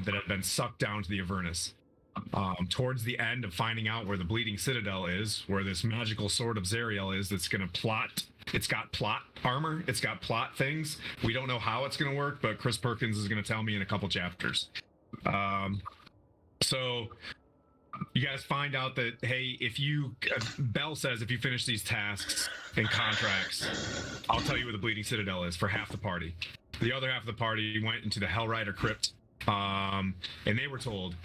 that have been sucked down to the Avernus. Towards the end of finding out where the Bleeding Citadel is, where this magical sword of Zariel is, that's going to plot. It's got plot armor. It's got plot things. We don't know how it's going to work, but Chris Perkins is going to tell me in a couple chapters. So you guys find out that, hey, if you, Bell says, if you finish these tasks and contracts, I'll tell you where the Bleeding Citadel is for half the party. The other half of the party went into the Hellrider Crypt, and they were told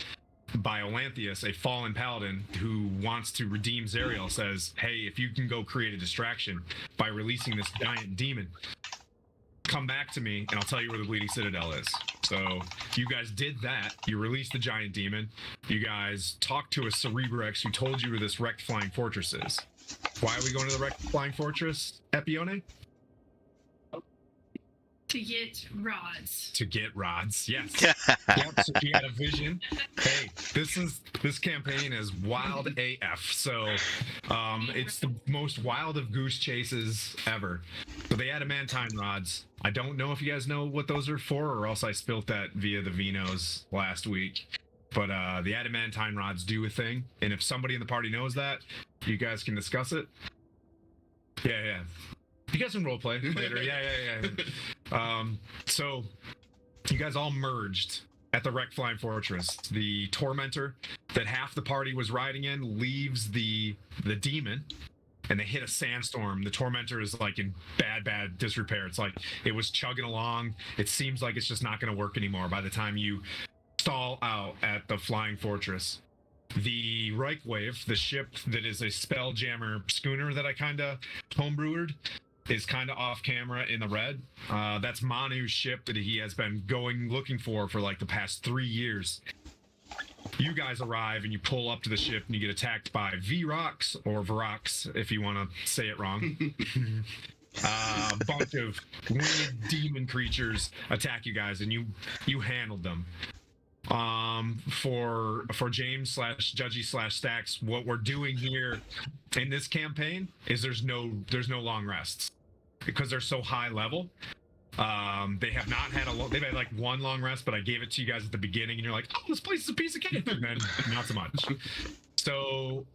by Olanthius, a fallen paladin who wants to redeem Zariel, says, hey, if you can go create a distraction by releasing this giant demon, come back to me and I'll tell you where the Bleeding Citadel is. So you guys did that. You released the giant demon. You guys talked to a Cerebrex who told you where this wrecked flying fortress is. Why are we going to the wrecked flying fortress, Epione? To get rods. To get rods, yes. Yep, so she had a vision. Hey, this campaign is wild AF. So it's the most wild of goose chases ever. So they adamantine rods. I don't know if you guys know what those are for, or else I spilt that via the Vinos last week. But the adamantine rods do a thing, and if somebody in the party knows that, you guys can discuss it. Yeah. You guys can roleplay later. Yeah. So you guys all merged at the wrecked flying fortress. The tormentor that half the party was riding in leaves the demon, and they hit a sandstorm. The tormentor is like in bad disrepair. It's like it was chugging along. It seems like it's just not going to work anymore by the time you stall out at the flying fortress. The Reichwave, the ship that is a Spelljammer schooner that I kind of homebrewed, is kind of off camera in the red. That's Manu's ship that he has been looking for like the past 3 years. You guys arrive and you pull up to the ship and you get attacked by Vrox or Vrox, if you want to say it wrong. A bunch of winged demon creatures attack you guys, and you handled them. For James / Judgy / Stacks, what we're doing here in this campaign is there's no long rests because they're so high level. They have not had they've had like one long rest, but I gave it to you guys at the beginning and you're like, oh, this place is a piece of cake, and then not so much. So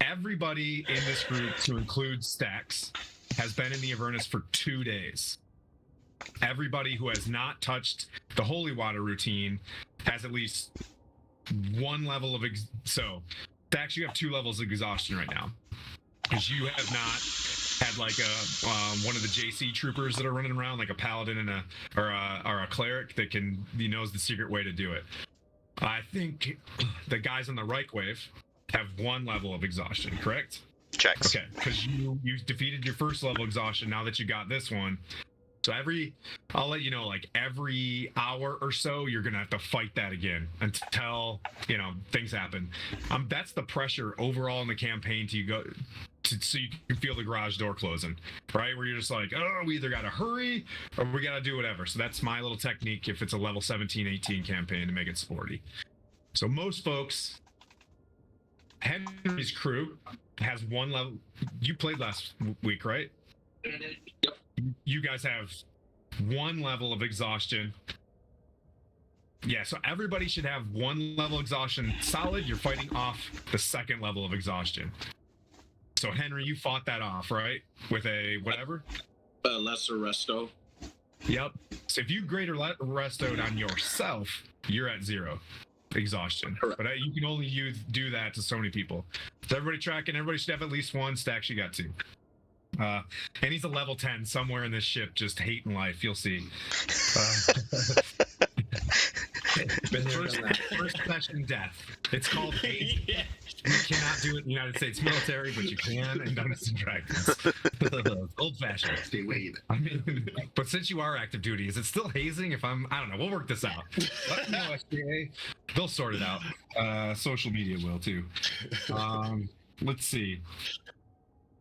everybody in this group, to include Stacks, has been in the Avernus for 2 days. Everybody who has not touched the holy water routine has at least one level of so Stacks, you have 2 levels of exhaustion right now because you have not had like a one of the JC troopers that are running around, like a paladin and or a cleric that knows the secret way to do it. I think the guys on the Reichwave have 1 level of exhaustion, correct? Checks. Okay, because you defeated your first level exhaustion. Now that you got this one, so I'll let you know, like every hour or so, you're gonna have to fight that again until things happen. That's the pressure overall in the campaign so you can feel the garage door closing, right? Where you're just like, oh, we either gotta hurry or we gotta do whatever. So that's my little technique if it's a level 17, 18 campaign to make it sporty. So most folks, Henry's crew has 1 level. You played last week, right? Yep. You guys have 1 level of exhaustion. Yeah, so everybody should have 1 level exhaustion solid. You're fighting off the 2nd level of exhaustion. So Henry, you fought that off, right? With a whatever? Lesser resto. Yep. So if you greater restoed on yourself, you're at 0 exhaustion. Correct. But you can only do that to so many people. So everybody tracking, everybody should have at least 1. Stacks, you got 2. And he's a level 10 somewhere in this ship, just hating life. You'll see. First session death. It's called hate. Yeah. You cannot do it in the United States military, but you can in Dungeons and Dragons. Old fashioned. Stay away. I mean, but since you are active duty, is it still hazing? I don't know. We'll work this out. Let me know, SGA. They'll sort it out. Social media will too. Let's see.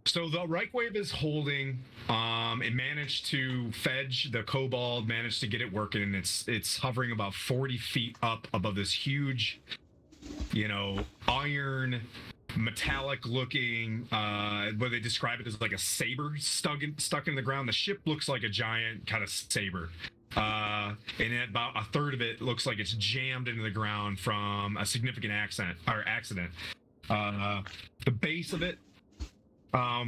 So the Reichwave is holding. It managed to fetch the Kobold, managed to get it working. It's hovering about 40 feet up above this huge, iron, metallic-looking. What they describe it as like a saber stuck in the ground. The ship looks like a giant kind of saber and about a third of it looks like it's jammed into the ground from a significant accident. The base of it,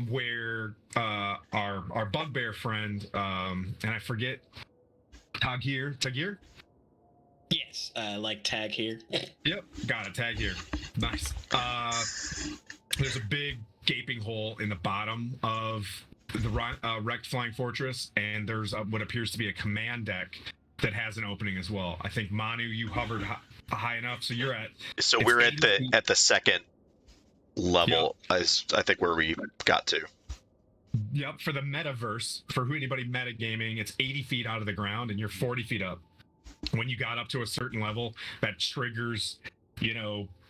where our bugbear friend, and I forget, Tagir. Yes, like tag here. Yep, got it. Tag here. Nice. There's a big gaping hole in the bottom of the wrecked flying fortress, and there's what appears to be a command deck that has an opening as well. I think Manu, you hovered high enough, so you're at. So we're at the second level. Yep. I think where we got to. Yep, for the metaverse, for anybody metagaming, it's 80 feet out of the ground, and you're 40 feet up. When you got up to a certain level, that triggers,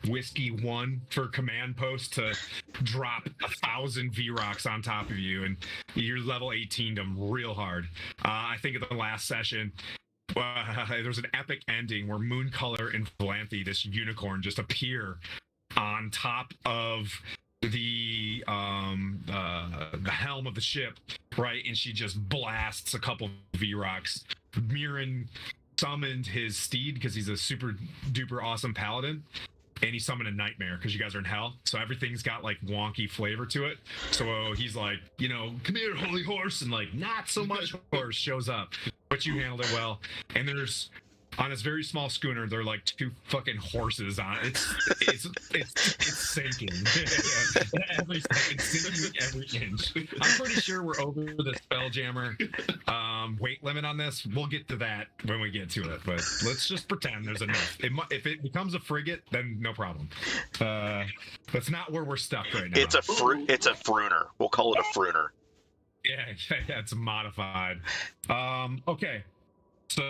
Whiskey 1 for command post to drop 1,000 V-Rocks on top of you, and you're level 18 them real hard. I think at the last session, there was an epic ending where Mooncolor and Valanthe, this unicorn, just appear on top of the helm of the ship, right? And she just blasts a couple V-Rocks. Mirren summoned his steed because he's a super duper awesome paladin, and he summoned a nightmare because you guys are in hell, so everything's got like wonky flavor to it. So he's like, come here, holy horse, and like, not so much horse shows up, but you handled it well. And there's, on this very small schooner, there are like 2 fucking horses on it. It's sinking. Every second, sinking every inch. I'm pretty sure we're over the Spelljammer weight limit on this. We'll get to that when we get to it, but let's just pretend there's enough. If it becomes a frigate, then no problem. That's not where we're stuck right now. It's a Fruner. We'll call it a Fruner. Yeah, it's modified. Okay. So,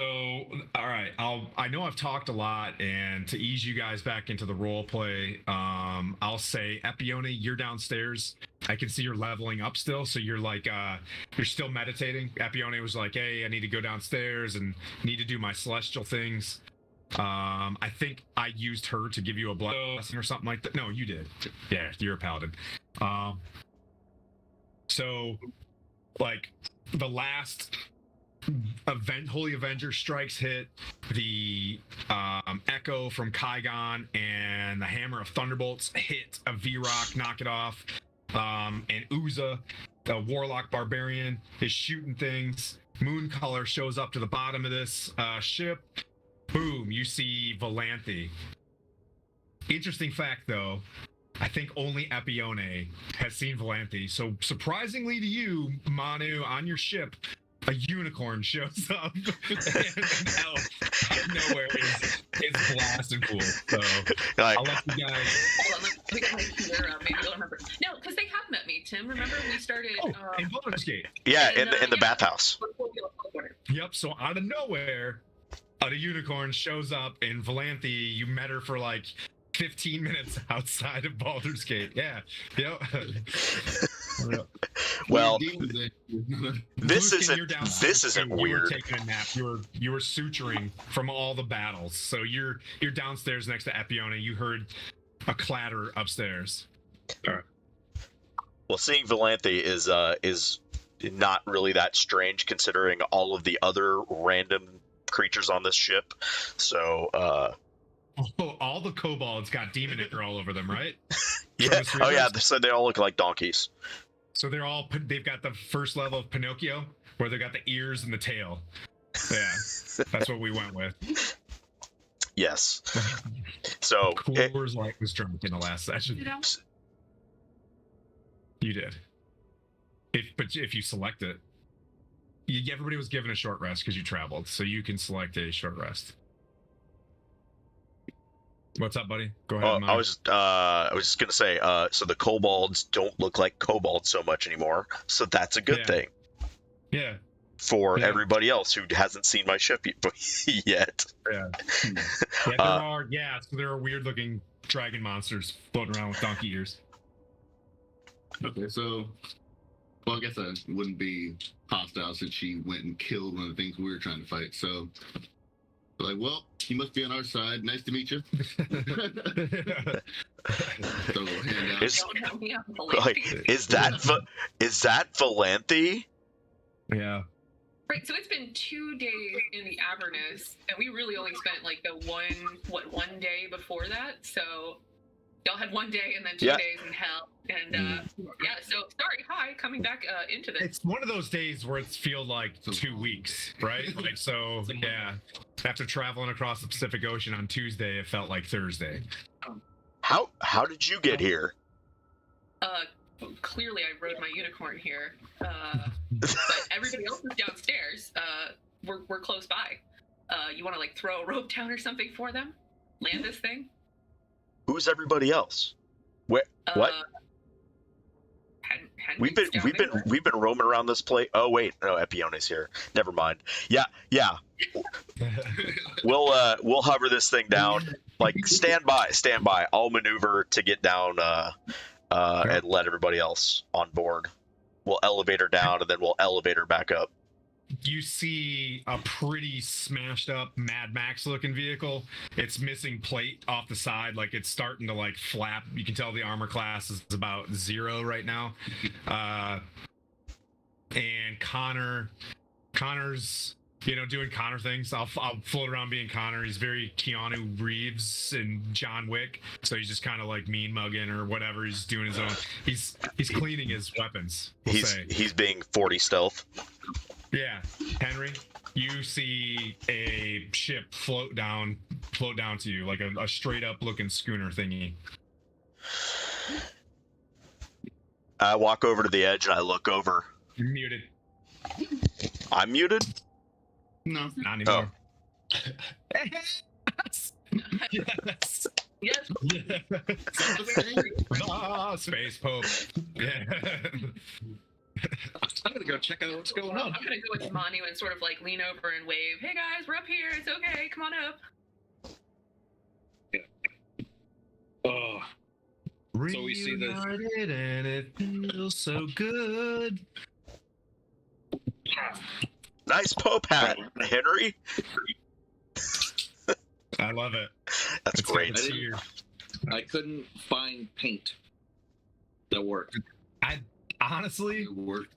all right, I know I've talked a lot, and to ease you guys back into the role play, I'll say, Epione, you're downstairs. I can see you're leveling up still, so you're like, you're still meditating. Epione was like, hey, I need to go downstairs and need to do my celestial things. I think I used her to give you a blessing or something like that. No, you did. Yeah, you're a paladin. So, like, the last Holy Avenger strikes hit, the Echo from Kaigon and the Hammer of Thunderbolts hit a V-Rock, knock it off. And Uza, the Warlock Barbarian, is shooting things. Mooncolor shows up to the bottom of this ship. Boom, you see Valanthe. Interesting fact, though, I think only Epione has seen Valanthe. So surprisingly to you, Manu, on your ship, a unicorn shows up and an elf out of nowhere is blasting cool. So I'll let you guys. Hold on, we got my computer up. Maybe you'll remember. No, because they have met me, Tim. Remember we started in Baldur's Gate. Yeah, in the bathhouse. Yep. So out of nowhere, a unicorn shows up, and Valanthe, you met her for like 15 minutes outside of Baldur's Gate. Yeah. Yep. Well, this isn't weird. You were taking a nap. You were suturing from all the battles. So you're downstairs next to Epione. You heard a clatter upstairs. All right. Well, seeing Valanthe is not really that strange considering all of the other random creatures on this ship. So all the kobolds got demon ichor all over them, right? Yeah. Oh yeah. So they all look like donkeys. So they've got the first level of Pinocchio, where they got the ears and the tail. Yeah, that's what we went with. Yes. So Coors Light was drunk in the last session. You did. But if you select it, everybody was given a short rest because you traveled, so you can select a short rest. What's up, buddy? Go ahead. I was just gonna say, so the kobolds don't look like kobolds so much anymore, so that's a good thing. Yeah. For everybody else who hasn't seen my ship yet. Yeah. So there are weird-looking dragon monsters floating around with donkey ears. Okay, so, well, I guess I wouldn't be hostile since she went and killed one of the things we were trying to fight. So, like, well, you must be on our side. Nice to meet you. Throw a little hand out. Is that Valanthe? Yeah. Right, so it's been 2 days in the Avernus, and we really only spent like the one day before that. So y'all had 1 day and then 2 days in hell, and yeah. So sorry, hi, coming back into this. It's one of those days where it feels like 2 weeks, right? Like so, yeah. After traveling across the Pacific Ocean on Tuesday, it felt like Thursday. How did you get here? Clearly I rode my unicorn here, but everybody else is downstairs. We're close by. You want to like throw a rope down or something for them? Land this thing? Who's everybody else? What? We've been roaming around this place. Oh wait, no, Epione's here. Never mind. Yeah. We'll hover this thing down. Like stand by. I'll maneuver to get down and let everybody else on board. We'll elevate her down and then we'll elevate her back up. You see a pretty smashed up Mad Max looking vehicle. It's missing plate off the side, like it's starting to like flap. You can tell the armor class is about 0 right now. And Connor's doing Connor things. I'll float around being Connor. He's very Keanu Reeves and John Wick, so he's just kind of like mean mugging or whatever. He's doing his own. He's cleaning his weapons. He's being 40 stealth. Yeah, Henry, you see a ship float down to you, like a straight up looking schooner thingy. I walk over to the edge and I look over. You're muted. I'm muted? No, not anymore. Yes. Yes. Space Pope. Yeah. I'm gonna go check out what's going on. I'm gonna go with Manu and sort of like lean over and wave. Hey guys, we're up here. It's okay. Come on up. Oh. So we see the and it feels so good. Nice Pope hat, Henry. I love it. That's great. I couldn't find paint that worked. Honestly,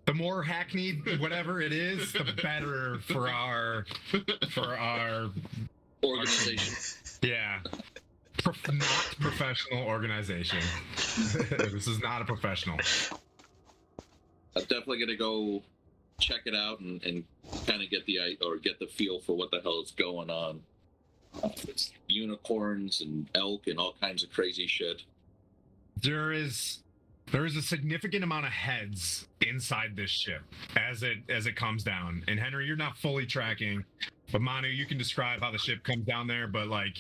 the more hackneyed whatever it is, the better for our organization. Yeah. Not professional organization. This is not a professional. I'm definitely gonna go check it out and kind of get the feel for what the hell is going on. It's unicorns and elk and all kinds of crazy shit. There is a significant amount of heads inside this ship as it comes down. And Henry, you're not fully tracking, but Manu, you can describe how the ship comes down there. But like,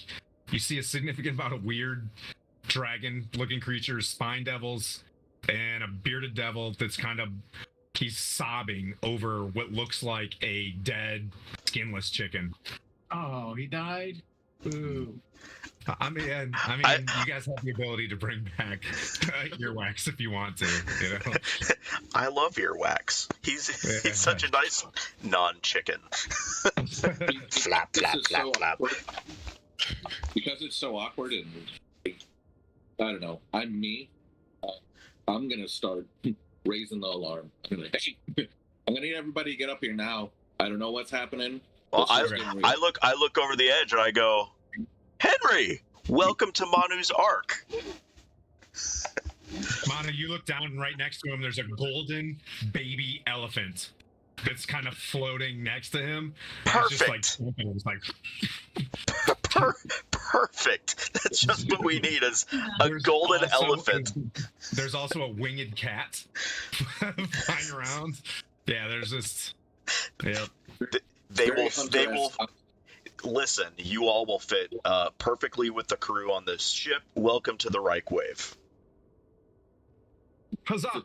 you see a significant amount of weird dragon-looking creatures, spine devils, and a bearded devil that's he's sobbing over what looks like a dead, skinless chicken. Oh, he died? Ooh. I mean, you guys have the ability to bring back earwax if you want to. I love earwax. He's such a nice non-chicken. Flap, flap, flap, flap. Because it's so awkward and I don't know. I'm me. I'm gonna start raising the alarm. I'm gonna need everybody to get up here now. I don't know what's happening. Well, I look over the edge and I go, Henry, welcome to Manu's Ark. Manu, you look down and right next to him, there's a golden baby elephant that's kind of floating next to him. Perfect. It's like perfect. That's just what we need is a golden elephant. There's also a winged cat flying around. Yeah, there's just... Yeah. They will listen, you all will fit perfectly with the crew on this ship. Welcome to the Reich Wave. Huzzah!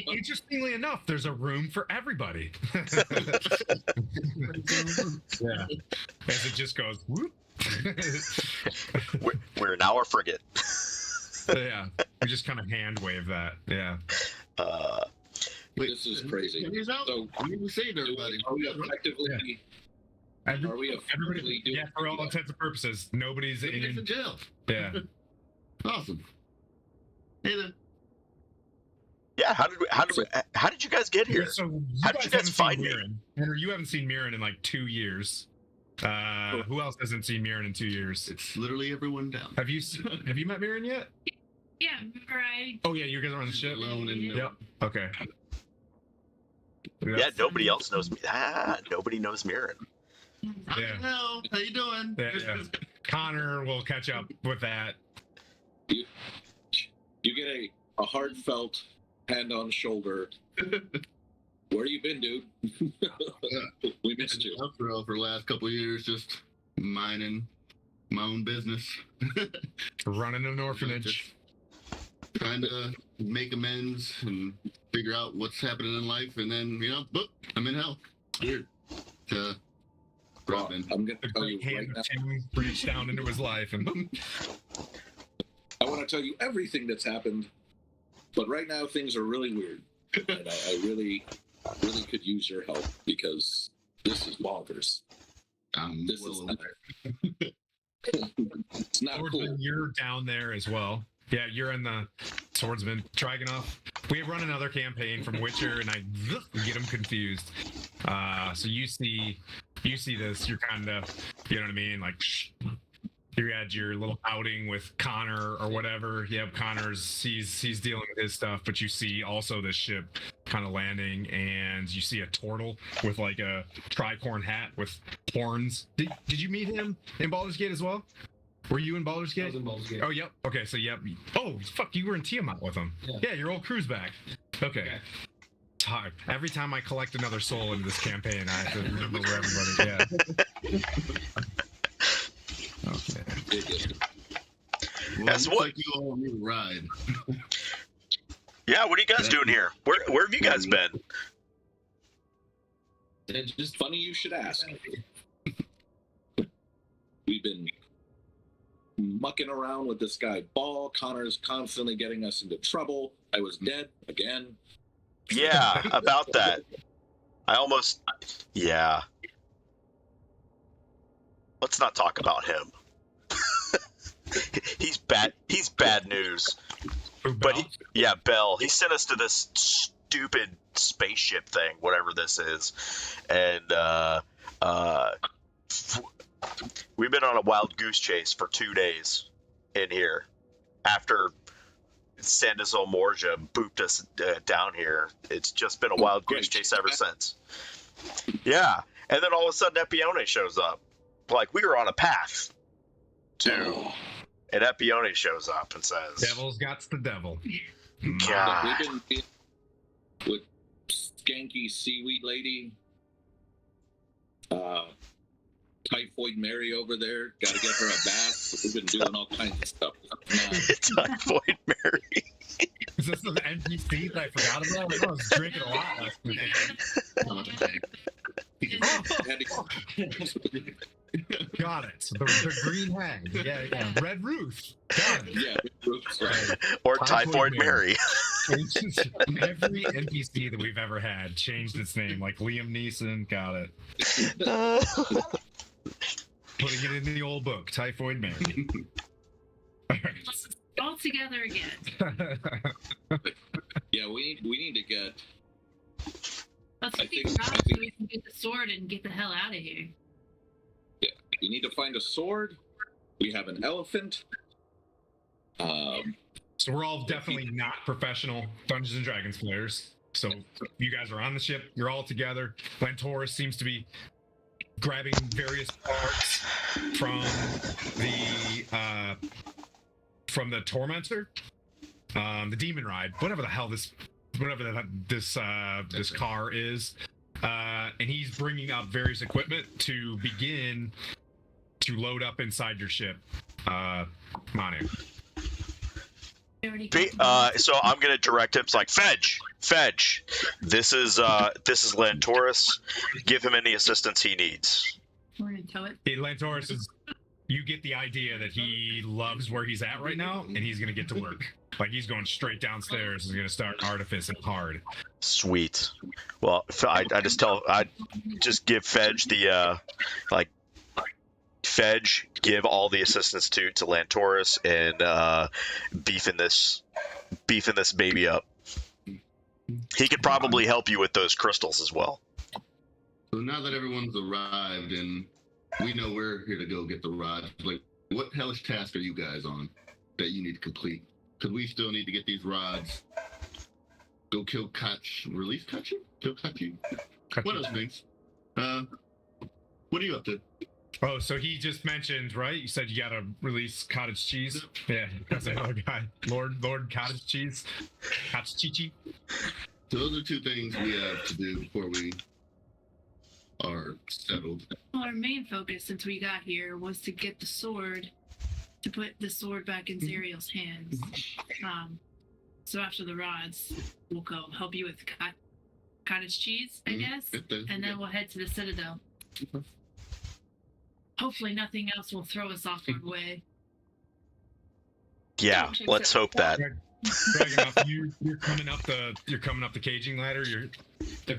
Interestingly enough, there's a room for everybody. Yeah. As it just goes, whoop. We're now a frigate. Yeah. We just kind of hand wave that. Yeah. This is crazy. So, we saved everybody. Are we effectively... Are we effectively doing... Yeah, for all intents and purposes, nobody's in jail. Yeah. Awesome. Hey then. Yeah, how did you guys get here? So you How did guys you guys haven't seen find me? Mirren. Henry, you haven't seen Mirren in like 2 years. Who else hasn't seen Mirren in 2 years? It's literally everyone down. Have you met Mirren yet? Yeah, remember I. Oh yeah, you guys are on the ship. Alone and Yep. Okay. Yeah, nobody else knows me. Nobody knows Mirren. Yeah. Hello, how you doing? Yeah. Connor will catch up with that. You get a heartfelt hand on shoulder. Where you been, dude? We missed you. For the last couple of years, just minding my own business. Running an orphanage. Trying to make amends and figure out what's happening in life, and then boop, I'm in hell. Weird. I'm gonna The tell you great right hand now. of Tim reached down into his life and boom. I want to tell you everything that's happened, but right now things are really weird, and I really could use your help because this is bonkers. This is not, it's not Swordsman, cool. you're down there as well. Yeah, you're in the Swordsman. Dragunov. We run another campaign from Witcher, and I get them confused. So you see this. You're kind of, you know what I mean? Like, you had your little outing with Connor or whatever. Yep, he's dealing with his stuff, but you see also this ship kind of landing, and you see a turtle with like a tricorn hat with horns. Did you meet him in Baldur's Gate as well? Were you in Baldur's Gate? I was in Baldur's Gate. Oh, yep. Okay, so yep. Oh, fuck, you were in Tiamat with him. Yeah. Your old crew's back. Okay. It's hard. Every time I collect another soul into this campaign, I have to remember where everybody. Yeah. Okay. Well, That's looks what- like you all need a ride. Yeah, what are you guys doing here? Where have you guys been? It's just funny you should ask. We've been mucking around with this guy Ball. Connor's constantly getting us into trouble. I was dead again. Yeah, about that. Yeah. Let's not talk about him. He's bad news. But Bell. He sent us to this stupid spaceship thing, whatever this is, and we've been on a wild goose chase for 2 days in here. After Sandazol Morja booped us down here, it's just been a wild goose chase ever since. Yeah, and then all of a sudden Epione shows up. Like, we were on a path to, and Epione shows up and says, Devil's got the devil. God. We've been with Skanky Seaweed Lady, Typhoid Mary over there. Got to get her a bath. We've been doing all kinds of stuff. Typhoid Mary. Is this an NPC that I forgot about? I was drinking a lot last week. Got it. The green hag. Yeah. Red Ruth. Got it. Yeah, right. Or Typhoid Typhoid Mary. Every NPC that we've ever had changed its name. Like Liam Neeson. Got it. Putting it in the old book. Typhoid Mary. All together again. Yeah, we need to get. Let's I figure think- out I so think- we can get the sword and get the hell out of here. We need to find a sword. We have an elephant. So we're all definitely not professional Dungeons and Dragons players. So you guys are on the ship. You're all together. Lantoris seems to be grabbing various parts from the Tormentor, the Demon Ride, whatever the hell this car is, and he's bringing up various equipment to begin to load up inside your ship. Manu. So I'm gonna direct him. It's like, Fedge. This is Lantoris. Give him any assistance he needs. We're gonna tow it. Lantoris is. You get the idea that he loves where he's at right now, and he's gonna get to work. Like, he's going straight downstairs. He's gonna start artificing hard. Sweet. Well, I just give Fedge the Fedge, give all the assistance to Lantoris and beefing this baby up. He could probably help you with those crystals as well. So now that everyone's arrived and we know we're here to go get the rods, like, what hellish task are you guys on that you need to complete? Because we still need to get these rods. Go kill release Kachi? Kill Kachi? One of those things. What are you up to? Oh, so he just mentioned, right? You said you gotta release cottage cheese. Yeah, that's another guy. Lord Cottage Cheese. Cottage Chichi. So those are two things we have to do before we are settled. Well, our main focus since we got here was to get the sword, to put the sword back in Zariel's hands. So after the rods, we'll go help you with cottage cheese, I guess, and then we'll head to the Citadel. Hopefully nothing else will throw us off our way. Yeah, let's hope that. You're coming up the caging ladder.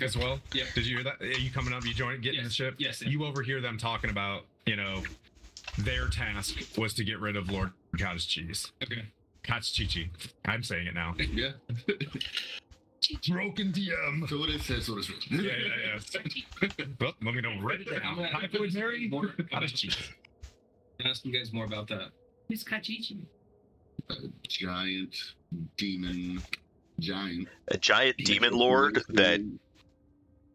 As well. Yeah. Did you hear that? Are you coming up? You getting the ship? Yes. You overhear them talking about, their task was to get rid of Lord Cottage Cheese. Okay. Cottage Chichi. I'm saying it now. Yeah. Broken DM. So what it says, so it's Yeah. Well, let me know. Write it down. Typhoid Mary. Cottage Cheese. I'm asking you guys more about that. Who's Kachichi? a giant demon giant. A giant demon lord that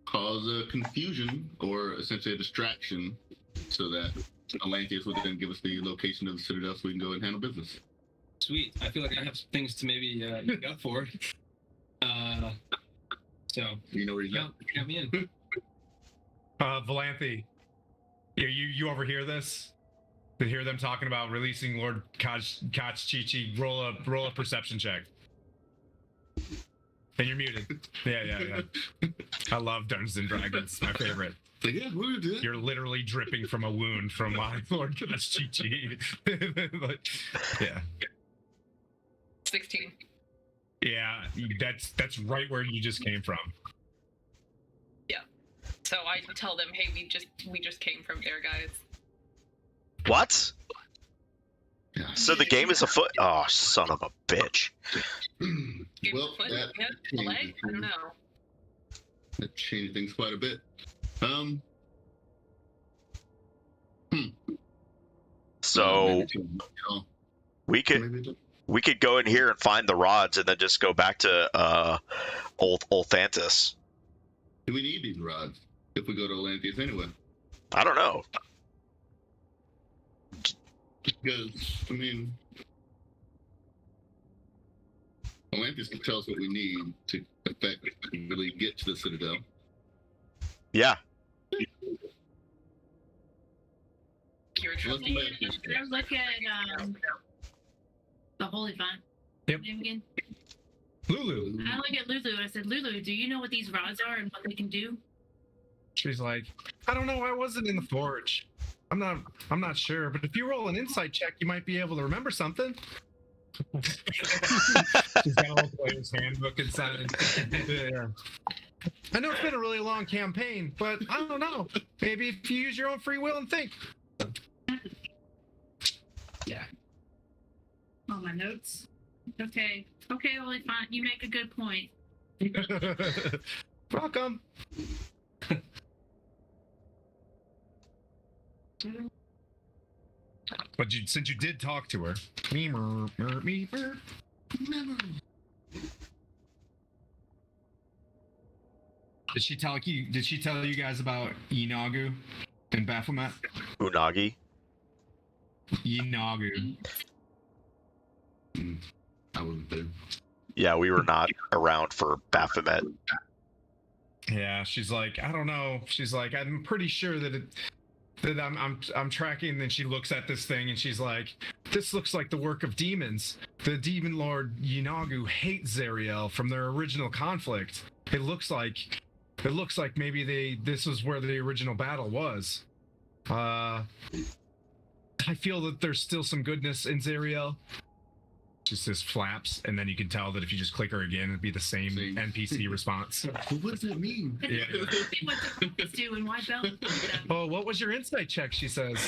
cause a confusion or essentially a distraction so that Atlantis would then give us the location of the Citadel so we can go and handle business. Sweet. I feel like I have some things to maybe make up for. So you know where you go. Count me in. Valanthe, you overhear this? To hear them talking about releasing Lord Kachchichi, roll a perception check. And you're muted. Yeah. I love Dungeons and Dragons. It's my favorite. Like, yeah, we're gonna do it. You're literally dripping from a wound from my Lord Kachchichi. Yeah. 16. Yeah, that's right where you just came from. Yeah. So I tell them, hey, we just came from there, guys. What? So the game is afoot. Oh, son of a bitch. Well, Foot? that Yeah, leg? I don't know. That changed things quite a bit. So we could go in here and find the rods and then just go back to Olthantis. Do we need these rods if we go to Atlantis anyway? I don't know. Because, I mean, Atlantis can tell us what we need to effectively get to the Citadel. Yeah. You're Let's trusting go me. back. Look at the Holy Font. Yep. Name again? Lulu. I look at Lulu and I said, Lulu, do you know what these rods are and what they can do? She's like, I don't know. I wasn't in the forge. I'm not sure. But if you roll an insight check, you might be able to remember something. She's got a little player's handbook inside. Yeah. I know it's been a really long campaign, but I don't know. Maybe if you use your own free will and think. Yeah. All my notes. Okay, Holy Font, you make a good point. Welcome. But since you did talk to her, Did she tell you guys about Inagu and Baphomet? Unagi. Inagu. I wasn't there. Yeah, we were not around for Baphomet. Yeah, she's like, I don't know. She's like, I'm pretty sure that I'm tracking. Then she looks at this thing and she's like, this looks like the work of demons. The demon lord Yinagu hates Zariel from their original conflict. It looks like maybe this was where the original battle was. I feel that there's still some goodness in Zariel. just this flaps, and then you can tell that if you just click her again, it'd be the same NPC response. What does it mean? Yeah. What the do and why belt? Oh, what was your insight check? She says.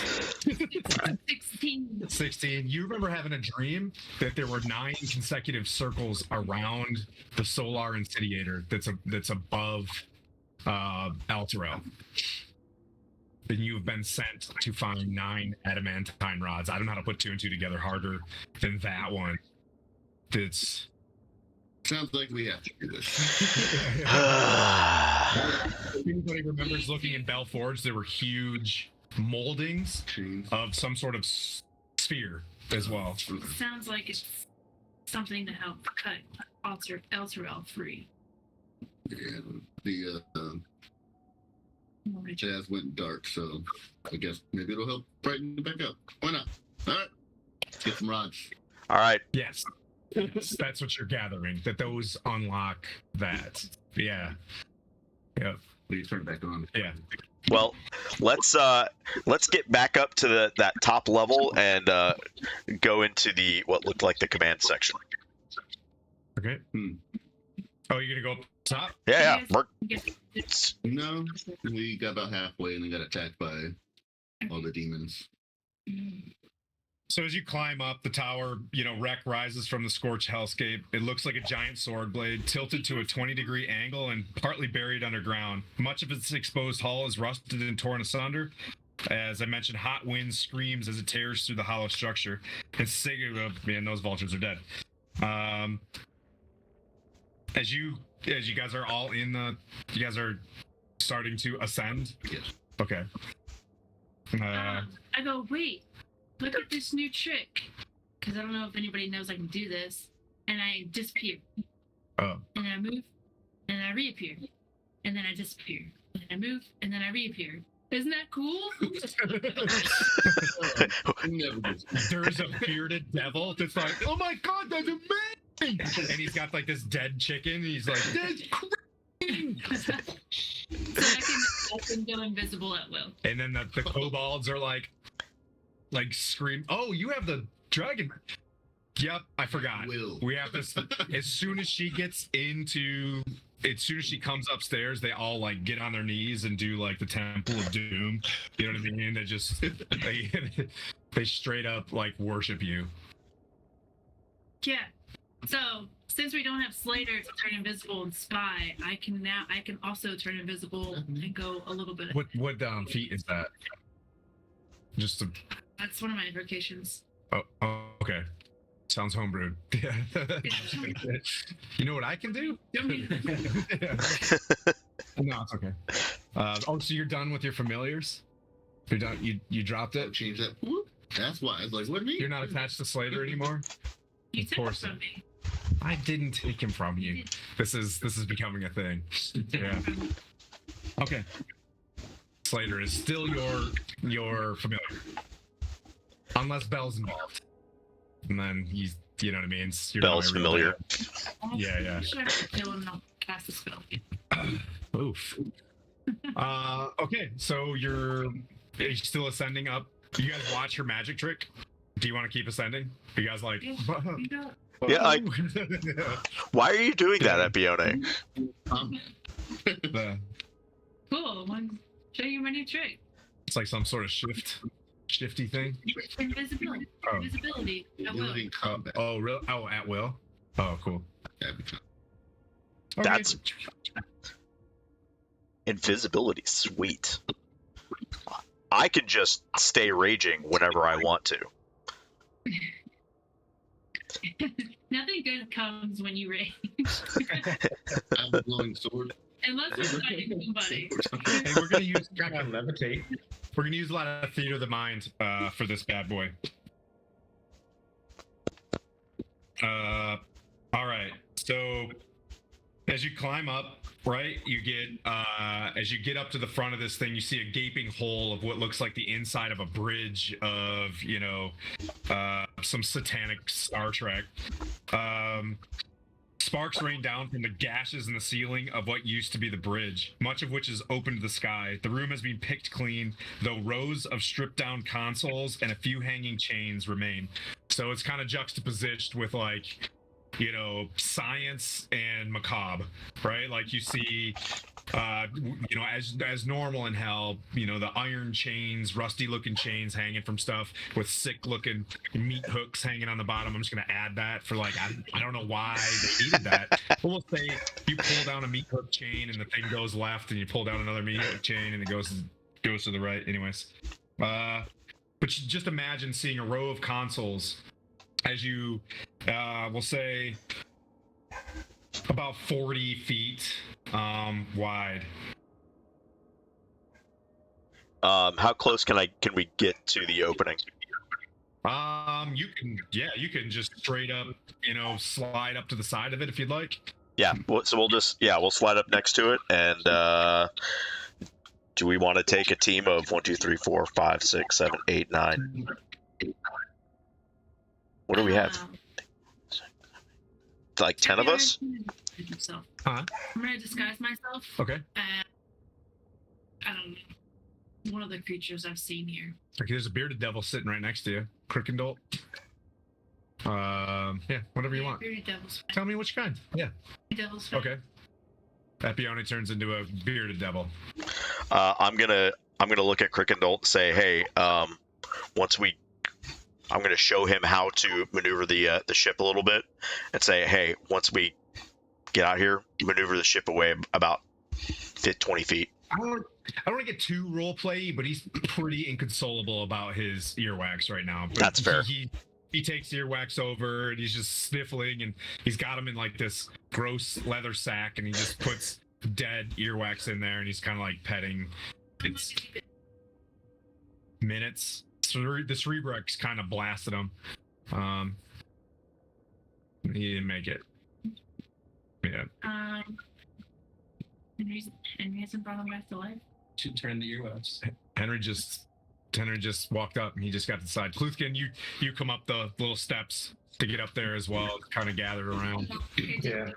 16. 16. You remember having a dream that there were 9 consecutive circles around the solar incendiator that's above Alterel. Then you've been sent to find 9 adamantine rods. I don't know how to put 2 and 2 together harder than that one. It's Sounds like we have to do this. If anybody remembers looking in Belforge, there were huge moldings of some sort of sphere as well. Sounds like it's something to help cut Alterel free. Yeah, the jazz went dark, so I guess maybe it'll help brighten it back up. Why not? All right, let's get some rods. All right. Yes. That's what you're gathering, that those unlock that. Yeah. Yep. You turn it back on. Yeah. Well, let's get back up to that top level and go into the what looked like the command section. Okay. Oh, you're gonna go up top? Yeah. No, we got about halfway and then got attacked by all the demons. So as you climb up the tower, wreck rises from the scorched hellscape. It looks like a giant sword blade, tilted to a 20-degree angle and partly buried underground. Much of its exposed hull is rusted and torn asunder. As I mentioned, hot wind screams as it tears through the hollow structure. And man, those vultures are dead. As you guys are all you guys are starting to ascend? Yes. Okay. I go, wait. Look at this new trick, because I don't know if anybody knows I can do this, and I disappear. Oh. And then I move, and then I reappear, and then I disappear, and then I move, and then I reappear. Isn't that cool? There's a bearded devil that's like, oh my god, that's amazing! And he's got like this dead chicken, and he's like, that's crazy! So I can go invisible at will. And then the kobolds are like scream, oh, you have the dragon. Yep, I forgot. We have this. As soon as she comes upstairs, they all like get on their knees and do like the Temple of Doom. You know what I mean? They just they straight up like worship you. Yeah. So since we don't have Slater to turn invisible and spy, I can also turn invisible and go a little bit. What feat is that? Just a. That's one of my invocations. Oh, okay. Sounds homebrewed. Yeah. You know what I can do? Yeah. No, it's okay. So you're done with your familiars? You're done. You dropped it. Change that. That's why I was like, what do you mean? You're not attached to Slater anymore. You took it from me. I didn't take him from you. This is becoming a thing. Yeah. Okay. Slater is still your familiar. Unless Bell's involved. And then he's, you know what I mean? Bell's familiar. Yeah. I'm sure I have to kill him and I'll cast a spell. Oof. Okay, so you're still ascending up. You guys watch her magic trick? Do you want to keep ascending? Are you guys like... Yeah, why are you doing that, Epione? Cool. Show you my new trick. It's like some sort of shifty thing. Invisibility. Oh. Invisibility. At will. Ability combat. Oh, really? Oh, at will? Oh, cool. That's invisibility. Sweet. I can just stay raging whenever I want to. Nothing good comes when you rage. I have a glowing sword. Unless you're fighting somebody. Hey, we're gonna use levitate. We're gonna use a lot of theater of the mind for this bad boy. All right. So as you climb up, right, you get as you get up to the front of this thing, you see a gaping hole of what looks like the inside of a bridge of, some satanic Star Trek. Sparks rain down from the gashes in the ceiling of what used to be the bridge, much of which is open to the sky. The room has been picked clean, though rows of stripped down consoles and a few hanging chains remain. So it's kind of juxtaposed with like, you know, science and macabre, right? Like you see, you know, as normal in hell, you know, the iron chains, rusty looking chains hanging from stuff with sick looking meat hooks hanging on the bottom. I'm just gonna add that for like, I don't know why they needed that. But we'll say you pull down a meat hook chain and the thing goes left, and you pull down another meat hook chain and it goes to the right. Anyways, but just imagine seeing a row of consoles as you, we'll say, about 40 feet wide. How close can we get to the opening? You can just straight up, you know, slide up to the side of it if you'd like. Yeah. So we'll slide up next to it, and do we want to take a team of 1, 2, 3, 4, 5, 6, 7, 8, 9? What do we have? Like 10 of us? Huh? I'm gonna disguise myself. Okay. I don't know. One of the creatures I've seen here. Okay, there's a bearded devil sitting right next to you. Crickendolt. Yeah, whatever you want. Bearded devil's fine. Tell me which kind. Yeah. Devil's fine. Okay. Epione turns into a bearded devil. I'm gonna look at Crickendolt and say, hey, I'm gonna show him how to maneuver the ship a little bit, and say, hey, once we get out here, maneuver the ship away about 20 feet. I don't want to get too role play, but he's pretty inconsolable about his earwax right now. But That's fair. He takes earwax over and he's just sniffling, and he's got him in like this gross leather sack, and he just puts dead earwax in there, and he's kind of like petting. It's minutes. The Cerebrex kind of blasted him. He didn't make it. Yeah. Henry hasn't brought him back to life. Should turn the earwax. Henry just walked up, and he just got to the side. Kluthkin, you come up the little steps to get up there as well, kind of gathered around. Yeah.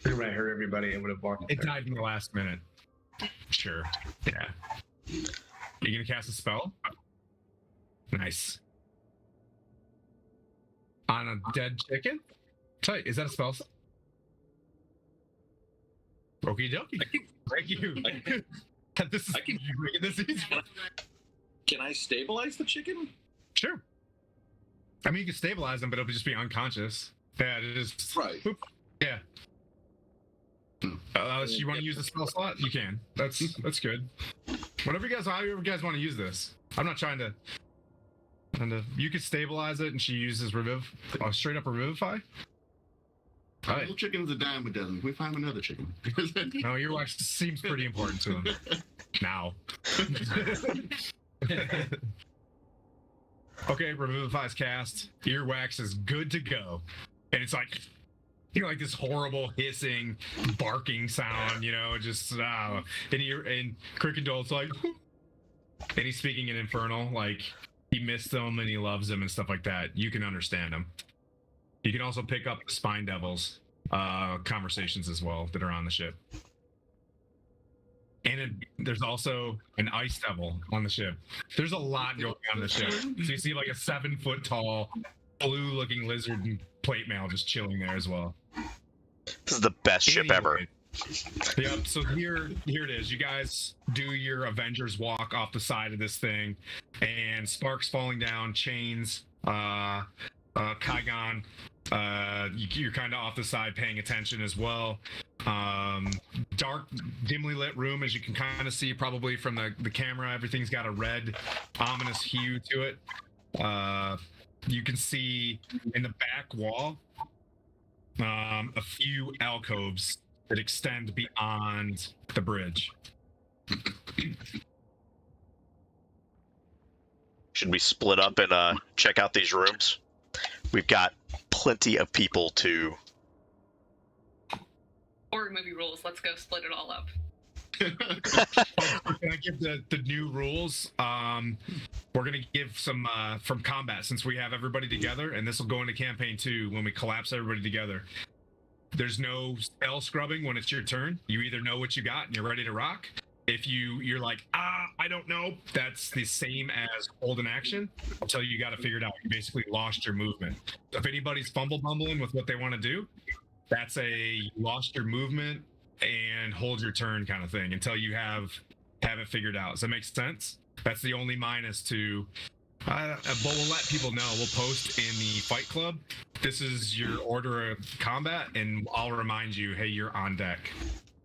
When I heard everybody, I would have walked. It died in the last minute. Sure. Yeah. You gonna cast a spell? Nice. On a dead chicken? Tight. Is that a spell? Okie dokie. Thank you. This is you making this easy. Can I stabilize the chicken? Sure. I mean, you can stabilize them, but it'll just be unconscious. Yeah, it is. Right. Whoop. Yeah. Unless you want to use the spell slot, you can. That's good. However you guys want to use this. I'm not trying to. You can stabilize it, and she uses straight up revivify. All right. Little chicken's a dime a dozen. We find another chicken. No, your wax seems pretty important to him now. Okay, revivify's cast. Earwax is good to go, and it's like, you know, like this horrible hissing, barking sound. You know, just and Crickendolt's like, and he's speaking in Infernal, like he missed them and he loves them and stuff like that. You can understand him. You can also pick up the Spine Devils conversations as well that are on the ship. And there's also an Ice Devil on the ship. There's a lot going on the ship. So you see like a 7-foot tall, blue-looking lizard and plate mail just chilling there as well. This is the best ship ever. Yep, so here it is. You guys do your Avengers walk off the side of this thing, and sparks falling down, chains, Kygon, you're kind of off the side paying attention as well. Dark, dimly lit room, as you can kind of see probably from the camera. Everything's got a red, ominous hue to it. You can see in the back wall a few alcoves that extend beyond the bridge. Should we split up and check out these rooms? We've got plenty of people to. Horror movie rules. Let's go split it all up. Can I give the new rules? We're gonna give some from combat, since we have everybody together, and this will go into campaign 2 when we collapse everybody together. There's no spell scrubbing when it's your turn. You either know what you got and you're ready to rock, If you're like, I don't know, that's the same as hold an action until you got to figure it out. You basically lost your movement. So if anybody's fumbling with what they want to do, that's you lost your movement and hold your turn kind of thing until you have it figured out. Does that make sense? That's the only minus to. But we'll let people know. We'll post in the fight club. This is your order of combat, and I'll remind you, hey, you're on deck.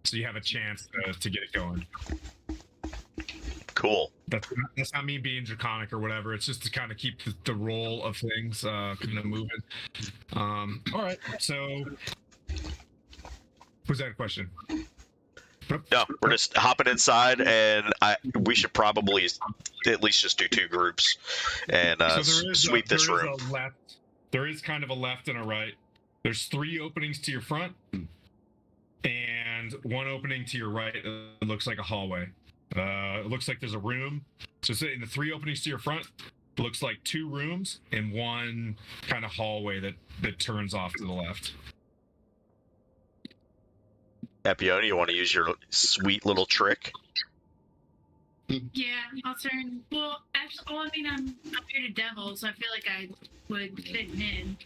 So you have a chance to get it going. Cool. That's not me being draconic or whatever. It's just to kind of keep the roll of things kind of moving. All right. So, was that a question? No, we're just hopping inside, and we should probably at least just do 2 groups and sweep this room. There is kind of a left and a right. There's 3 openings to your front, and 1 opening to your right. It looks like a hallway. It looks like there's a room. So in the 3 openings to your front, it looks like 2 rooms and 1 kind of hallway that turns off to the left. Epione, you want to use your sweet little trick? Yeah, I'll turn. Well, actually, I mean, I'm a bearded devil, so I feel like I would fit in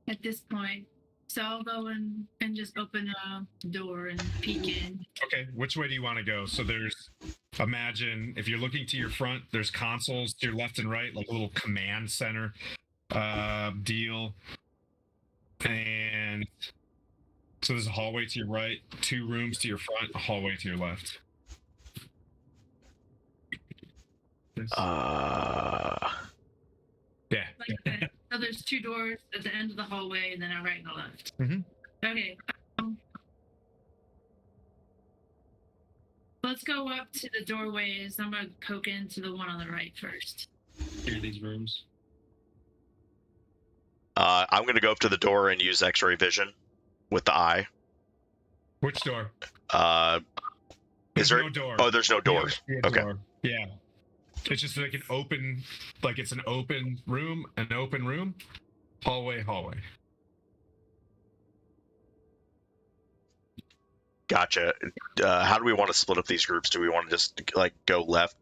at this point. So I'll go and just open a door and peek in. Okay, which way do you want to go? So imagine if you're looking to your front, there's consoles to your left and right, like a little command center deal. And so there's a hallway to your right, 2 rooms to your front, a hallway to your left. Yeah. Like that. So there's 2 doors at the end of the hallway, and then a right and a left. Mm-hmm. Okay. Let's go up to the doorways. I'm gonna poke into the one on the right first. Here are these rooms. I'm going to go up to the door and use X-ray vision with the eye. Which door? Is there no door? Oh, there's no door. Okay. Door. Yeah. It's just like it's an open room, hallway. Gotcha. How do we want to split up these groups? Do we want to just go left?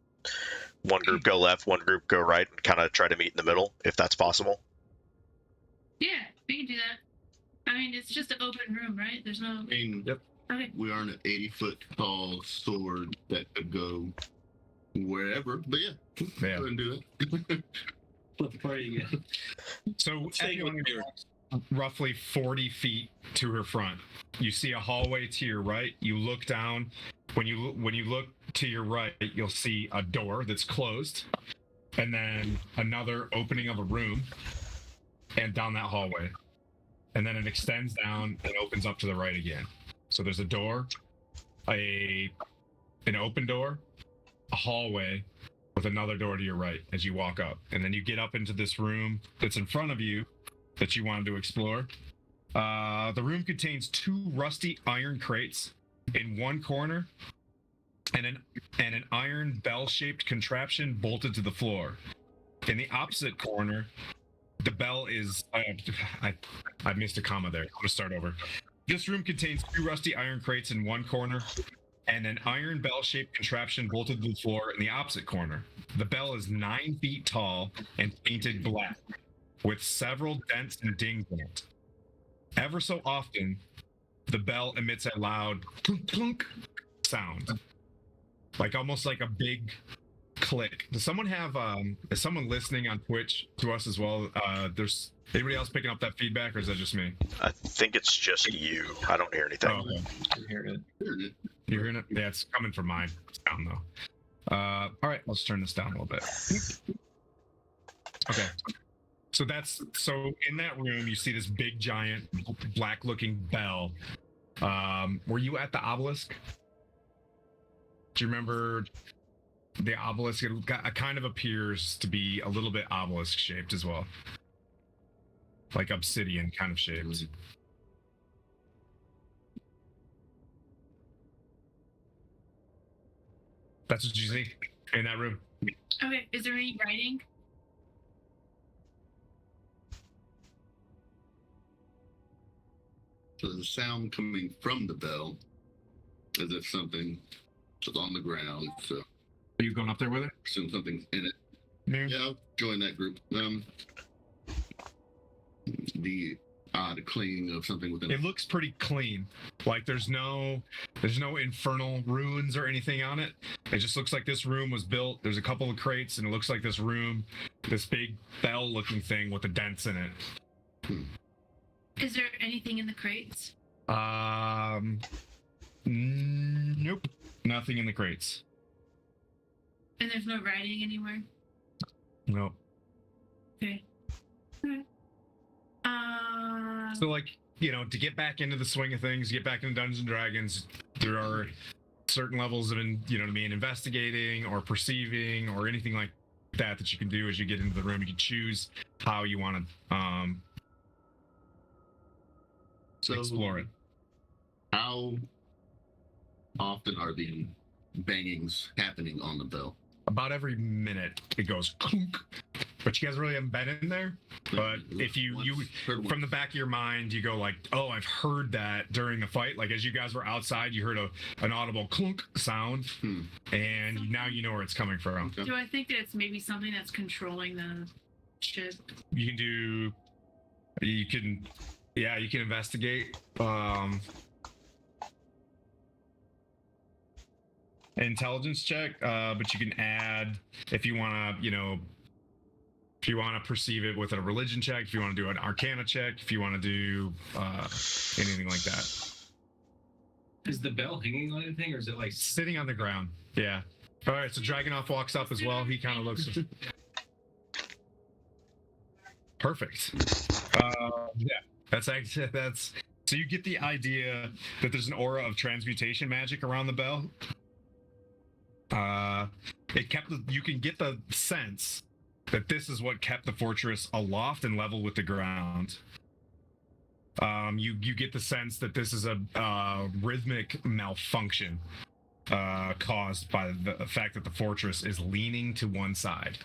One group go left, one group go right, and kind of try to meet in the middle, if that's possible. Yeah, we can do that. I mean, it's just an open room, right? There's no. I mean, Yep. Okay. we aren't an 80-foot tall sword that could go wherever, but yeah, go ahead and do that. Flip the party again. So Take it with Epione you. walks roughly 40 feet to her front. You see a hallway to your right. You look down. When you look to your right, you'll see a door that's closed, and then another opening of a room, and down that hallway, and then it extends down and opens up to the right again. So there's a door, an open door, a hallway with another door to your right as you walk up, and then you get up into this room that's in front of you that you wanted to explore. The room contains 2 rusty iron crates in one corner, and an iron bell-shaped contraption bolted to the floor. In the opposite corner, the bell is. I missed a comma there. I'm gonna start over. This room contains 2 rusty iron crates in one corner, and an iron bell-shaped contraption bolted to the floor in the opposite corner. The bell is 9 feet tall and painted black, with several dents and dings in it. Ever so often, the bell emits a loud clunk clunk sound, almost like a big click. Does someone have? Is someone listening on Twitch to us as well? There's anybody else picking up that feedback, or is that just me? I think it's just you. I don't hear anything. Oh, okay. I'm hearing it. You're hearing it? Yeah, it's coming from mine. It's down though. All right, let's turn this down a little bit. Okay. So in that room you see this big giant black looking bell. Were you at the obelisk? Do you remember the obelisk? It kind of appears to be a little bit obelisk shaped as well. Like obsidian kind of shaped. That's what you see in that room. Okay, is there any writing? So the sound coming from the bell as if something was on the ground. So Are you going up there with it? assume something's in it. Mir? Yeah, I'll join that group. The odd clinging of something within. It looks pretty clean. Like there's no infernal ruins or anything on it. It just looks like this room was built. There's a couple of crates, and it looks like this big bell-looking thing with the dents in it. Is there anything in the crates? Nope, nothing in the crates. And there's no writing anywhere? Nope. Okay. Alright. So, like, to get back into the swing of things, get back into Dungeons and Dragons, there are certain levels of, investigating or perceiving or anything like that you can do as you get into the room. You can choose how you want to explore it. How often are the bangings happening on the bell? About every minute it goes clunk. But you guys really haven't been in there. But if you from the back of your mind, you go like, oh, I've heard that during the fight. Like as you guys were outside, you heard an audible clunk sound, and now you know where it's coming from. Do I think that it's maybe something that's controlling the ship? You can investigate. Intelligence check, but you can add if you want to, if you want to perceive it with a religion check, if you want to do an arcana check, if you want to do anything like that. Is the bell hanging on anything, or is it like sitting on the ground? Yeah. All right. So Dragonoff walks up as well. He kind of looks. Perfect. Yeah. That's so you get the idea that there's an aura of transmutation magic around the bell. You can get the sense that this is what kept the fortress aloft and level with the ground. You get the sense that this is a rhythmic malfunction caused by the fact that the fortress is leaning to one side.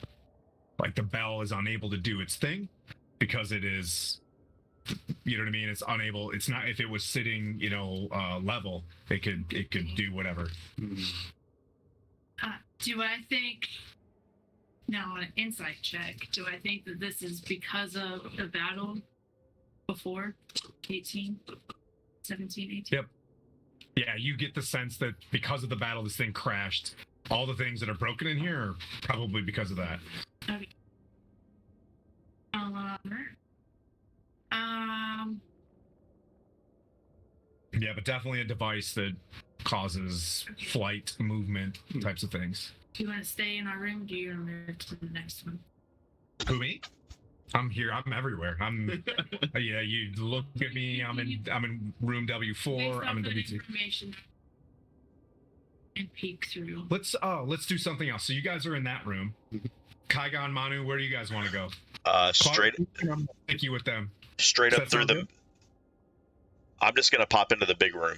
Like the bell is unable to do its thing because it is, you know what I mean? It's unable. It's not. If it was sitting, level, it could do whatever. Do I think, now on an insight check, do I think that this is because of the battle before 17, 18? Yep. Yeah, you get the sense that because of the battle, this thing crashed. All the things that are broken in here are probably because of that. Okay. Yeah, but definitely a device that causes flight, movement, types of things. Do you want to stay in our room? Do you want to move to the next one? Who, me? I'm here. I'm everywhere. I'm. Yeah, you look at me. I'm in room W4. I'm in W2. Information and peek through. Let's do something else. So you guys are in that room. Kaigon, Manu, where do you guys want to go? Straight. I'm gonna take you with them. Straight up through the. Good? I'm just gonna pop into the big room.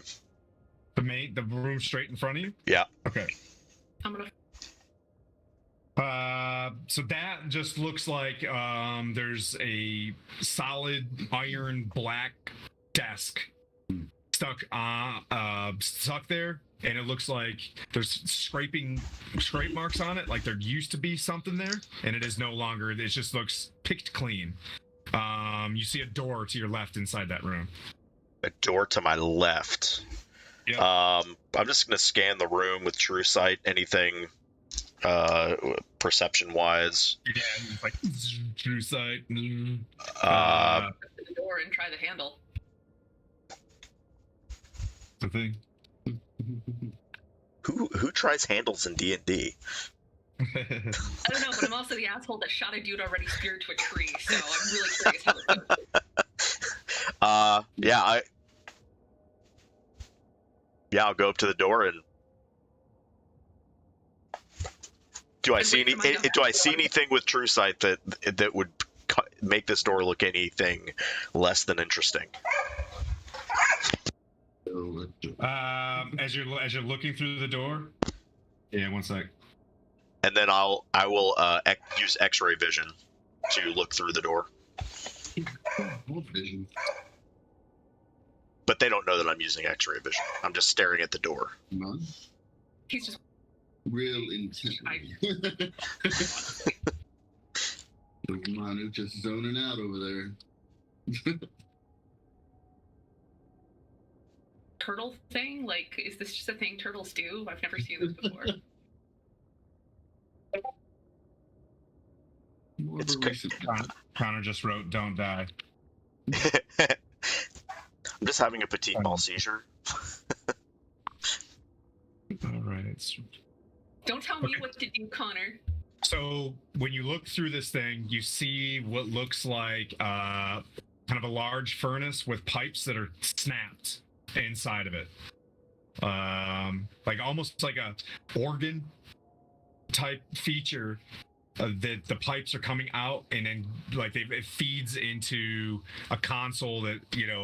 The room straight in front of you? Yeah. Okay. I'm gonna. So that just looks like there's a solid iron black desk stuck there, and it looks like there's scrape marks on it, like there used to be something there, and it is no longer. It just looks picked clean. You see a door to your left inside that room. A door to my left. Yep. I'm just gonna scan the room with true sight. Anything perception wise. Yeah, it's like true sight. Open the door and try the handle. The thing. Who tries handles in D&D? I don't know, but I'm also the asshole that shot a dude already speared to a tree, so I'm really curious how it goes. I'll go up to the door and do I see anything with true sight that would make this door look anything less than interesting? As you're looking through the door. Yeah, one sec. And then I will use X-ray vision to look through the door. Vision. But but they don't know that I'm using X-ray vision. I'm just staring at the door. None. He's just Real intently. Manu just zoning out over there. turtle thing. Like, is this just a thing turtles do? I've never seen this before. More It's of a recent. Connor just wrote, "Don't die." I'm just having a petite ball seizure. All right. Don't tell me what to do, Connor. So when you look through this thing, you see what looks like kind of a large furnace with pipes that are snapped inside of it, like almost like a organ type feature. That the pipes are coming out, and then like it feeds into a console that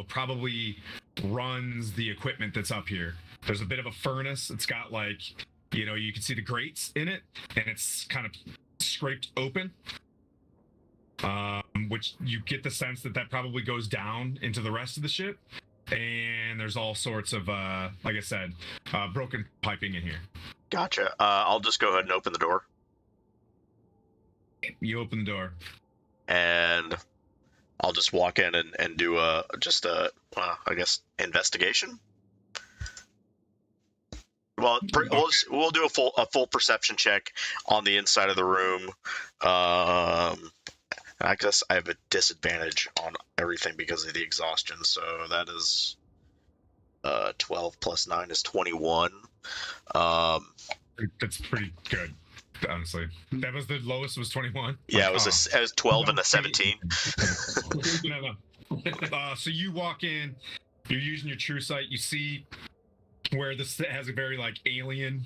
probably runs the equipment that's up here. There's a bit of a furnace. It's got like you can see the grates in it, and it's kind of scraped open, which you get the sense that probably goes down into the rest of the ship. And there's all sorts of like I said, broken piping in here. Gotcha. I'll just go ahead and open the door. You open the door, and I'll just walk in and do I guess investigation. Well, we'll do a full perception check on the inside of the room. I guess I have a disadvantage on everything because of the exhaustion, so that is 12 plus 9 is 21. That's pretty good, honestly. That was the lowest, was 21. Yeah, it was 12 and a 17. No. So you walk in, you're using your true sight. You see where this has a very like alien,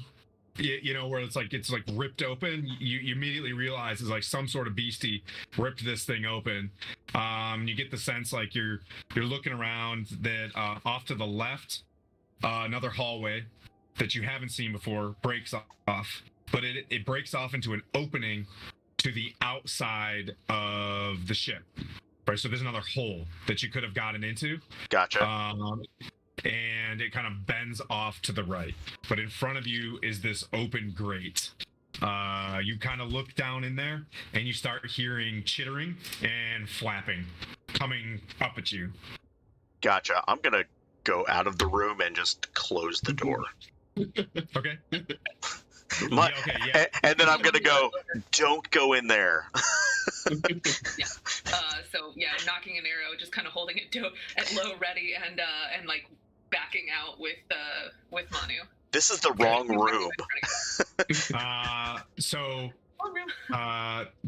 where it's like ripped open. You immediately realize it's like some sort of beastie ripped this thing open. You get the sense like you're looking around that off to the left, another hallway that you haven't seen before breaks off, but it breaks off into an opening to the outside of the ship. Right, so there's another hole that you could have gotten into. Gotcha. And it kind of bends off to the right, but in front of you is this open grate. You kind of look down in there, and you start hearing chittering and flapping coming up at you. Gotcha. I'm gonna go out of the room and just close the door. Okay. Yeah. And then I'm gonna go. Don't go in there. Yeah. So yeah, knocking an arrow, just kind of holding it at low ready, and like backing out with Manu. This is the wrong room. So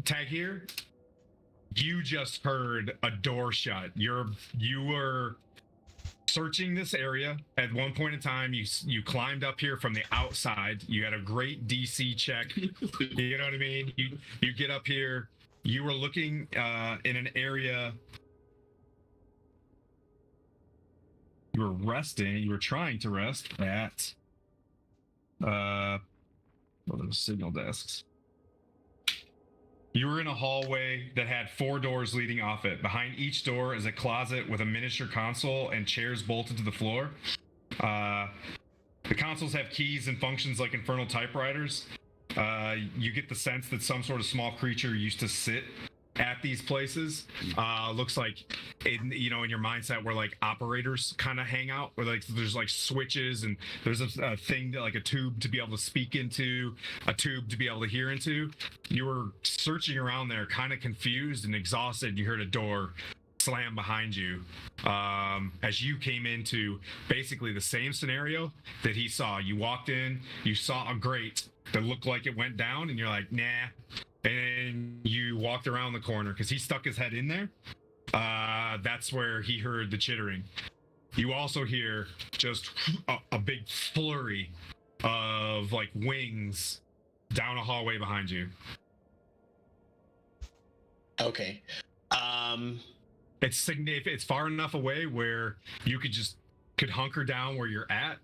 Tag here, you just heard a door shut. You were searching this area at one point in time. You climbed up here from the outside. You had a great DC check. You know what I mean? You get up here. You were looking in an area. You were resting. You were trying to rest at those signal desks. You were in a hallway that had 4 doors leading off it. Behind each door is a closet with a miniature console and chairs bolted to the floor. The consoles have keys and functions like infernal typewriters. You get the sense that some sort of small creature used to sit at these places. Looks like in your mindset where like operators kind of hang out, where like there's like switches, and there's a thing that like a tube to be able to speak into, a tube to be able to hear into. You were searching around there, kind of confused and exhausted. You heard a door slam behind you as you came into basically the same scenario that he saw. You walked in, you saw a grate that looked like it went down, and you're like, nah. And you walked around the corner because he stuck his head in there. That's where he heard the chittering. You also hear just a big flurry of like wings down a hallway behind you. Okay. It's far enough away where you could hunker down where you're at,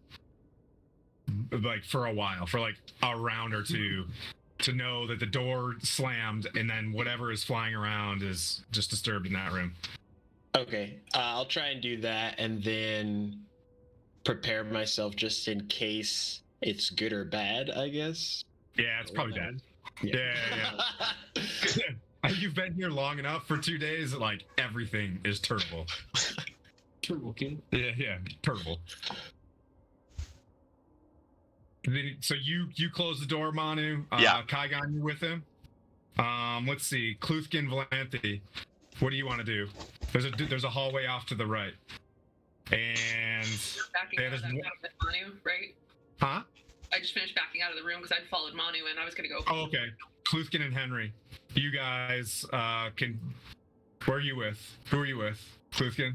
like for a while, for like a round or two, to know that the door slammed, and then whatever is flying around is just disturbed in that room. Okay. I'll try and do that, and then prepare myself just in case it's good or bad, I guess. Yeah, it's probably bad. Yeah. You've been here long enough for 2 days, like everything is terrible. Turbo King. Yeah, terrible. So you close the door, Manu. Yeah. Kaigon, you with him? Let's see. Kluthkin, Valanthe, what do you want to do? There's a hallway off to the right. And Backing out of that with Manu, right? huh? I just finished backing out of the room because I'd followed Manu and I was gonna go. Oh, okay. Kluthkin and Henry, you guys can. Where are you with? Who are you with? Kluthkin.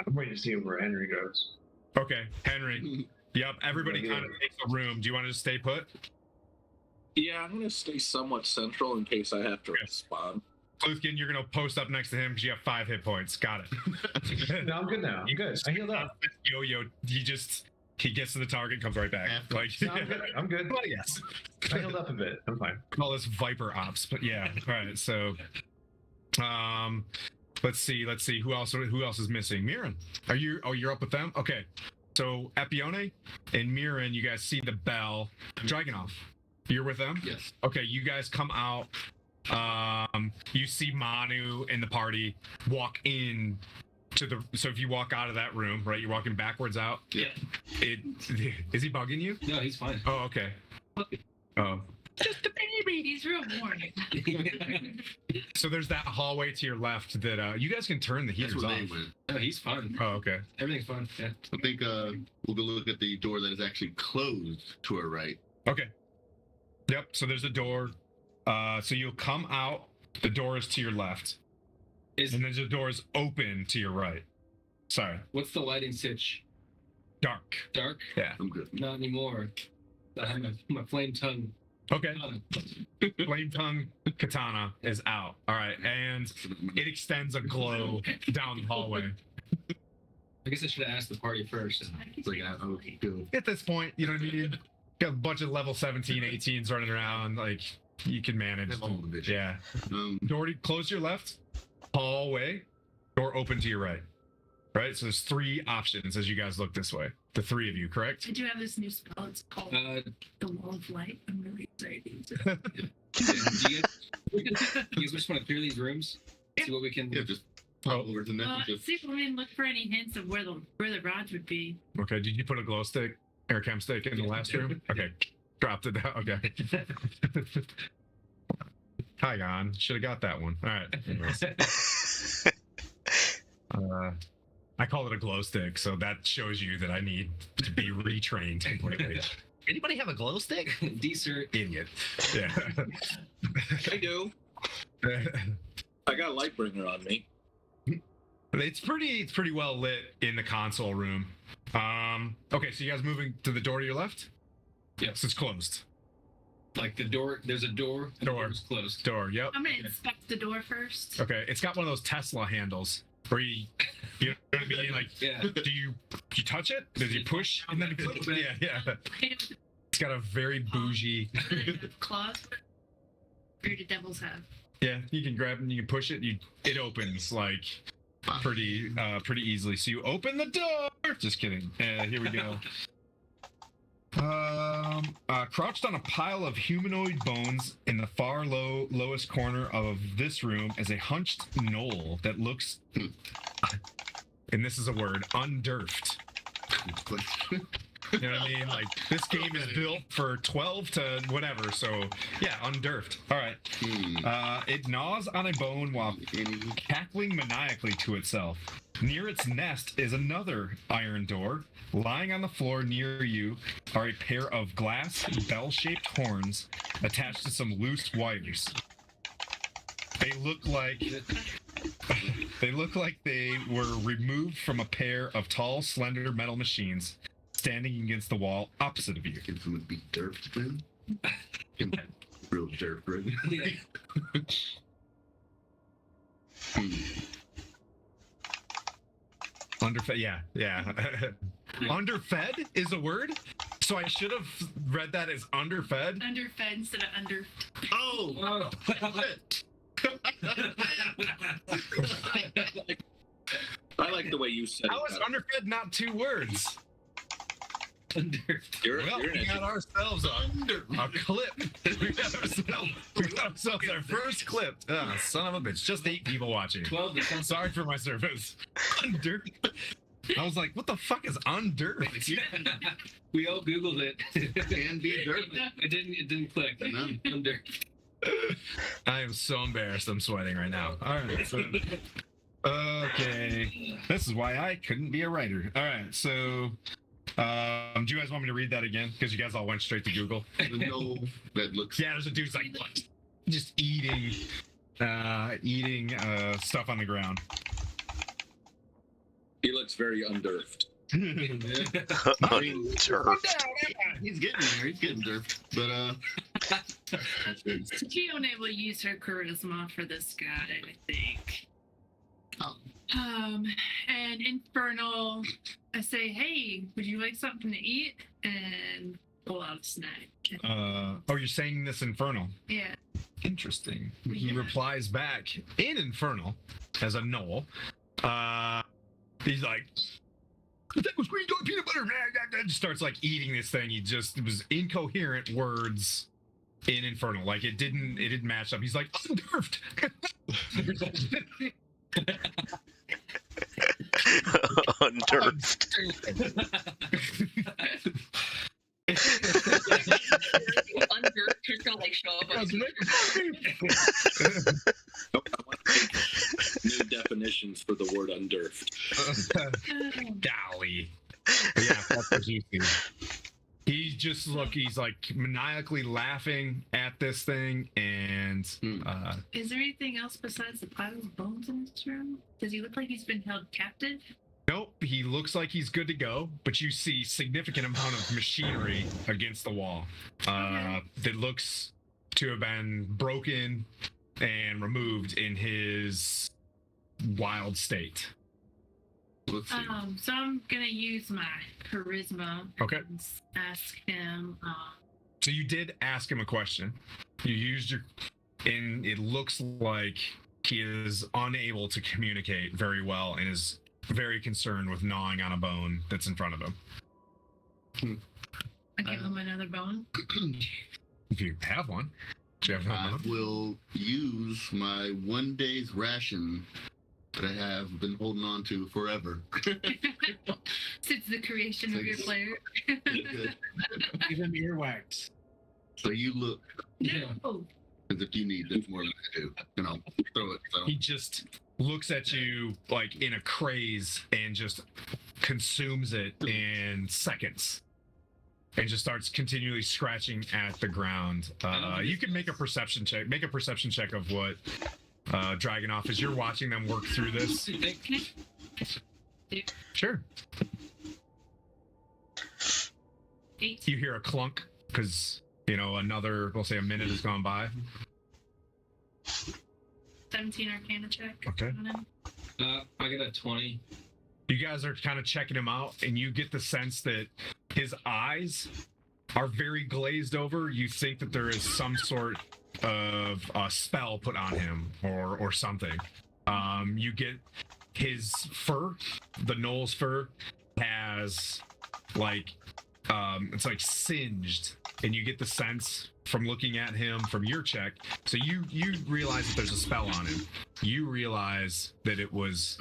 I'm waiting to see where Henry goes. Okay, Henry. Yep. Everybody kind of takes a room. Do you want to just stay put? Yeah, I'm gonna stay somewhat central in case I have to respond. Kluthkin, you're gonna post up next to him because you have 5 hit points. Got it. No, I'm good now. I'm good. I healed up. Yo, he gets to the target, comes right back. Like, No, I'm good. I'm good. well, yes. I healed up a bit. I'm fine. All this Viper ops, but yeah. All right, so, let's see. Who else is missing? Mirren. You're up with them? Okay. So Epione and Mirren, you guys see the bell. Dragonov, you're with them? Yes. Okay, you guys come out. You see Manu and the party walk in to the. So if you walk out of that room, right, you're walking backwards out. Yeah. Is he bugging you? No, he's fine. Oh, okay. Oh. Just a baby. He's real warm. So there's that hallway to your left that you guys can turn the That's heaters where off. they went. No, he's fine. Oh, okay. Everything's fine. Yeah. I think we'll go look at the door that is actually closed to our right. Okay. Yep. So there's a door. So you'll come out. The door is to your left, and then the door is open to your right. Sorry. What's the lighting stitch? Dark. Dark? Yeah. I'm good. Not anymore. I have my flame tongue. Okay. Flame tongue katana is out. All right, and it extends a glow down the hallway. I guess I should have asked the party first. It's like, oh, good. At this point, you know what I mean? Got a bunch of level 17, 18s running around. Like, you can manage. Have all the vision. Yeah. Door close to your left, hallway, door open to your right. Right? So there's 3 options as you guys look this way. The 3 of you, correct? I do have this new spell. It's called the Wall of Light. I'm really excited. Do you guys just want to clear these rooms? See what we can. Yeah, just pop over to the next. Just See if we can look for any hints of where the rods would be. Okay, did you put a glow stick or a chem stick in the last room? Okay, dropped it down. Okay. Hang on, should have got that one. All right. I call it a glow stick, so that shows you that I need to be retrained completely. Anybody have a glow stick? Desert. Idiot. Yeah. I do. I got a Lightbringer on me. It's pretty well lit in the console room. Okay, so you guys moving to the door to your left? Yes. It's closed. Like the door, there's a door. And the Door. door's closed. Door, yep. I'm gonna inspect the door first. Okay, it's got one of those Tesla handles where you know what I mean? Like, Yeah. do you touch it? Does you push and then it clicks? Yeah. It's got a very bougie. Claws. Or do devils have? Yeah, you can grab it and you can push it. It opens like pretty easily. So you open the door. Just kidding. Here we go. Crouched on a pile of humanoid bones in the far lowest corner of this room is a hunched knoll that looks, and this is a word, undurfed. You know what I mean? Like, this game is built for 12 to whatever, so yeah, undurfed. All right. It gnaws on a bone while cackling maniacally to itself. Near its nest is another iron door. Lying on the floor near you are a pair of glass bell-shaped horns attached to some loose wires. They look like they were removed from a pair of tall, slender metal machines standing against the wall opposite of you. It's gonna be dirt, man. Real dirt, right? Underfed, yeah. Underfed is a word? So I should have read that as underfed? Underfed instead of under. Oh! I like the way you said How it. is underfed not 2 words? You're Well, an we got ourselves a clip. We got ourselves our first clip. Ah, son of a bitch. Just 8 people watching. 12 to some Sorry for my service. Under. I was like, what the fuck is under? We all Googled it. Can be dirt. It didn't click. No. Under. I am so embarrassed. I'm sweating right now. All right. So, okay. This is why I couldn't be a writer. All right. So, do you guys want me to read that again? Because you guys all went straight to Google. No, that looks. Yeah, there's a dude's like just eating stuff on the ground. He looks very underfed. Unturfed. He's getting there. He's getting derped. But She unable to use her charisma for this guy, I think. Oh. And Infernal, I say, hey, would you like something to eat? And pull out a snack. You're saying this Infernal. Yeah. Interesting. He Yeah. replies back in Infernal as a Knoll. He's like, that was green dog peanut butter. And starts like eating this thing. It was incoherent words in Infernal. Like it didn't match up. He's like, unnerved. Unturfed. Under, just gonna like show up. I want to make new definitions for the word underfed. Golly. Yeah, that's what you see. He's like maniacally laughing at this thing, and Is there anything else besides the pile of bones in this room? Does he look like he's been held captive? nope, he looks like he's good to go, but you see significant amount of machinery against the wall that looks to have been broken and removed in his wild state. let's see. So I'm gonna use my charisma. Okay. And ask him. So you did ask him a question. You used and it looks like he is unable to communicate very well and is very concerned with gnawing on a bone that's in front of him. I give him another bone. If you have one. Do you have I one? will use my 1 day's ration that I have been holding on to forever. Since the creation of your player. Good. Give him earwax. So you look No. as if you need this more than I do. And I'll throw it. So. He just looks at you like in a craze and just consumes it in seconds. And just starts continually scratching at the ground. You can make a perception check. Make a perception check of what Dragonoff as you're watching them work through this. Sure. 8. You hear a clunk because we'll say a minute has gone by. 17 Arcana check. Okay. on him. I got a 20. You guys are kind of checking him out, and you get the sense that his eyes are very glazed over. You think that there is some sort of spell put on him or something. You get his fur, the Knoll's fur, has like it's like singed, and you get the sense from looking at him from your check. So you realize that there's a spell on him. You realize that it was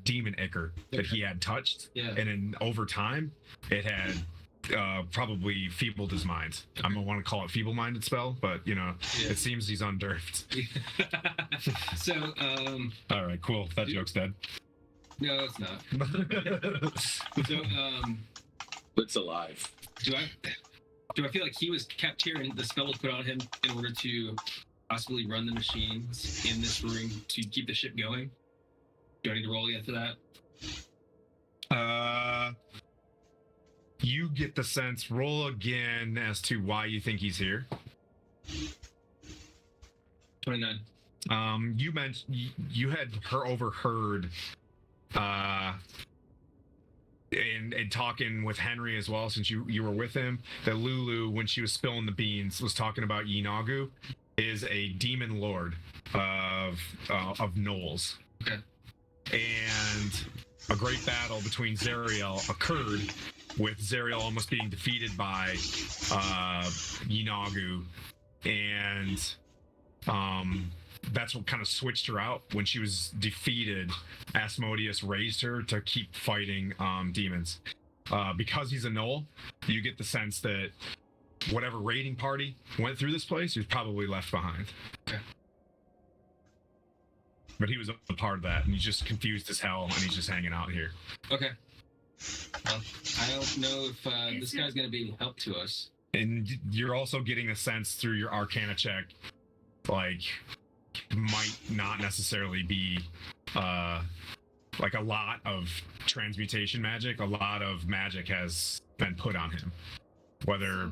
demon ichor that he had touched, Yeah. and then over time it had probably feebled his mind. I'm gonna want to call it feeble-minded spell, but it seems he's unnerved. So, All right, cool. That joke's dead. no, it's not. So, It's alive. do I feel like he was kept here and the spell was put on him in order to possibly run the machines in this room to keep the ship going? Do I need to roll yet for that? You get the sense. Roll again as to why you think he's here. 29. You mentioned you had overheard and talking with Henry as well, since you were with him, that Lulu, when she was spilling the beans, was talking about Yinagu is a demon lord of Knolls. Okay. and a great battle between Zariel occurred, with Zariel almost being defeated by Yinagu, and that's what kind of switched her out. When she was defeated, Asmodeus raised her to keep fighting demons. Because he's a Knoll, you get the sense that whatever raiding party went through this place, he was probably left behind. Okay. But he was a part of that, and he's just confused as hell, and he's just hanging out here. Okay. Well, I don't know if this guy's going to be any help to us. And you're also getting a sense through your Arcana check, like, might not necessarily be like a lot of transmutation magic. A lot of magic has been put on him. Whether...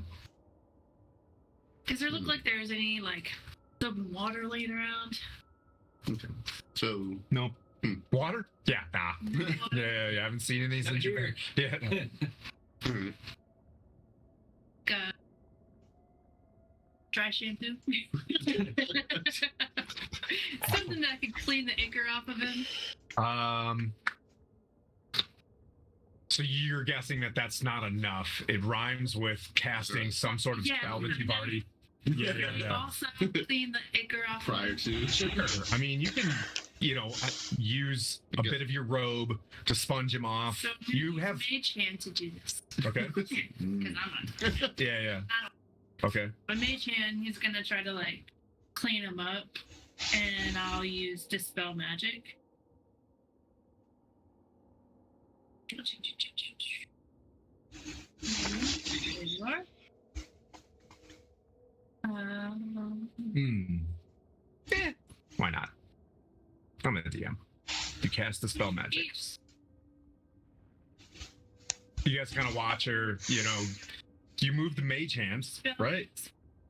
Does there look like there's any, like, some water laying around? Okay. So no. Water? Yeah, nah. Yeah, I haven't seen any since you. Yeah. Dry shampoo? Something that could clean the ichor off of him. So you're guessing that that's not enough. It rhymes with casting some sort of spell that you've already. Yeah. Also clean the ichor off prior to. Sure. I mean, you can, use a bit of your robe to sponge him off. So you have mage hand to do this. Okay. Because I'm not. Yeah. Okay. My mage hand, he's gonna try to like clean him up, and I'll use dispel magic. There you are. Why not? I'm a DM. You cast the spell magic. You guys kind of watch her, you move the mage hands, right?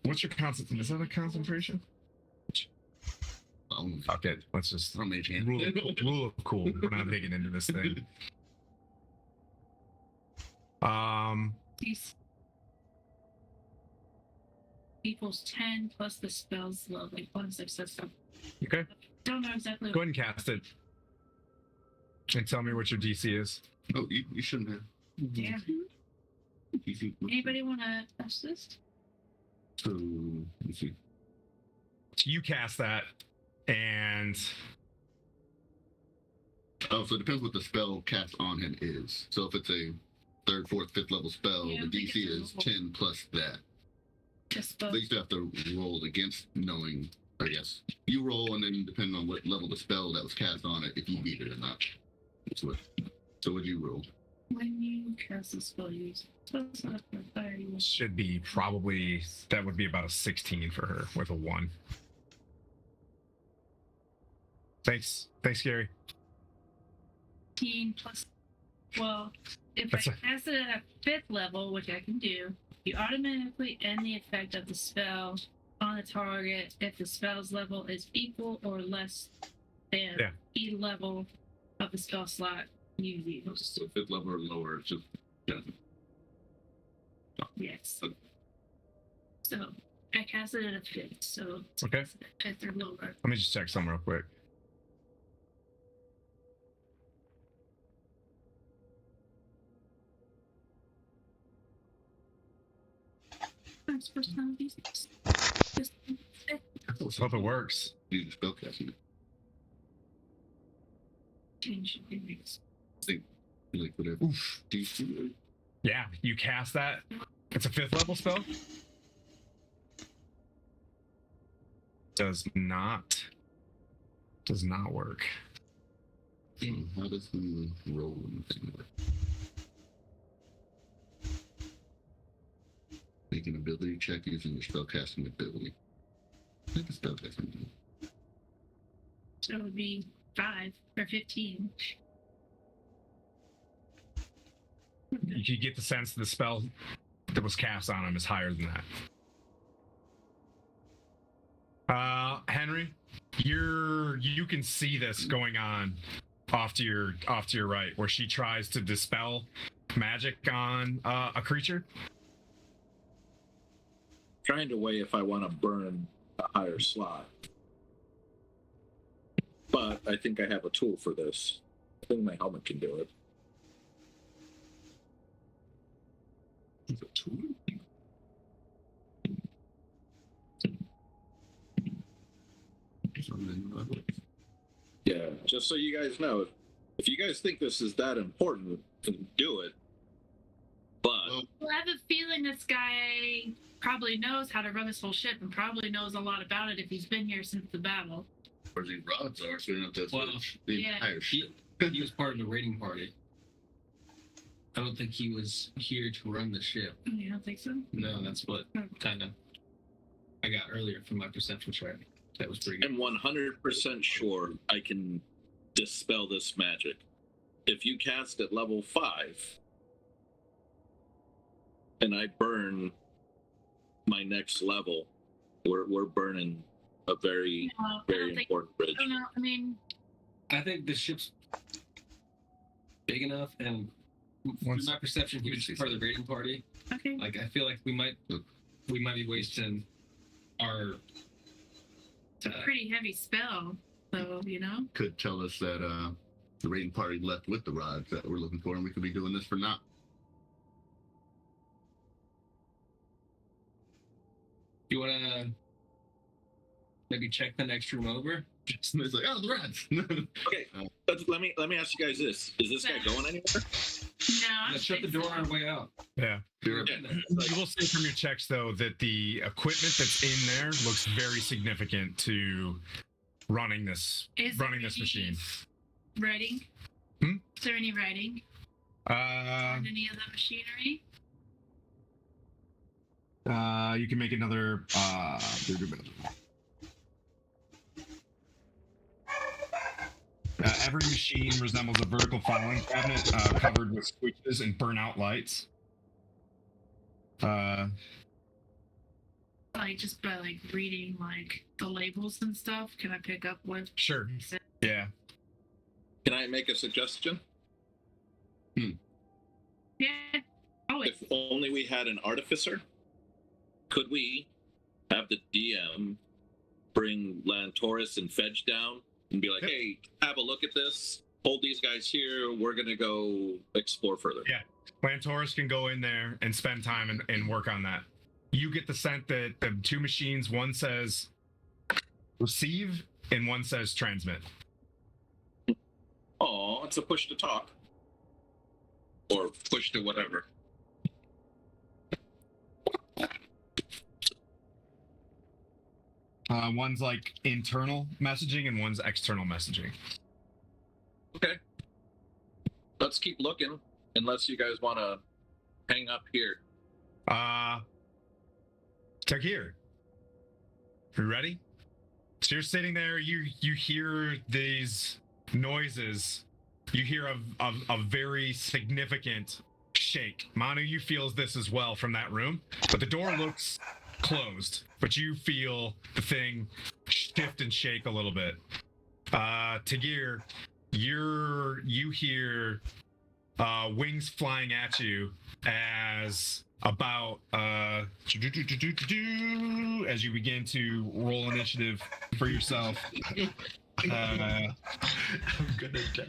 What's your concentration? Is that a concentration? Fuck it. Let's just mage hand. Rule of cool. We're not digging into this thing. Equals 10 plus the spell's level, like 1 success. Okay. Don't know exactly. Go ahead and cast it. And tell me what your DC is. Oh, you shouldn't have. Yeah. Anybody want to test this? So, let's see. You cast that, and... Oh, so it depends what the spell cast on him is. So if it's a 3rd, 4th, 5th level spell, the DC is 10 plus that. But you still have to roll against knowing, I guess. You roll, and then depending on what level the spell that was cast on it, if you beat it or not. So what'd you roll? When you cast a spell, you use should be probably, that would be about a 16 for her with a 1. Thanks, Gary. 15 plus. Well, if I cast it at 5th level, which I can do, you automatically end the effect of the spell on the target if the spell's level is equal or less than E level of the spell slot you use. So 5th level or lower, it's just Yes. Okay. So I cast it at a 5th, so okay. 5th or lower. Let me just check something real quick. First time these days. Let's hope it works. Do the spell casting. Change things. Like whatever. Oof. DC. Yeah, you cast that. It's a 5th level spell. Does not work. How does he roll anything? Make an ability check using your spellcasting ability. Make a spellcasting ability. So it would be 5 or 15. You get the sense the spell that was cast on him is higher than that. Henry, you can see this going on off to your right, where she tries to dispel magic on a creature. Trying to weigh if I want to burn a higher slot. but I think I have a tool for this. I think my helmet can do it. Yeah, just so you guys know, if you guys think this is that important, then do it. But Well, I have a feeling this guy probably knows how to run this whole ship and probably knows a lot about it if he's been here since the battle. Where these rods are, so we don't have to Well, switch the yeah. entire ship. He was part of the raiding party. I don't think he was here to run the ship. You don't think so? No, that's what kind of I got earlier from my perception check. That was pretty good. I'm 100% sure I can dispel this magic. If you cast at level 5, and I burn my next level, we're burning a very, No, I very don't think. important bridge. I don't know. I mean, I think the ship's big enough, and from my perception, he was just part of the raiding party. okay. Like, I feel like we might be wasting our. It's a pretty heavy spell, so you know. Could tell us that the raiding party left with the rods that we're looking for, and we could be doing this for naught. You wanna maybe check the next room over? It's like, oh, the rods. Okay, let me ask you guys this: is this guy going anywhere? No, I Let's don't shut the think door so. on our way out. Yeah. Sure. You will see from your checks, though, that the equipment that's in there looks very significant to running this Is there running this any machine. Writing? Hmm? Is there any writing on any of the machinery? You can make another. Every machine resembles a vertical filing cabinet covered with switches and burnout lights. Like just by like reading like the labels and stuff, can I pick up what? Sure. Yeah. Can I make a suggestion? Yeah. Always. If only we had an artificer, could we have the DM bring Lantoris and Fedge down and be like, hey, have a look at this, hold these guys here, we're gonna go explore further. Yeah. Lantoris can go in there and spend time and work on that. You get the sense that the two machines, one says receive and one says transmit. Oh, it's a push to talk. Or push to whatever. One's like internal messaging and one's external messaging. Okay. Let's keep looking, unless you guys want to hang up here. Tagir, you ready? So you're sitting there, you hear these noises. You hear a very significant shake. Manu, you feel this as well from that room, but the door looks closed, but you feel the thing shift and shake a little bit. Tagir, you hear wings flying at you as about as you begin to roll initiative for yourself. I'm gonna die.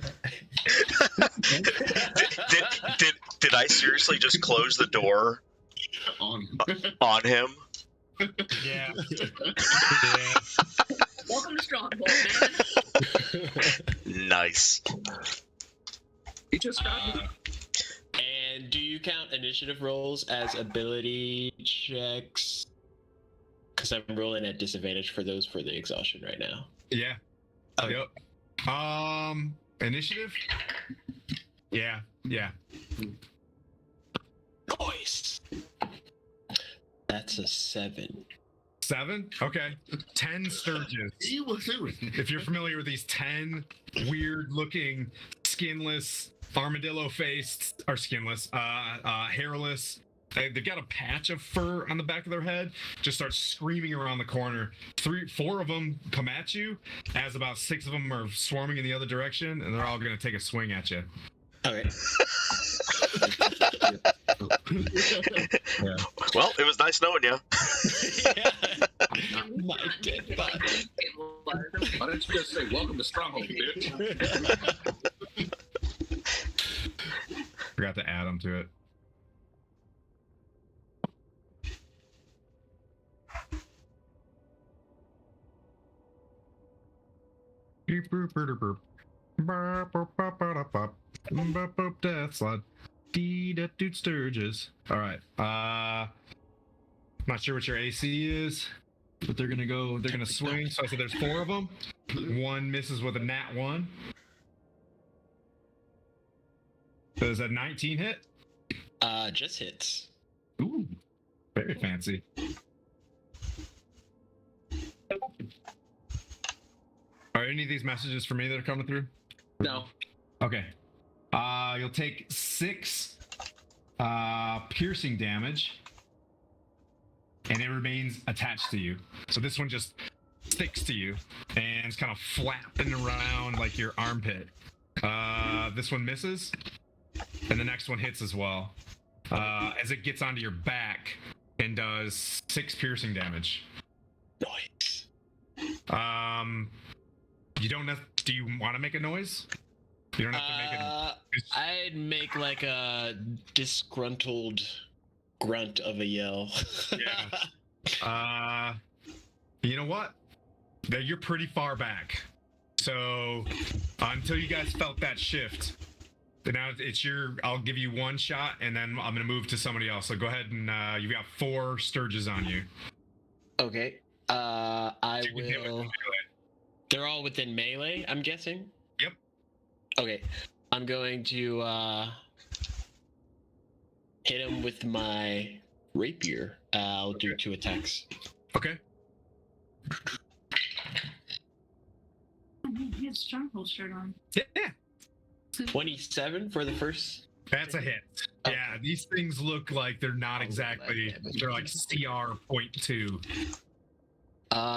Did I seriously just close the door on him? Yeah. Welcome to Stronghold, man. Nice. He just got me. And do you count initiative rolls as ability checks? Because I'm rolling at disadvantage for those for the exhaustion right now. Yeah. Okay. Yep. Initiative? Yeah. Nice. That's a 7. 7? Okay. 10 sturges. If you're familiar with these 10 weird looking skinless armadillo faced or skinless hairless, they've got a patch of fur on the back of their head, just start screaming around the corner. 4 of them come at you as about 6 of them are swarming in the other direction, and they're all going to take a swing at you. Okay. Yeah. Well, it was nice knowing you. My dead body. Why don't you just say welcome to Stronghold, bitch? Forgot to add them to it. Death slide. That dude Sturges. All right. Not sure what your AC is, but they're gonna go. They're gonna swing. So I said there's 4 of them. One misses with a nat 1. Does a 19 hit? Just hits. Ooh, very fancy. Are any of these messages for me that are coming through? No. Okay. You'll take 6 piercing damage, and it remains attached to you. So this one just sticks to you, and it's kind of flapping around like your armpit. This one misses, and the next one hits as well. As it gets onto your back and does 6 piercing damage. Nice. You don't have, do you want to make a noise? You don't have to make a I'd make like a disgruntled grunt of a yell. Yeah. You know what? You're pretty far back. So until you guys felt that shift, now it's I'll give you 1 shot, and then I'm gonna move to somebody else. So go ahead and you've got 4 Sturges on you. Okay. I will. They're all within melee, I'm guessing? Yep. Okay. I'm going to hit him with my rapier. I'll do 2 attacks. Okay. He has Stronghold shirt on. Yeah. 27 for the first. That's a hit. Okay. Yeah, these things look like they're not exactly. They're like CR 0.2.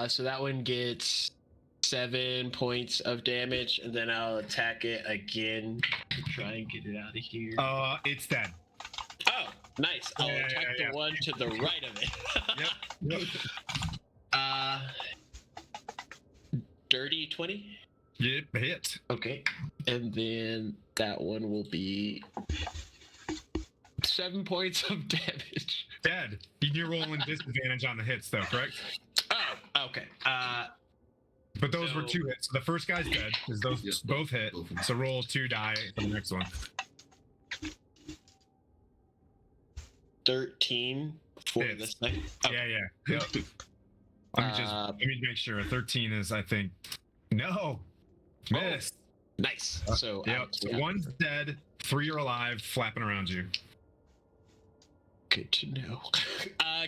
So that one gets 7 points of damage, and then I'll attack it again to try and get it out of here. It's dead. Oh, nice. I'll attack the one to the right of it. Yep. Dirty 20? Yep, hit. Okay. And then that one will be 7 points of damage. Dead. You're rolling disadvantage on the hits, though, correct? Oh, okay. But those were 2 hits. So the first guy's dead because those both hit. So roll 2 die for the next one. 13 for Hits. the second. Okay. Yeah. Yep. Let me make sure. 13 is, I think. No. Miss. Nice. So, Yep. So 1's dead. 3 are alive, flapping around you. Good to know.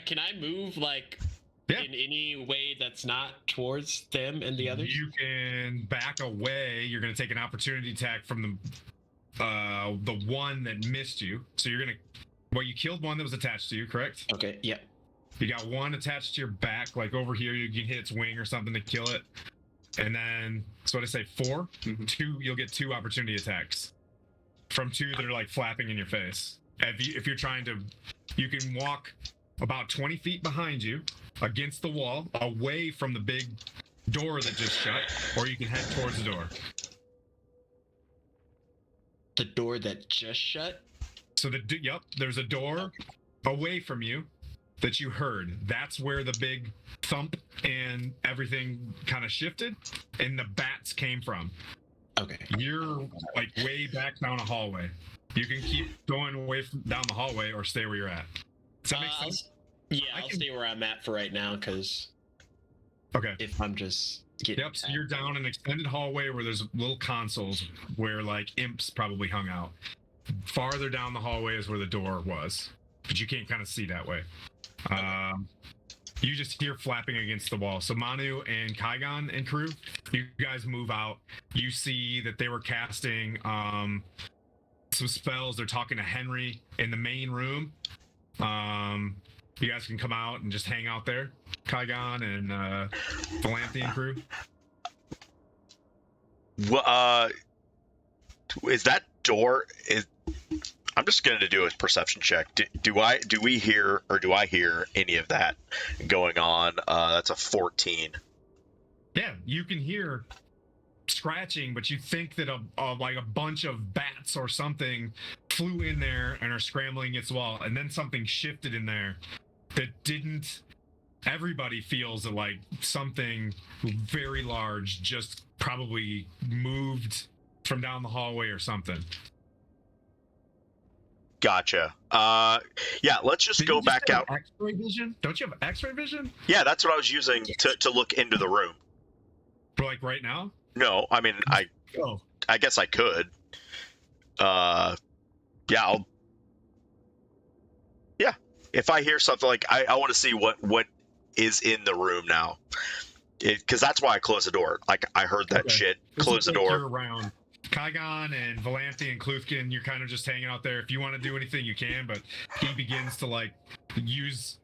Can I move in any way that's not towards them and the others? You can back away. You're going to take an opportunity attack from the one that missed you. So you're going to. Well, you killed one that was attached to you, correct? Okay. Yep. You got 1 attached to your back, like over here. You can hit its wing or something to kill it. And then, so what I say, 4? Mm-hmm. 2, you'll get 2 opportunity attacks from 2 that are like flapping in your face. If you're trying to, you can walk about 20 feet behind you against the wall, away from the big door that just shut, or you can head towards the door. The door that just shut? So there's a door away from you that you heard. That's where the big thump and everything kind of shifted, and the bats came from. Okay. You're like way back down a hallway. You can keep going away down the hallway or stay where you're at. Does that make sense? Yeah, I'll stay where I'm at for right now, because if I'm just getting Yep, so you're down an extended hallway where there's little consoles where like imps probably hung out. Farther down the hallway is where the door was, but you can't kind of see that way. You just hear flapping against the wall. So Manu and Kaigon and crew, you guys move out. You see that they were casting some spells. They're talking to Henry in the main room. You guys can come out and just hang out there, Kaigon and Valanthian crew. Well, is that door? I'm just going to do a perception check. Do we hear, or do I hear any of that going on? That's a 14. Yeah, you can hear scratching, but you think that like a bunch of bats or something flew in there and are scrambling its wall, and then something shifted in there that didn't. Everybody feels that like something very large just probably moved from down the hallway or something. Gotcha. Yeah, let's just Did go you back have out. X-ray vision? Don't you have X-ray vision? Yeah, that's what I was using to look into the room. For like right now? No, I mean Oh, I guess I could. Yeah, yeah. If I hear something like I want to see what is in the room now, because that's why I closed the door. Like I heard that Okay. shit. This Close is the like door. You're around. Kaigon and Valanthe and Kluthkin, you're kind of just hanging out there. If you want to do anything, you can. But he begins to like use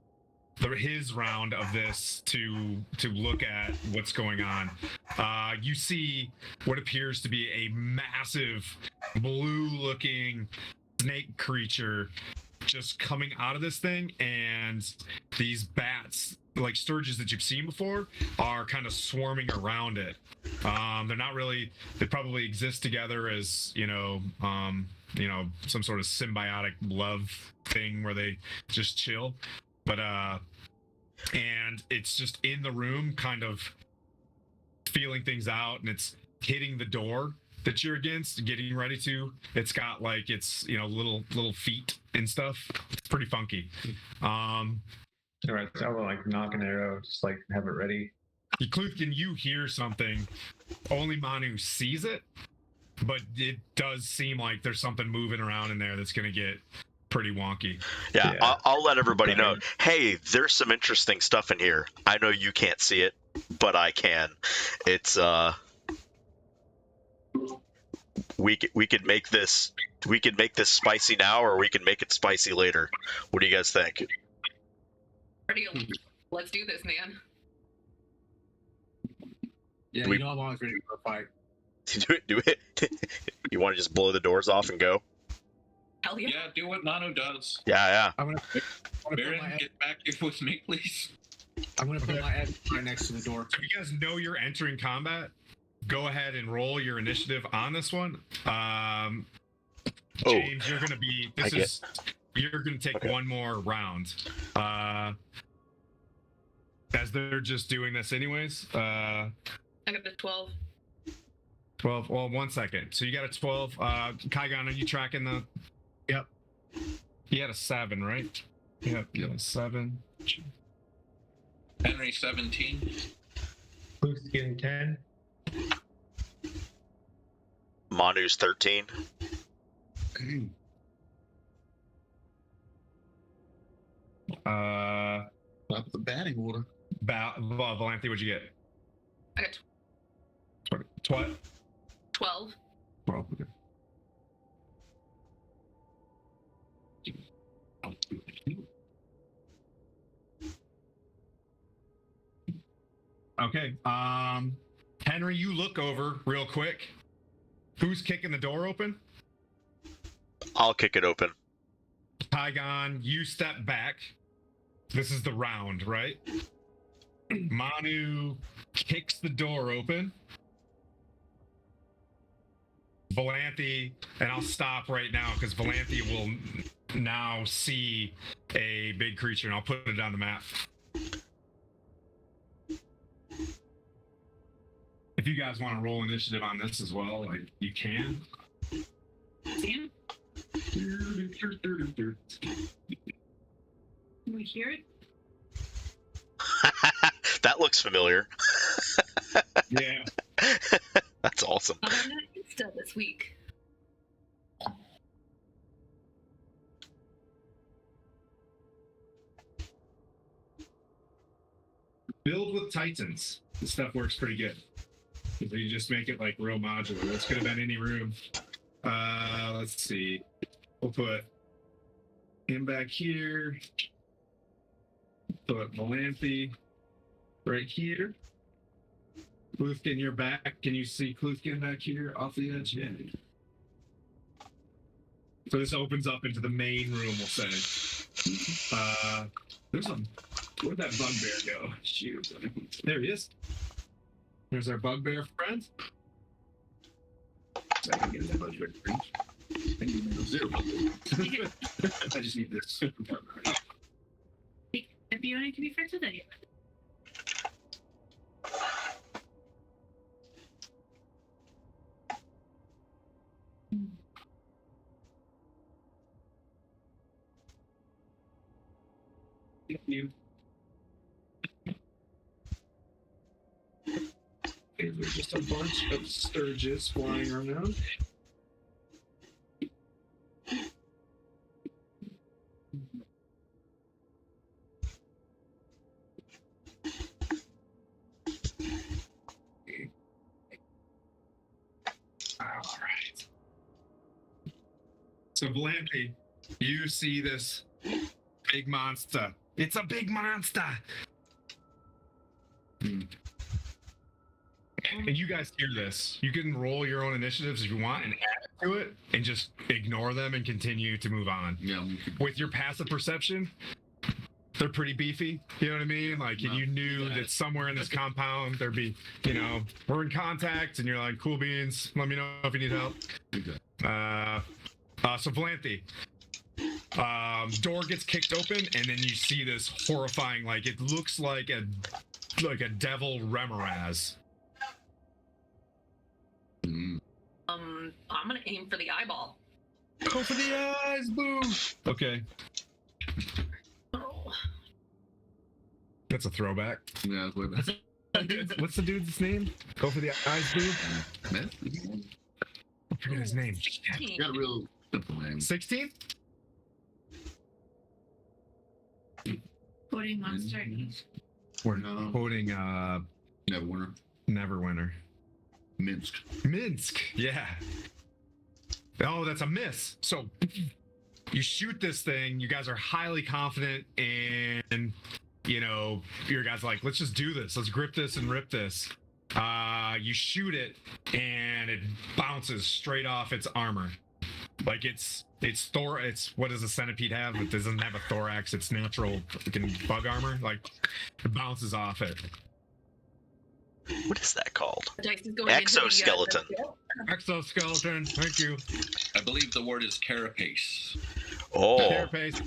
his round of this to look at what's going on. You see what appears to be a massive blue-looking snake creature just coming out of this thing, and these bats, like sturges that you've seen before, are kind of swarming around it. They're not really. They probably exist together as some sort of symbiotic love thing where they just chill. But and it's just in the room, kind of feeling things out, and it's hitting the door that you're against, getting ready to. It's got like its little feet and stuff. It's pretty funky. All right, so I'll like knock an arrow, just like have it ready. Kluthkin, you hear something. Only Manu sees it, but it does seem like there's something moving around in there that's going to get pretty wonky. Yeah, Yeah. I'll let everybody know. Hey, there's some interesting stuff in here. I know you can't see it, but I can. It's we could make this spicy now, or we can make it spicy later. What do you guys think? Let's do this, man. Yeah, We- you know I'm always ready for a fight. Do it. You want to just blow the doors off and go? Hell yeah. Yeah, do what Nano does. Yeah. I'm gonna put Baron, my get back here with me, please. I'm gonna put my ad right next to the door. So you guys know you're entering combat. Go ahead and roll your initiative on this one. James, you're gonna be. You're gonna take one more round. As they're just doing this anyways. I got the 12. 12. Well, 1 second. So you got a 12. Kaigon, are you tracking the? Yep. He had a 7, right? Yep. You had a 7. Henry 17. Luke's getting 10. Manu's 13. Top of the batting order. Valanthe, what'd you get? I got 12. 12. 12. Okay. Henry, you look over real quick. Who's kicking the door open? I'll kick it open. Kaigon, you step back. This is the round, right? Manu kicks the door open. Valanthe, and I'll stop right now because Valanthe will now see a big creature, and I'll put it on the map. If you guys want to roll initiative on this as well, like you can. Sam? Can we hear it? That looks familiar. Yeah. That's awesome. I'm not still this week. Build with Titans. This stuff works pretty good. So you just make it like real modular. This could have been any room. Let's see. We'll put him back here. Put Valanthe right here. Kluthkin, you're back. Can you see Kluthkin back here off the edge? Yeah. So this opens up into the main room, we'll say. There's a... Where'd that bugbear go? Shoot. There he is. There's our bugbear friend. I can get that bugbear friend. I need no 0. I just need this. If you only can be friends with anyone. You. There's just a bunch of sturges flying around. All right. So, Blampy, you see this big monster. It's a big monster. And you guys hear this. You can roll your own initiatives if you want and add to it and just ignore them and continue to move on. Yeah. With your passive perception, they're pretty beefy. You know what I mean? Like, and you knew that somewhere in this compound there'd be, you know, we're in contact, and you're like, cool beans. Let me know if you need help. So Valanthe, door gets kicked open, and then you see this horrifying, like, it looks like a devil Remoraz. I'm gonna aim for the eyeball. Go for the eyes, boo. Okay. Oh. That's a throwback. Yeah, that's way back. What's the dude's name? Go for the eyes, boo. Man, I forget his name. got a real simple name. 16? Quoting monster. We're No. quoting Neverwinter. Neverwinter. Minsk. Minsk, yeah. Oh, that's a miss. So you shoot this thing. You guys are highly confident, and you know your guys are like, let's just do this. Let's grip this and rip this. You shoot it, and it bounces straight off its armor. Like it's what does a centipede have? It doesn't have a thorax. It's natural fucking bug armor. Like it bounces off it. What is that called? The dice is going Exoskeleton. Into Exoskeleton. Thank you. I believe the word is carapace. Oh, Carapace.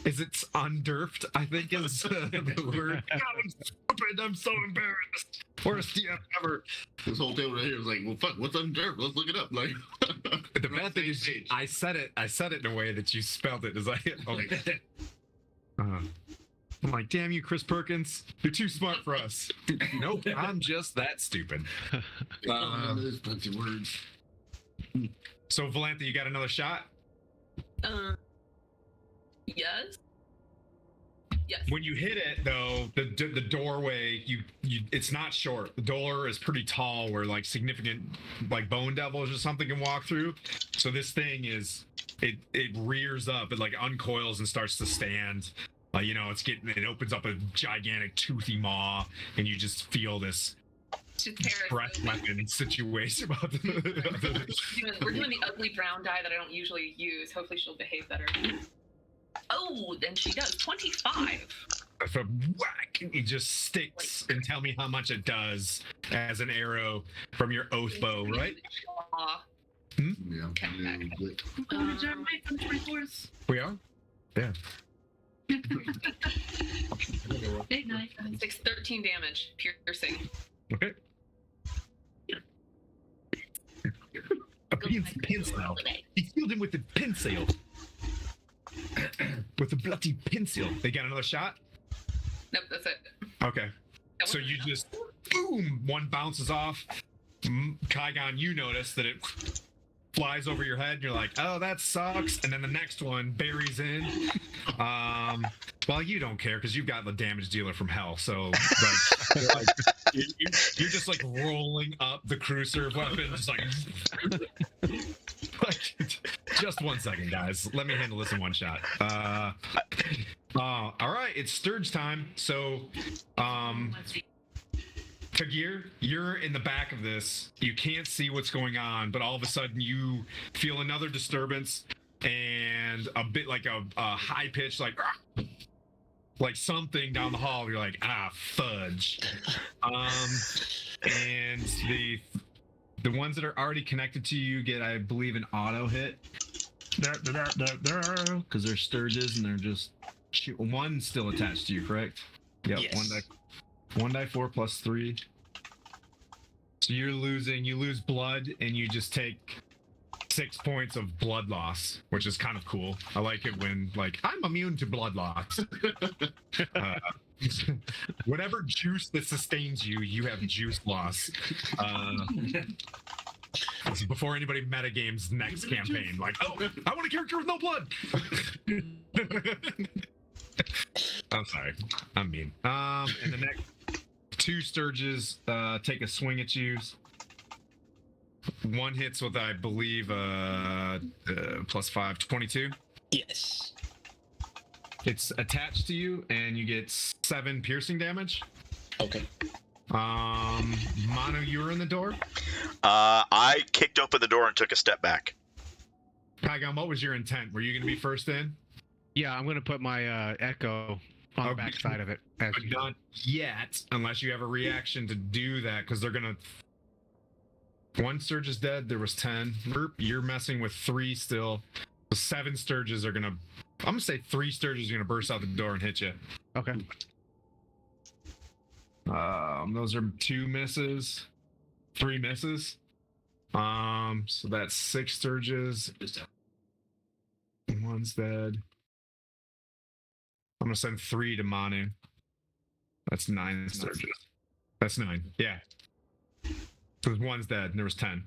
Is it undurfed? I think is the word. God, I'm stupid. I'm so embarrassed. Worst DM ever. This whole table right here is like, well, fuck, what's undirt? Let's look it up. Like, The bad thing is, I said it in a way that you spelled it. As I, I'm like, damn you, Chris Perkins. You're too smart for us. Nope, I'm just that stupid. there's plenty of words. So, Valanthe, you got another shot? Yes. Yes. When you hit it, though, the doorway, you it's not short. The door is pretty tall, where like significant like bone devils or something can walk through. So this thing is it rears up, it like uncoils and starts to stand. You know, it opens up a gigantic toothy maw, and you just feel this breath weapon situation. We're doing the ugly brown dye that I don't usually use. Hopefully she'll behave better. Oh, then she does. 25. If a whack, it just sticks, and tell me how much it does as an arrow from your oath bow, right? Yeah. Okay. From 24s. We are? Yeah. Big knife. Takes 13 damage, piercing. Okay. A pencil. He killed him with the pencil. With a bloody pencil. They got another shot? Nope, that's it. Okay. So you just, boom, one bounces off. Kaigon, you notice that it flies over your head, and you're like, oh, that sucks. And then the next one buries in. Well, you don't care because you've got the damage dealer from hell. So, like, you're just like rolling up the cruiser weapon, just like, just 1 second, guys. Let me handle this in one shot. All right, it's Sturge time. So, Let's see. Kagir, you're in the back of this. You can't see what's going on, but all of a sudden you feel another disturbance and a bit like a high pitch, like something down the hall. You're like, ah, fudge. And the ones that are already connected to you get, I believe, an auto hit. Because they're Sturges and they're just one still attached to you, correct? Yep. Yes. 1d4 plus 3. So you lose blood, and you just take 6 points of blood loss, which is kind of cool. I like it when, like, I'm immune to blood loss. Whatever juice that sustains you, you have juice loss. This is before anybody metagames next campaign. Like, oh, I want a character with no blood. I'm sorry. I'm mean. And the next 2 Sturges take a swing at you. One hits with, I believe, plus 5, 22. Yes. It's attached to you, and you get 7 piercing damage. Okay. Manu, you were in the door. I kicked open the door and took a step back. Pygon, what was your intent? Were you going to be first in? Yeah, I'm going to put my echo on the back side of it. But not yet, unless you have a reaction to do that, because they're going to... 1 Sturge is dead. There was 10. You're messing with 3 still. The 7 Sturges are going to... I'm going to say 3 Sturges are going to burst out the door and hit you. Okay. Those are 2 misses. 3 misses. So that's 6 Sturges. 1's dead. I'm gonna send 3 to Manu. That's 9 Sturges. That's 9. Yeah. So 1's dead, and there was 10.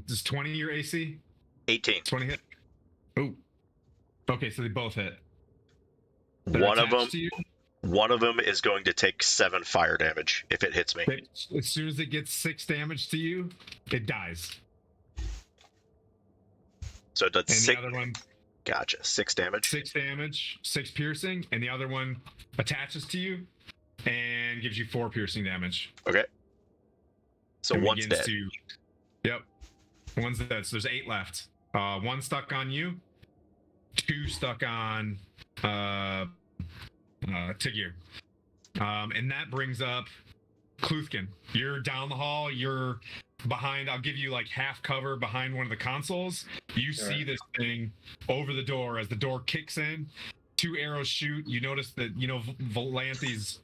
Does 20 your AC? 18. 20 hit? Oh. Okay, so they both hit. One of them is going to take 7 fire damage if it hits me. As soon as it gets 6 damage to you, it dies. So it does And 6. the other one, Gotcha. 6 damage. 6 damage, 6 piercing, and the other one attaches to you and gives you 4 piercing damage. Okay. So And one's begins dead. Yep. One's dead. So there's 8 left. 1 stuck on you. 2 stuck on Tigir. And that brings up Kluthkin. You're down the hall. You're behind. I'll give you like half cover behind one of the consoles. You see this thing over the door as the door kicks in. 2 arrows shoot. You notice that, Volanthi's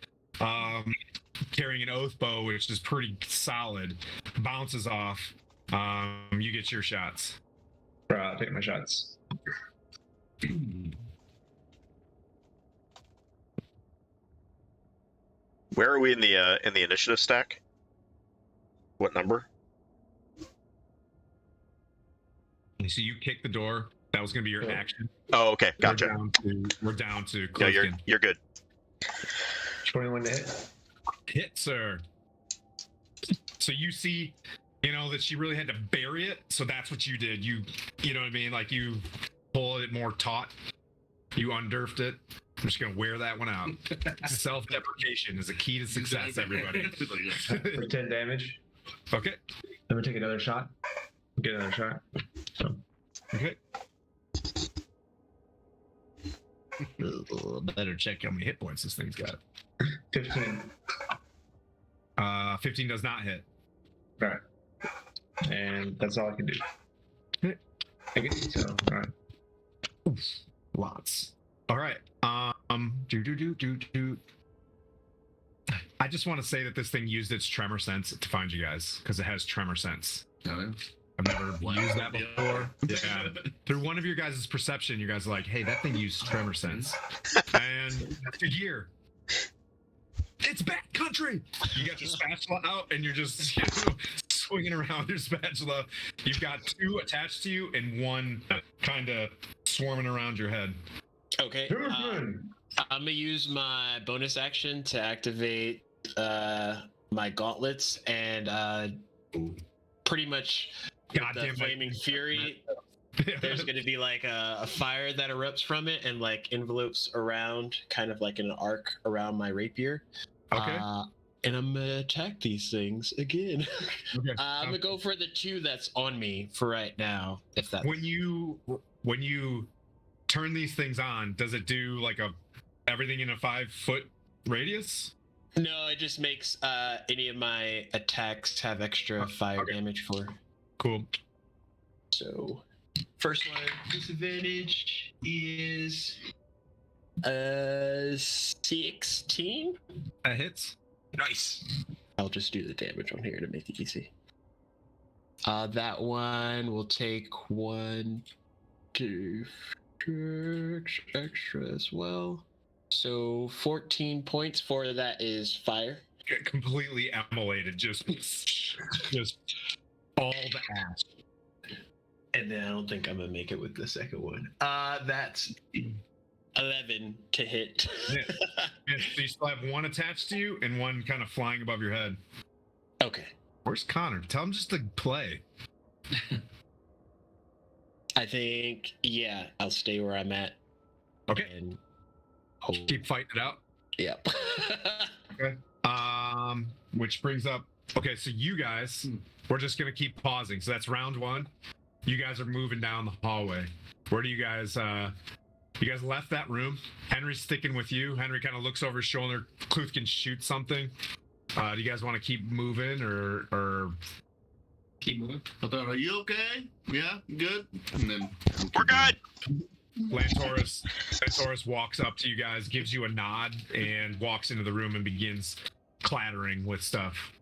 carrying an oath bow, which is pretty solid. Bounces off. You get your shots. I'll take my shots. Where are we in the initiative stack? What number? So you kick the door. That was going to be your action. Oh, okay, gotcha. We're down to Yeah, Kluthkin. you're good. 21 to hit. Hit, sir. So you see, that she really had to bury it. So that's what you did. You know what I mean? Like you pulled it more taut. You undurfed it. I'm just gonna wear that one out. Self-deprecation is a key to success, everybody. For 10 damage. Okay. I'm gonna take another shot. Get another shot. So. Okay. Better check how many hit points this thing's got. 15. 15 does not hit. All right. And that's all I can do. Okay, so, all right. Lots. All right. I just want to say that this thing used its tremor sense to find you guys because it has tremor sense. I've never used that before. Yeah. Through one of your guys' perception, you guys are like, hey, that thing used tremor sense. And after a year, it's backcountry. You got your spatula out and you're just swinging around your spatula. You've got 2 attached to you and 1 kind of swarming around your head. Okay. I'm gonna use my bonus action to activate my gauntlets and pretty much with the flaming fury. There's gonna be like a fire that erupts from it and like envelopes around, kind of like an arc around my rapier. Okay. And I'm gonna attack these things again. Okay. I'm gonna go for the 2 that's on me for right now. If that. When you turn these things on, does it do like everything in a 5-foot radius? No, it just makes any of my attacks have extra fire damage for. Cool. So, first one disadvantage is 16. That hits. Nice. I'll just do the damage on here to make it easy. That one will take 1, 2, 6 extra as well. So 14 points. 4 of that is fire. Get completely immolated, just all the ash. And then I don't think I'm gonna make it with the second one. That's 11 to hit. Yeah. So you still have one attached to you and one kind of flying above your head. Okay. Where's Connor? Tell him just to play. I think, yeah, I'll stay where I'm at. Okay. And keep fighting it out. Yep. Okay. Which brings up. Okay, so you guys, we're just gonna keep pausing. So that's round 1. You guys are moving down the hallway. Where do you guys? You guys left that room. Henry's sticking with you. Henry kind of looks over his shoulder. Cluth can shoot something. Do you guys want to keep moving or Keep moving. I thought, are you okay? Yeah, good. And then We're good. Lantaurus walks up to you guys, gives you a nod, and walks into the room and begins clattering with stuff.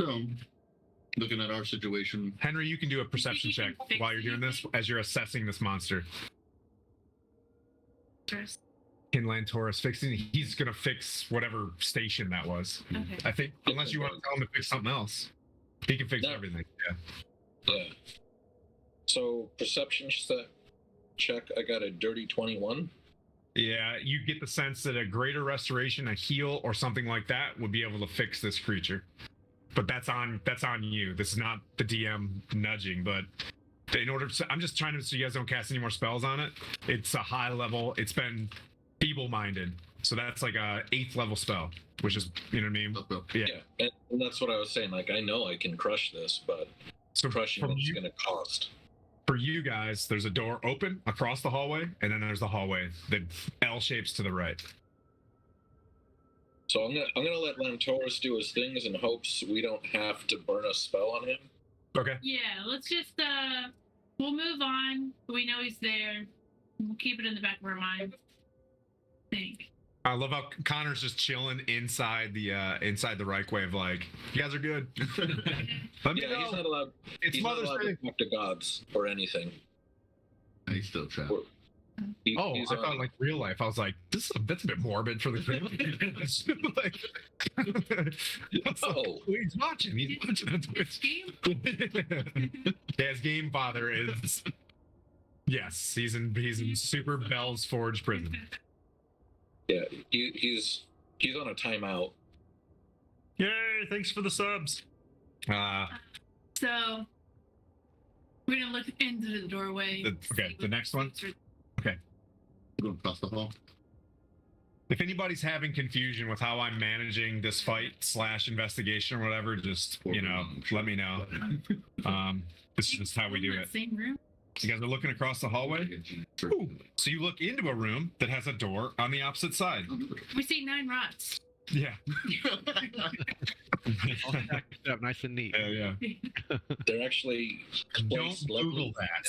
So, looking at our situation, Henry, you can do a perception check while you're doing this as you're assessing this monster. Can Lantaurus fixing? He's gonna fix whatever station that was. Okay. I think, unless you want to tell him to fix something else, he can fix No. everything. Yeah. Yeah. So perception check. I got a dirty 21. Yeah, you get the sense that a greater restoration, a heal, or something like that would be able to fix this creature. But that's on you. This is not the DM nudging, but in order to, I'm just trying to, so you guys don't cast any more spells on it. It's a high level. It's been feeble-minded, so that's like a 8th level spell, which is, you know what I mean? Yeah. And that's what I was saying. Like, I know I can crush this, but crushing it's going to cost. For you guys, there's a door open across the hallway, and then there's the hallway that L shapes to the right. So I'm gonna let Lantaurus do his things in hopes we don't have to burn a spell on him. Okay. Yeah, let's just we'll move on. We know he's there. We'll keep it in the back of our mind. Think. I love how Connor's just chilling inside the right wave, like, you guys are good. Let me know. He's not allowed. It's he's Mother's not allowed Day. to talk to gods or anything. he's still trapped. He's I thought like real life. I was like, that's a bit morbid for the family. Like, he's watching. He's watching on Twitch. His game father is. Yes, he's in Super Bell's Forge prison. Yeah, he's on a timeout. Yay! Thanks for the subs. So we're gonna look into the doorway. The next one. Okay. Going across the hall. If anybody's having confusion with how I'm managing this fight / investigation or whatever, just let me know. This is just how we do it. Same room. You guys are looking across the hallway. Ooh. So you look into a room that has a door on the opposite side. We see 9 rods. Yeah. All stacked up, nice and neat. Yeah. They're actually Don't Google that.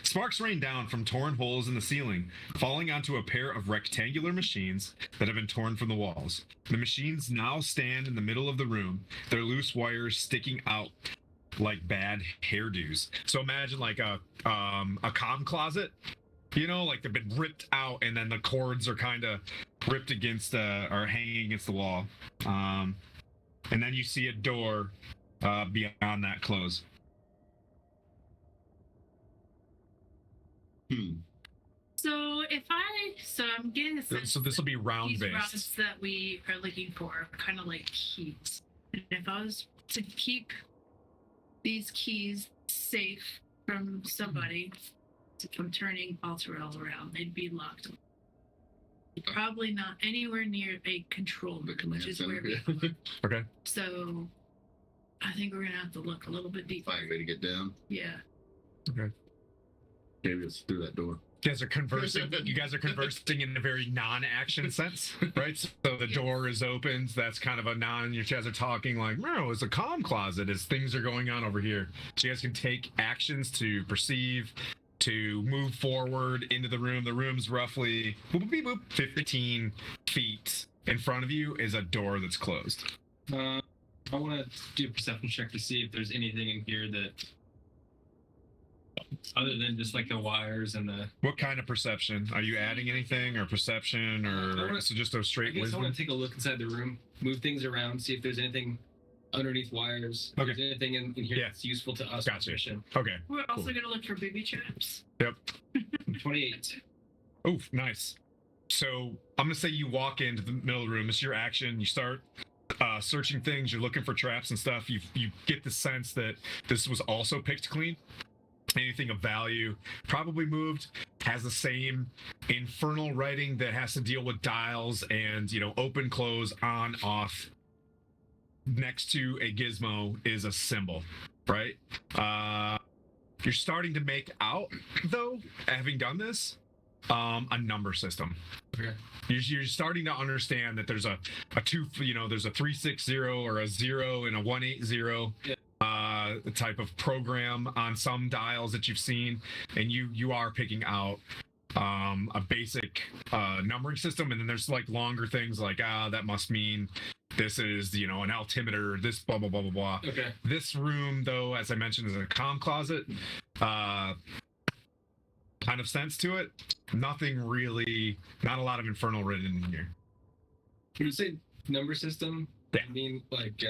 Sparks rain down from torn holes in the ceiling, falling onto a pair of rectangular machines that have been torn from the walls. The machines now stand in the middle of the room, their loose wires sticking out like bad hairdos. So imagine like a comm closet. Like they've been ripped out, and then the cords are kind of ripped against, or hanging against the wall. And then you see a door beyond that close. So I'm getting a sense. So this will be round these based. rods that we are looking for are kind of like keys. And if I was to keep these keys safe from somebody, from turning Alterel around, they'd be locked. Probably not anywhere near a control room, which is where we are. Okay. So I think we're gonna have to look a little bit deeper. Find a way to get down. Yeah. Okay. Maybe it's through that door. You guys are conversing. You guys are conversing in a very non-action sense, right? So the door is opened. That's kind of a non. You guys are talking like, "No, it's a comm closet. As things are going on over here." So you guys can take actions to perceive, to move forward into the room. The room's roughly 15 feet. In front of you is a door that's closed. I want to do a perception check to see if there's anything in here that, other than just like the wires and the. What kind of perception? Are you adding anything, or perception, or so just a straight I guess wisdom? I want to take a look inside the room, move things around, see if there's anything underneath wires. If Okay. there's anything in here Yeah. that's useful to us. Gotcha. Mission. Okay. We're also gonna look for booby traps. Yep. 28. Oof, nice. So I'm gonna say you walk into the middle of the room. It's your action. You start searching things. You're looking for traps and stuff. You get the sense that this was also picked clean. Anything of value probably moved. Has the same infernal writing that has to deal with dials and open, close, on, off. Next to a gizmo is a symbol, right? You're starting to make out, though, having done this, a number system. Okay. You're starting to understand that there's a two, there's a 360 or a 0 and a 180 type of program on some dials that you've seen, and you are picking out a basic numbering system, and then there's like longer things like that must mean this is an altimeter, this blah blah blah blah blah. Okay. This room, though, as I mentioned, is a comm closet. Kind of sense to it. Nothing really, not a lot of infernal written in here. When you say number system, Yeah. I mean like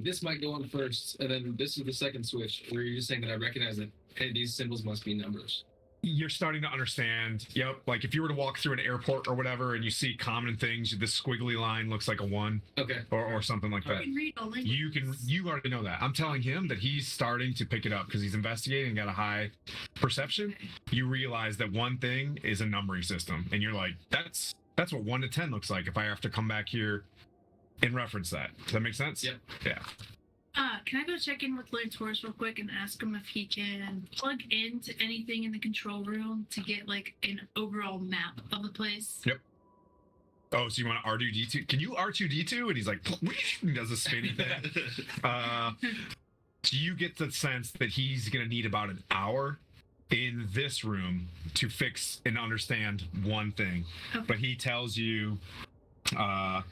this might go on first, and then this is the second switch, where you're just saying that I recognize that, hey, these symbols must be numbers. You're starting to understand. Yep. Like if you were to walk through an airport or whatever, and you see common things, this squiggly line looks like a 1, Okay. or something like You that. can read all languages. You already know that. I'm telling him that he's starting to pick it up because he's investigating and got a high perception. You realize that one thing is a numbering system, and you're like, that's what 1 to 10 looks like if I have to come back here and reference that. Does that make sense? Yep. Yeah. Can I go check in with Lance Horse real quick and ask him if he can plug into anything in the control room to get like an overall map of the place? Yep. Oh, so you want to R2D2? Can you R2D2? And he's like, he does a spinny thing. So you get the sense that he's going to need about an hour in this room to fix and understand one thing. Okay. But he tells you that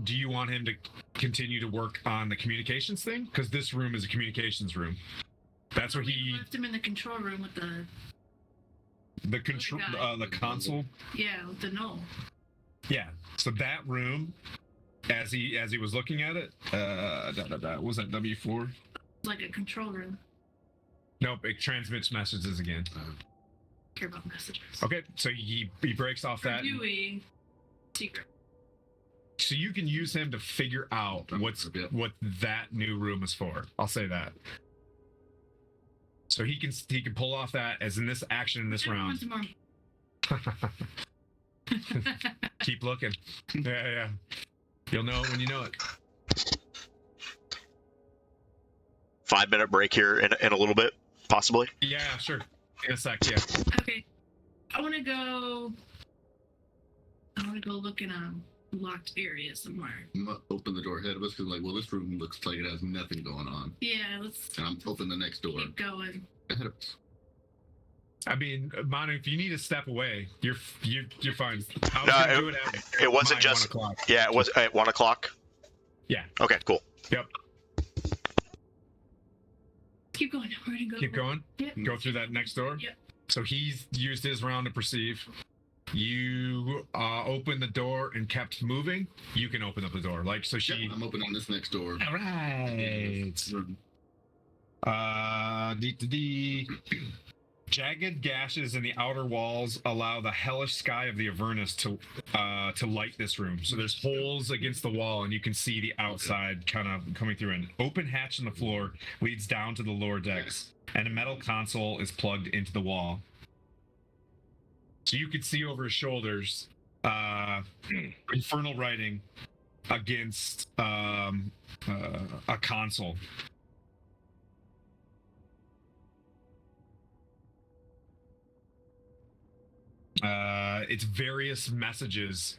do you want him to continue to work on the communications thing? Because this room is a communications room. That's what We left him in the control room with the the console. with the null. Yeah. So that room, as he was looking at it, what was that W4? It's like a control room. Nope, it transmits messages again. Care about messages. Okay, so he breaks off that. Dewey, secret. So you can use him to figure out what that new room is for. I'll say that. So he can pull off that as in this action in this round. Keep looking. Yeah. You'll know it when you know it. 5-minute break here in a little bit, possibly. Yeah, sure. In a sec, yeah. Okay. I want to go look in a locked area somewhere. I'm gonna open the door ahead of us because, this room looks like it has nothing going on. Yeah, let's And I'm open the next door keep going. ahead of us. I mean, Manu, if you need to step away, you're fine. I was No, gonna do it wasn't my just. 1 o'clock. Yeah, it was at 1 o'clock. Yeah. Okay, cool. Yep. Keep going. We're gonna go. Keep going. Yep. Go through that next door. Yep. So he's used his round to perceive. You open the door and kept moving. You can open up the door. Yep, I'm opening this next door. All right. The jagged gashes in the outer walls allow the hellish sky of the Avernus to light this room. So there's holes against the wall, and you can see the outside kind of coming through. An open hatch in the floor leads down to the lower decks, and a metal console is plugged into the wall. So you can see over his shoulders infernal writing against a console. It's various messages.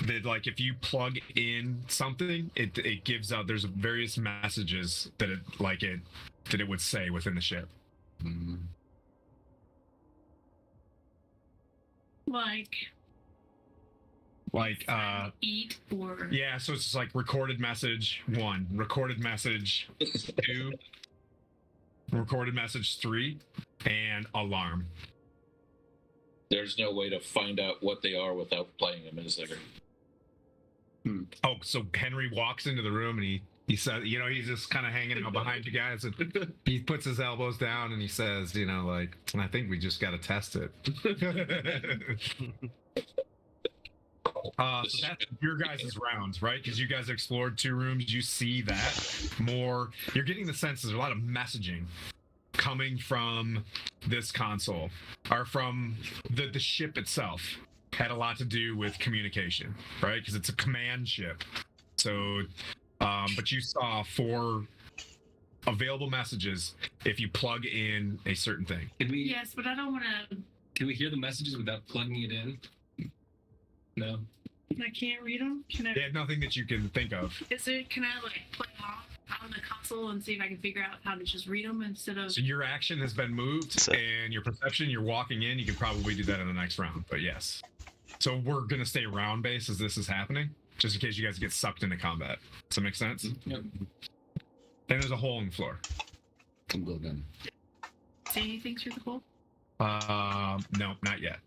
That like if you plug in something, it gives out. There's various messages that it would say within the ship. Mm. Like eat or yeah, so it's just like recorded message 1, recorded message 2, recorded message 3, and alarm. There's no way to find out what they are without playing them, is there? Oh, so Henry walks into the room and he says, he's just kind of hanging out behind you guys, and he puts his elbows down and he says, like, I think we just got to test it. So that's your guys' rounds, right? Because you guys explored 2 rooms. You see that more. You're getting the sense there's a lot of messaging coming from this console, or from the ship itself. Had a lot to do with communication, right? Because it's a command ship. So, but you saw 4 available messages if you plug in a certain thing. Yes, but I don't want to. Can we hear the messages without plugging it in? No. I can't read them. Can I? They have nothing that you can think of. Can I like play on the console and see if I can figure out how to just read them instead of? So your action has been moved, and your perception, you're walking in. You can probably do that in the next round, but yes. So we're gonna stay round base as this is happening, just in case you guys get sucked into combat. Does that make sense? Yep. And there's a hole in the floor. I'm going down. See anything through the hole? No, not yet.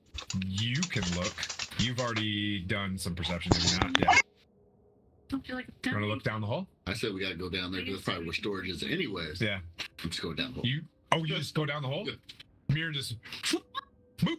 You can look. You've already done some perception, maybe not yet. Don't feel like You I'm want to look down the hole? I said we gotta go down there because that's probably where storage is anyways. Yeah. I'm just going down the hole. You just go down the hole? Mirror just boop.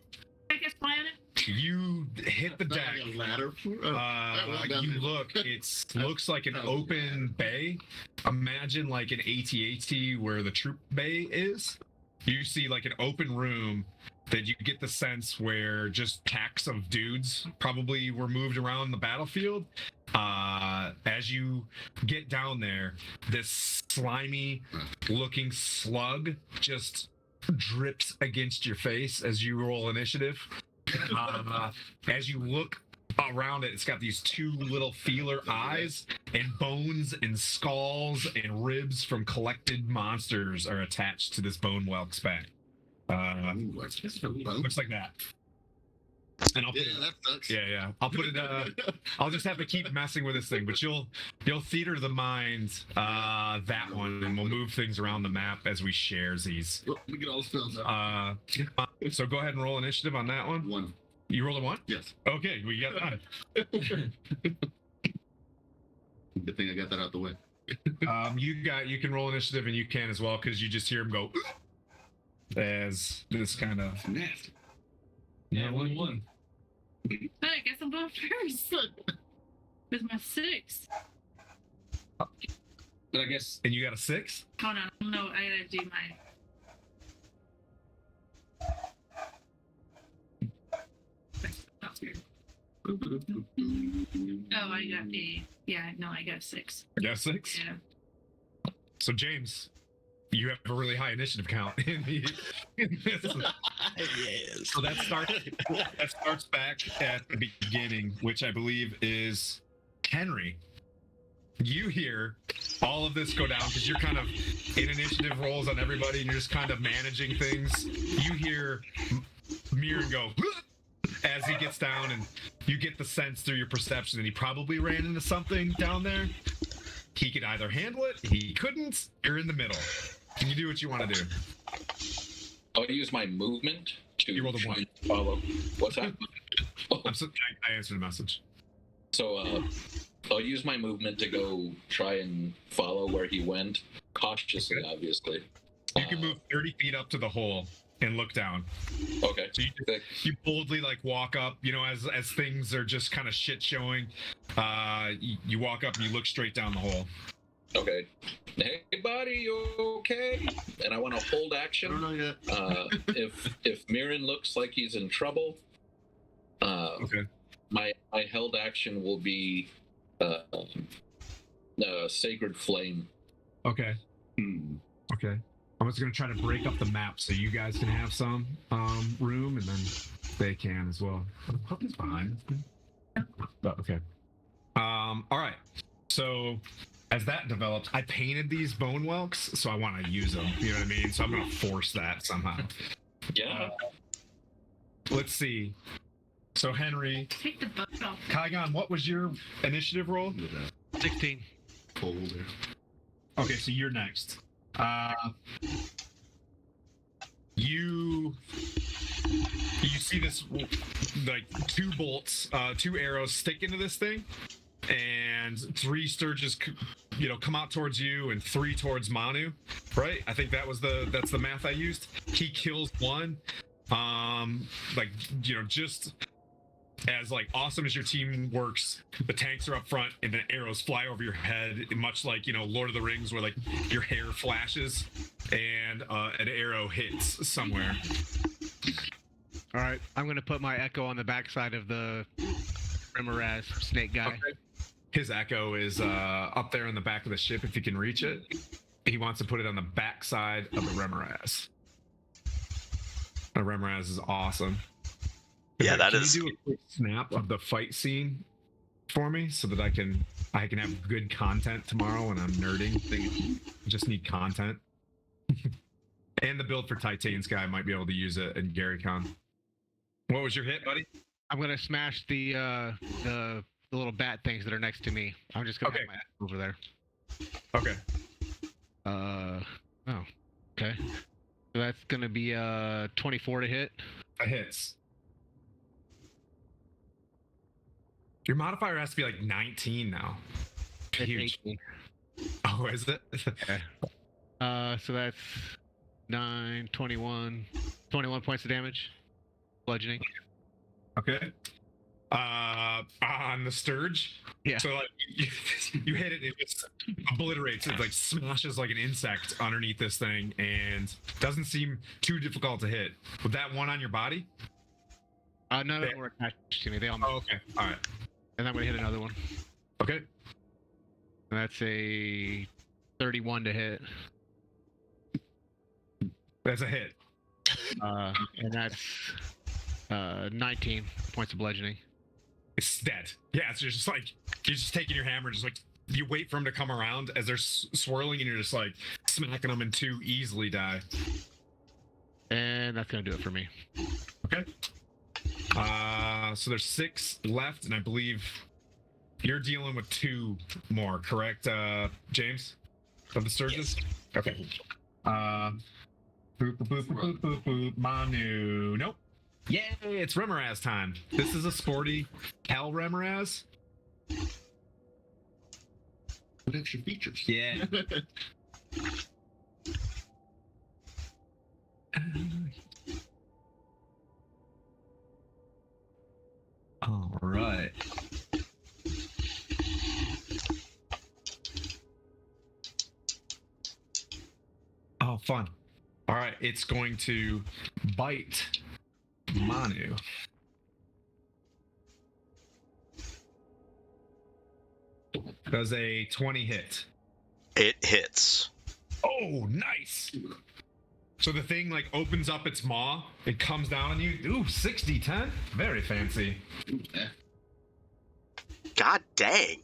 I guess fly on it. You hit the deck. Like a ladder. You look. It looks like an open bay. Imagine like an AT-AT where the troop bay is. You see like an open room that you get the sense where just packs of dudes probably were moved around the battlefield. As you get down there, this slimy looking slug just drips against your face as you roll initiative. As you look around it, it's got these 2 little feeler eyes, and bones and skulls and ribs from collected monsters are attached to this bone whelk speck. Looks like that. And I'll put that sucks. Yeah. I'll put it. I'll just have to keep messing with this thing, but you'll theater the mind that one, and we'll move things around the map as we share these. We get all the spells out. So go ahead and roll initiative on that one. 1. You rolled a 1? Yes. Okay, we got that. Good thing I got that out the way. You can roll initiative, and you can as well, because you just hear him go as this kind of nasty. Yeah, 1-1. I guess I'm going first with my 6. But I guess. And you got a 6? Hold on, no, I gotta do my. Oh, I got a. Yeah, no, I got a 6. You got a 6? Yeah. So James, you have a really high initiative count in this. Yes. So that starts back at the beginning, which I believe is Henry. You hear all of this go down because you're kind of in initiative rolls on everybody, and you're just kind of managing things. You hear Mirren go as he gets down, and you get the sense through your perception that he probably ran into something down there. He could either handle it, he couldn't. You're in the middle. Can you do what you want to do? I'll use my movement to You rolled a 1. follow. What's that? Oh, I answered the message. so I'll use my movement to go try and follow where he went, cautiously, obviously. You can move 30 feet up to the hole and look down. Okay. So you boldly like walk up, as things are just kind of shit showing. You walk up and you look straight down the hole. Okay. Hey, buddy, you okay? And I want to hold action. I don't know yet. If Mirren looks like he's in trouble, Okay. my held action will be Sacred Flame. Okay. Hmm. Okay. I'm just gonna try to break up the map so you guys can have some room, and then they can as well. Puppy's behind. Oh, okay. All right. So as that develops, I painted these bone whelks, so I want to use them. You know what I mean? So I'm gonna force that somehow. Yeah. Let's see. So Henry, Take the butt off. Kygon, what was your initiative roll? 16. Colder. Okay, so you're next. You see this like two bolts, two arrows stick into this thing, and 3 sturges, come out towards you, and 3 towards Manu. Right? I think that's the math I used. He kills one. Just as like awesome as your team works, the tanks are up front and the arrows fly over your head, much like Lord of the Rings, where like your hair flashes and an arrow hits somewhere. All right, I'm gonna put my echo on the backside of the Remoraz snake guy. Okay. His echo is up there in the back of the ship if he can reach it. He wants to put it on the backside of the Remoraz. The Remoraz is awesome. Yeah, that can is. you do a quick snap of the fight scene for me so that I can have good content tomorrow when I'm nerding? I just need content. And the build for Titan's guy might be able to use it in GaryCon. What was your hit, buddy? I'm gonna smash the little bat things that are next to me. I'm just gonna have my echo over there. Okay. Okay. So that's gonna be 24 to hit. That hits. Your modifier has to be like 19 now. It's Huge. 18. Oh, is it? Okay. So that's 9, 21 points of damage. Bludgeoning. Okay. On the Sturge? Yeah. So like you hit it, it just obliterates it, like smashes like an insect underneath this thing, and doesn't seem too difficult to hit. With that one on your body? None of them were attached to me. They all. Oh, okay. All right. And I'm gonna hit another one. Okay. And that's a 31 to hit. That's a hit. And that's 19 points of bludgeoning. It's dead. Yeah, so you're just taking your hammer, just like you wait for him to come around as they're swirling, and you're just like smacking them, and 2 easily die. And that's gonna do it for me. Okay. So there's 6 left, and I believe you're dealing with 2 more, correct, James? Of the Sturges? Yes. Okay. Boop, boop, boop, boop, boop, boop. Manu. Nope. Yay, it's Remoraz time. This is a sporty Cal Remoraz. What extra features? Yeah. All right. Oh, fun. All right, it's going to bite Manu. Does a 20 hit? It hits. Oh, nice. So the thing like opens up its maw, it comes down on you. Ooh, 60-10. Very fancy. God dang.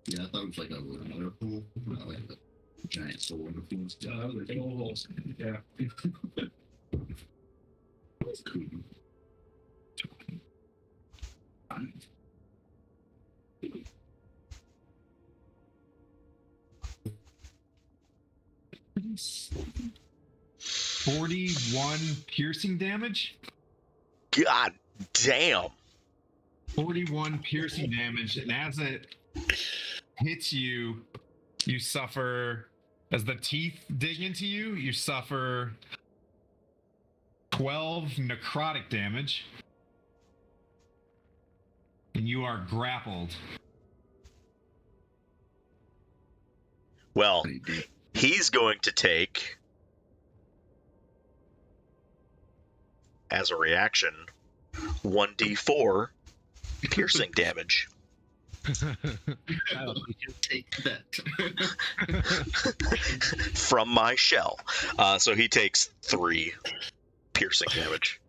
Yeah, I thought it was like a water pool, not like a giant sword. Yeah. That's cool. $41 piercing damage. God damn. 41 piercing damage, and as it hits you, you suffer. As the teeth dig into you, you suffer 12 necrotic damage, and you are grappled. Well, he's going to take, as a reaction, 1d4 piercing damage. Take that. From my shell. So he takes 3 piercing damage.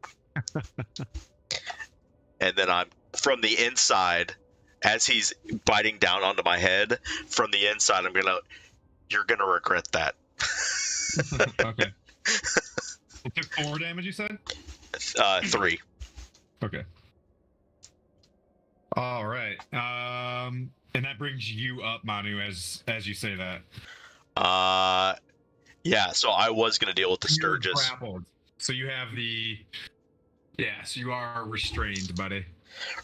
And then I'm from the inside, as he's biting down onto my head, from the inside, you're gonna regret that. Okay. It took 4 damage, you said? 3. Okay. All right. And that brings you up, Manu, as you say that. Yeah. So I was gonna deal with the You're Sturgis. grappled. So you have the. Yeah. So you are restrained, buddy.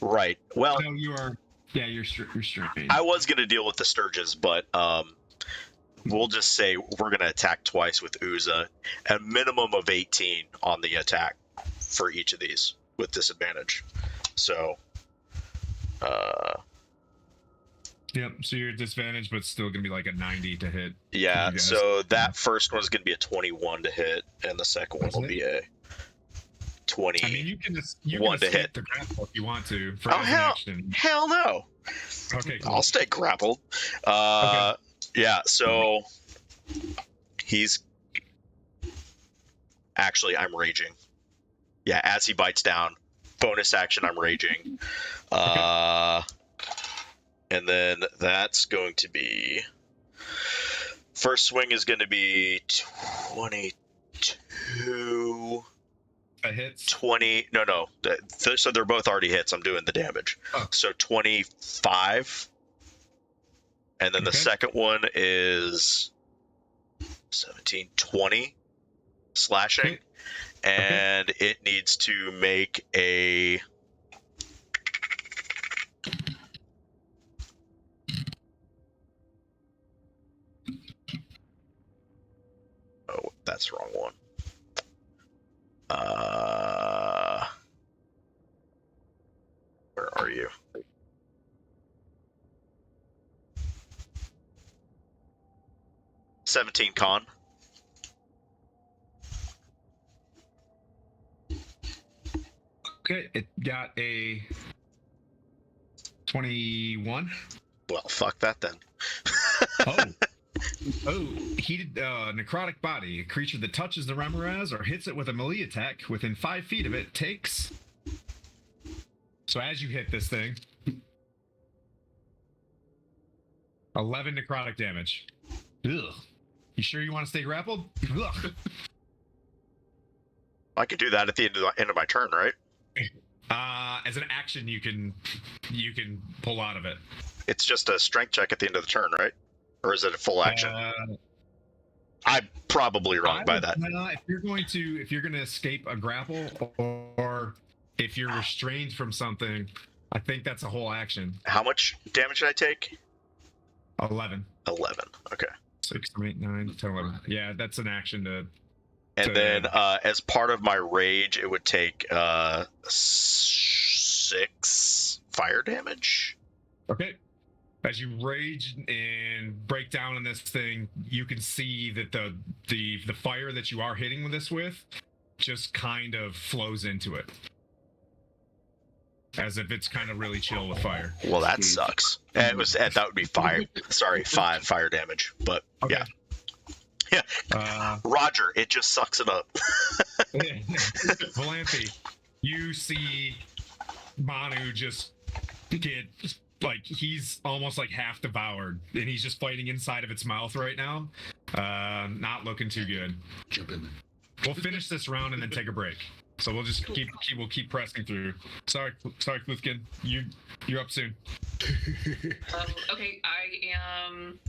Right. Well, No, you are. Yeah, you're restrained. I was gonna deal with the Sturgis, but we'll just say we're gonna attack twice with Uza, a minimum of 18 on the attack for each of these with disadvantage. So. Yep. So you're at disadvantage, but still gonna be like a 90 to hit. Yeah. You guys. So that first one's gonna be a 21 to hit, and the second one That's will it? be a 20. I mean, you can One to escape hit. the grapple if you want to. For Oh, as an action. Hell no. Okay. Cool. I'll stay grappled. Yeah, so he's actually, I'm raging. Yeah, as he bites down, bonus action, I'm raging. And then that's going to be, first swing is going to be 22. That hits. 20. No. So they're both already hits. I'm doing the damage. Oh. So 25. And then the Okay. second one is 17, 20 slashing. Okay. And it needs to make a. Oh, that's the wrong one. Where are you? $17 con. Okay, it got a 21. Well, fuck that then. Oh, heated necrotic body. A creature that touches the Remoraz or hits it with a melee attack within 5 feet of it takes. So as you hit this thing, 11 necrotic damage. Ugh. You sure you want to stay grappled? Ugh. I could do that at the end of my turn, right? As an action, you can pull out of it. It's just a strength check at the end of the turn, right? Or is it a full action? I'm probably wrong by that. If you're gonna escape a grapple, or if you're restrained from something, I think that's a whole action. How much damage did I take? 11. 11. Okay. 6, 7, 8, 9, 10, 11. Yeah, that's an action to. And then, as part of my rage, it would take 6 fire damage. Okay. As you rage and break down in this thing, you can see that the fire that you are hitting this with just kind of flows into it. As if it's kind of really chill with fire. Well, that sucks. That would be 5 fire damage. But Okay. yeah. Roger, it just sucks it up. Valanthi, you see Manu just get, like, he's almost like half devoured, and he's just fighting inside of its mouth right now. Not looking too good. Jump in there. We'll finish this round and then take a break. So we'll just keep pressing through. Sorry, Kluthkin. You're up soon. Okay, I am.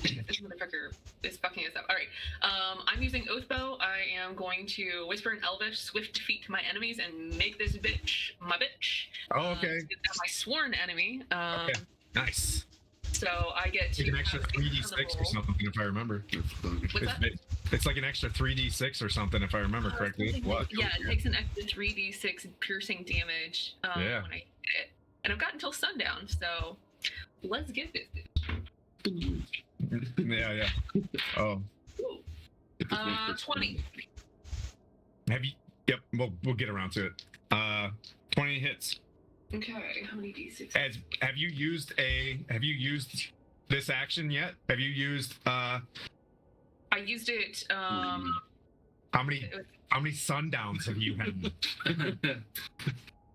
This motherfucker is fucking us up. All right, I'm using Oathbow. I am going to whisper in Elvish, swift defeat to my enemies, and make this bitch my bitch. Oh, okay. That's my sworn enemy. Okay. Nice. So I get to Take an extra have 3d6 or something, if I remember. What's that? It's like an extra 3d6 or something, if I remember correctly. What? Yeah, it takes an extra 3d6 piercing damage Yeah. when I hit it. And I've got until sundown, so let's get this. Yeah. Oh. 20. Have you? Yep. We'll get around to it. 20 hits. Okay, how many d6? Have you used this action yet? Have you used I used it. how many sundowns have you had?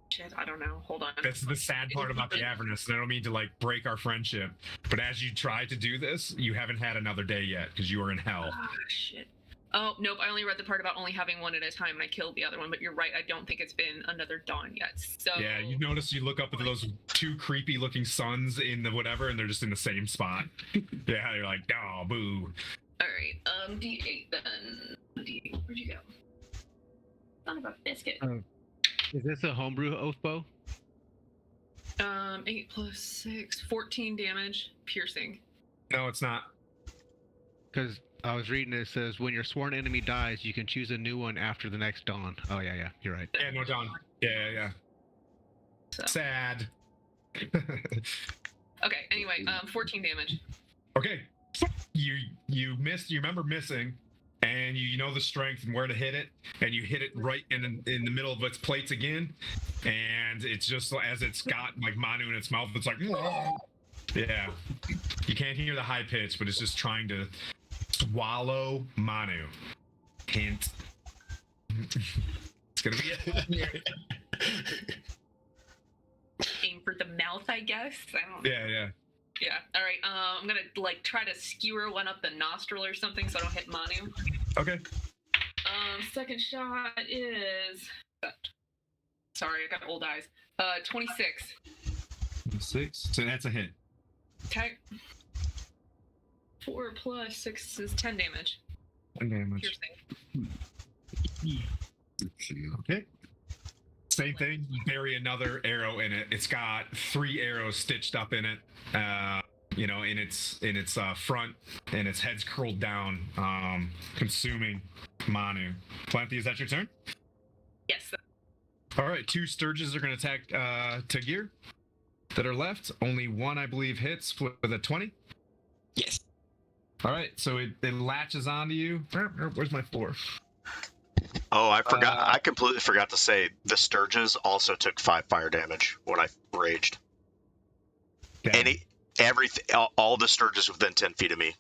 Shit, I don't know. Hold on. That's the sad part about the Avernus, and I don't mean to like break our friendship, but as you try to do this, you haven't had another day yet because you are in hell. Ah, shit. Oh, nope, I only read the part about only having one at a time, and I killed the other one, but you're right, I don't think it's been another dawn yet, so... Yeah, you notice you look up at those two creepy-looking suns in the whatever, and they're just in the same spot. Yeah, you're like, oh, boo. Alright, D8 then. D8, where'd you go? Son of a biscuit. Is this a homebrew oath bow? 8 plus 6, 14 damage, piercing. No, it's not. Because I was reading it says when your sworn enemy dies, you can choose a new one after the next dawn. Oh yeah, you're right. Yeah, no dawn. Yeah. So. Sad. Okay, anyway, 14 damage. Okay. You missed. You remember missing, and you know the strength and where to hit it, and you hit it right in the middle of its plates again, and it's just as it's got like Manu in its mouth. It's like, yeah. You can't hear the high pitch, but it's just trying to swallow Manu. Hint. It's gonna be it. Aim for the mouth, I guess. I don't know. Yeah. Yeah. All right. I'm gonna like try to skewer one up the nostril or something so I don't hit Manu. Okay. Second shot is. Sorry, I got old eyes. 26. 6. So that's a hit. Okay. 4 plus 6 is 10 damage. 10 damage. Piercing. Okay. Same thing. You bury another arrow in it. It's got 3 arrows stitched up in it. In its front, and its head's curled down, consuming Manu. Plenty, is that your turn? Yes. All right. 2 Sturges are going to attack Tagir that are left. Only one, I believe, hits with a 20. Yes. All right. So it latches onto you. Where's my 4? Oh, I forgot. I completely forgot to say the Sturges also took 5 fire damage when I raged. All the Sturges within 10 feet of me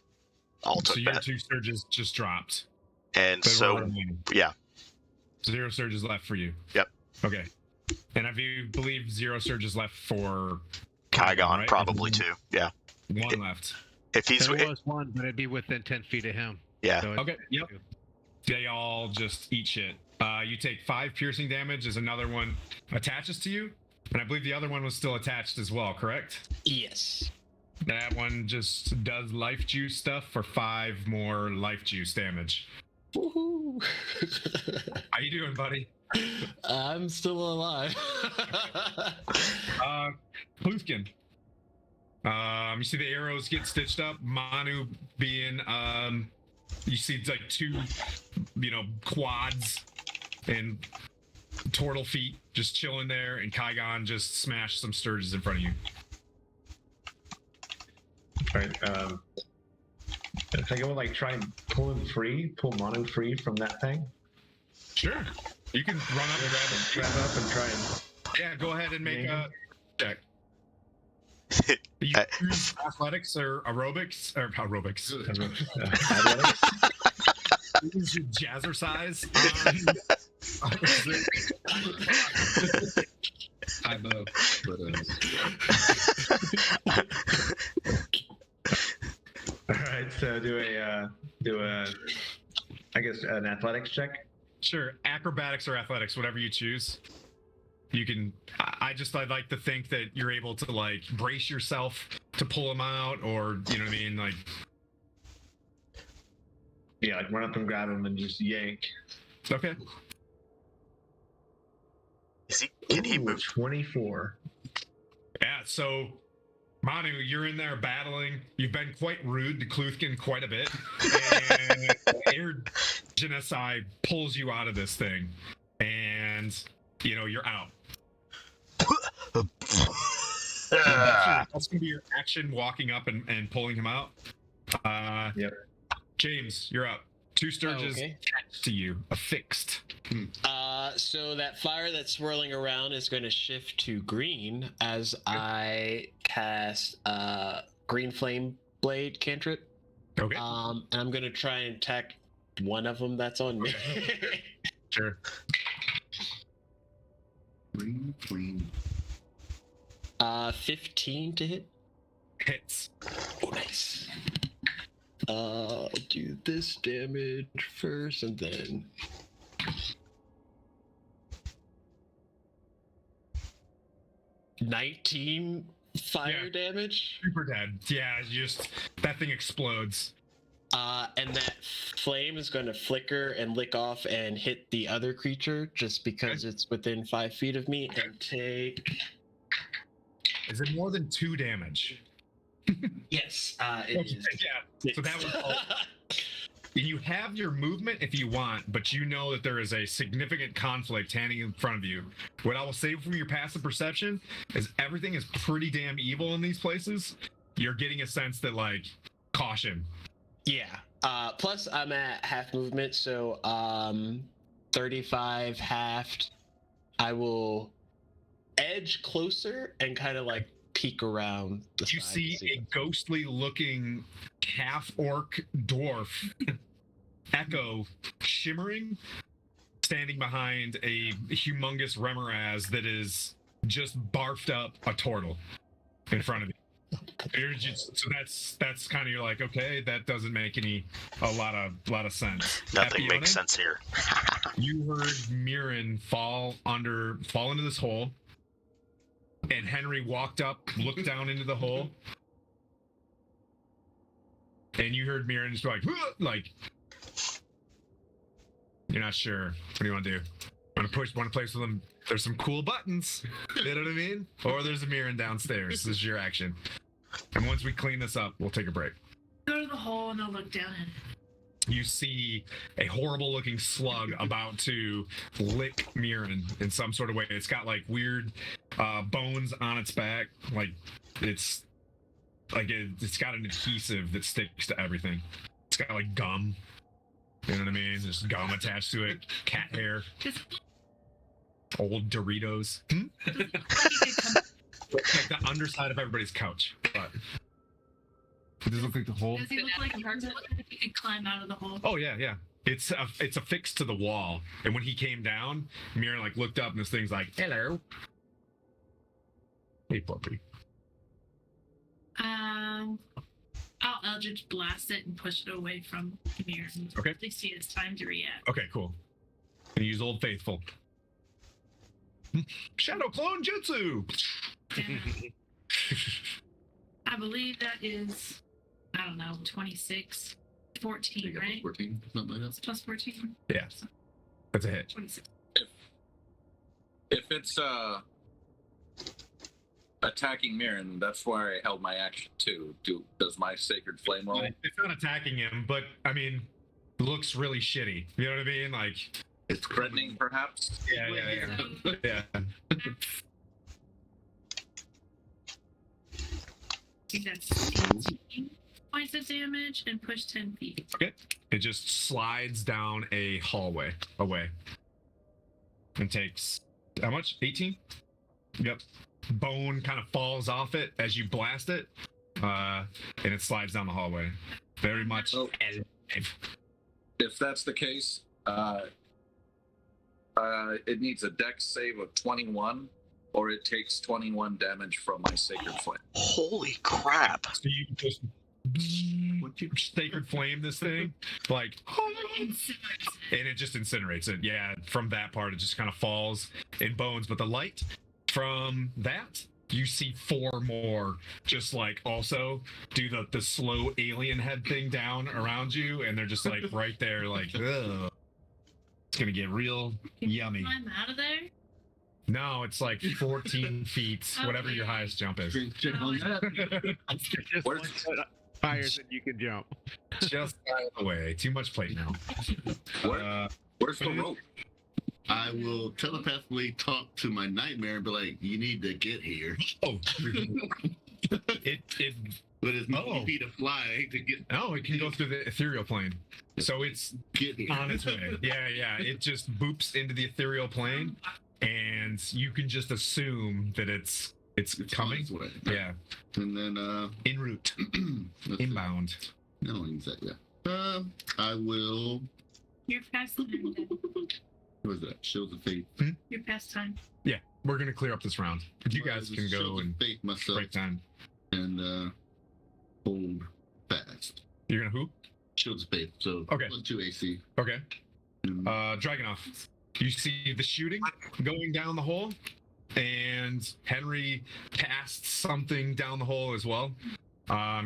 all took so your that. 2 Sturges just dropped. And so, yeah. 0 Sturges left for you. Yep. Okay. And I believe 0 Sturges left for Kygon, right? probably 2. Yeah. 1 left. If he's there was 1, but it'd be within 10 feet of him. Yeah. So Okay. Yep. They all just eat shit. You take 5 piercing damage as another one attaches to you, and I believe the other one was still attached as well. Correct? Yes. That one just does life juice stuff for 5 more life juice damage. Woohoo! How you doing, buddy? I'm still alive. Pluthkin. You see the arrows get stitched up. Manu being, you see like 2, quads and turtle feet just chilling there, and Kygon just smashed some Sturges in front of you. All right. If I go try and pull Manu free from that thing. Sure. You can run up and grab up and try and. Yeah, go ahead and make a check. You use athletics or aerobics or aerobics. Athletics. Use your jazzercise. Hi, Bo. All right, so do a, I guess an athletics check. Sure, acrobatics or athletics, whatever you choose. You can. I'd like to think that you're able to like brace yourself to pull them out, or you know what I mean, like. Yeah, like run up and grab him and just yank. Okay. Can he move? 24. Yeah, so Manu, you're in there battling. You've been quite rude to Kluthkin quite a bit. And Air Genocide pulls you out of this thing. And, you're out. That's going to be your action, walking up and pulling him out. Yep. James, you're up. 2 Sturges attached to you, affixed. So that fire that's swirling around is going to shift to green as I cast Green Flame Blade cantrip. Okay. And I'm going to try and attack one of them that's on me. Sure. Green Flame. 15 to hit. Hits. Oh, nice. I'll do this damage first and then... $19 fire damage. Super dead. Yeah, just that thing explodes. And that flame is going to flicker and lick off and hit the other creature just because it's within 5 feet of me and take... Is it more than 2 damage? Yes, it is. Yeah. So that was all. You have your movement if you want, but you know that there is a significant conflict standing in front of you. What I will say from your passive perception is everything is pretty damn evil in these places. You're getting a sense that, like, caution. Yeah. Plus, I'm at half movement, so 35 halved. I will edge closer and kind of like peek around the You side see a ghostly looking half orc dwarf Echo shimmering, standing behind a humongous Remoraz that is just barfed up a turtle in front of you. So that's kind of, you're like, okay, that doesn't make a lot of sense. Nothing makes sense here. You heard Mirren fall into this hole, and Henry walked up, looked down into the hole, and you heard Mirren just go like, you're not sure. What do you want to do? Want to place with them? There's some cool buttons. You know what I mean? Or there's a Mirren downstairs. This is your action. And once we clean this up, we'll take a break. Go to the hole and I'll look down at it. You see a horrible-looking slug about to lick Mirren in some sort of way. It's got like weird bones on its back, like it's got an adhesive that sticks to everything. It's got like gum. You know what I mean? There's gum attached to it. Cat hair. Old Doritos. Like the underside of everybody's couch. But does it look like the hole? Does he look like he could climb out of the hole? Oh yeah. It's affixed to the wall, and when he came down, Mirren like looked up, and this thing's like, "Hello, hey puppy." I'll Eldritch blast it and push it away from Mirren. Okay. At least he has time to react. Okay, cool. And use Old Faithful. Shadow clone jutsu. I believe that is, I don't know, 26, 14, right? 14, something like that. Plus 14? Yes, that's a hit. 26. If it's attacking Mirren, that's why I held my action too. Does my Sacred Flame roll? It's not attacking him, but I mean, looks really shitty. You know what I mean? Like, it's threatening, perhaps. Yeah. I think that's 18 points of damage and push 10 feet. Okay. It just slides down a hallway away. And takes how much? 18? Yep. Bone kind of falls off it as you blast it. And it slides down the hallway. Very much alive. If that's the case, it needs a dex save of 21, or it takes 21 damage from my Sacred Flame. Holy crap. So you just Sacred Flame this thing, like, and it just incinerates it. Yeah, from that part, it just kind of falls in bones. But the light from that, you see 4 more just like also do the slow alien head thing down around you, and they're just like right there, like, ugh. It's gonna get real yummy. Climb out of there? No, it's like 14 feet, whatever your highest jump is. Just one foot higher than you can jump. Just out of the way. Too much plate now. Where's the rope? I will telepathically talk to my nightmare and be like, "You need to get here." Oh, But it's 90 feet of fly to get. Oh, it can go through the ethereal plane. So it's on its way. Yeah. It just boops into the ethereal plane, and you can just assume that it's coming. Way. Yeah. And then en route. Inbound. I don't use that yet. I will. You're past time. What is that? Shields of Faith. You're past time. Yeah, we're gonna clear up this round. You guys can go and break time. And hold fast. You're gonna who? Shields of Faith. So okay. +2 AC. Okay. Dragunov, you see the shooting going down the hole, and Henry casts something down the hole as well.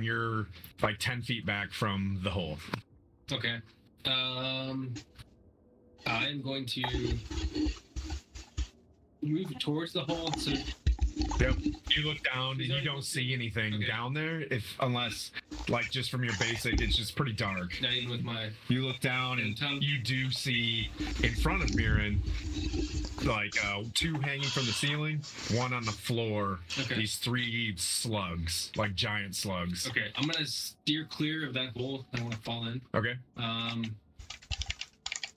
You're like 10 feet back from the hole. Okay. I'm going to move towards the hole. So yep. You look down and you don't see anything down there, unless like just from your basic, it's just pretty dark. Not even with my. You look down and you do see in front of Mirren like 2 hanging from the ceiling, 1 on the floor. Okay. These 3 slugs, like giant slugs. Okay, I'm gonna steer clear of that hole. I don't want to fall in. Okay.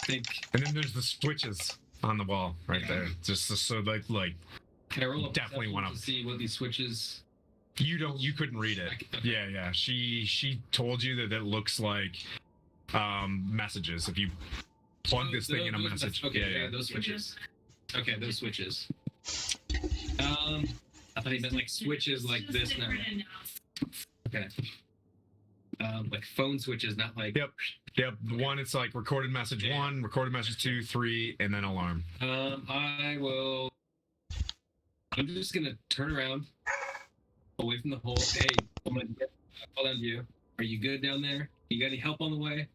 Think. And then there's the switches on the wall right there. Just so like. Can I roll up definitely want to see what these switches? You couldn't read it. Okay. Yeah. She told you that it looks like messages. If you plug this thing in a message. Okay, those switches. Okay, those switches. I thought he meant like switches like this now. Okay. Like phone switches, not like. Yep. One, it's like recorded message 1, recorded message 2, 3, and then alarm. I'm just gonna turn around, away from the hole. Hey, I'm gonna call down to you. Are you good down there? You got any help on the way?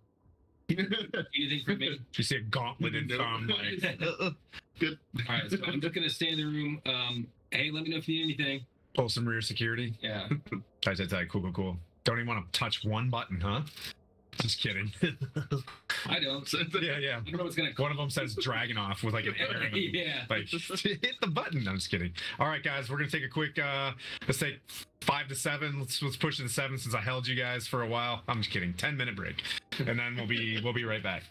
Anything from me? You see a gauntlet in thumb. Good. All right, so I'm just gonna stay in the room. Hey, let me know if you need anything. Pull some rear security. Yeah. Tight. Cool. Don't even want to touch one button, huh? Just kidding. I don't. Yeah. I don't know what's gonna. One of them says "Dragunov" with like an arrow. Yeah. Like hit the button. I'm just kidding. All right, guys, we're gonna take a quick. Let's take 5 to 7. Let's push it to 7 since I held you guys for a while. I'm just kidding. 10-minute break, and then we'll be right back.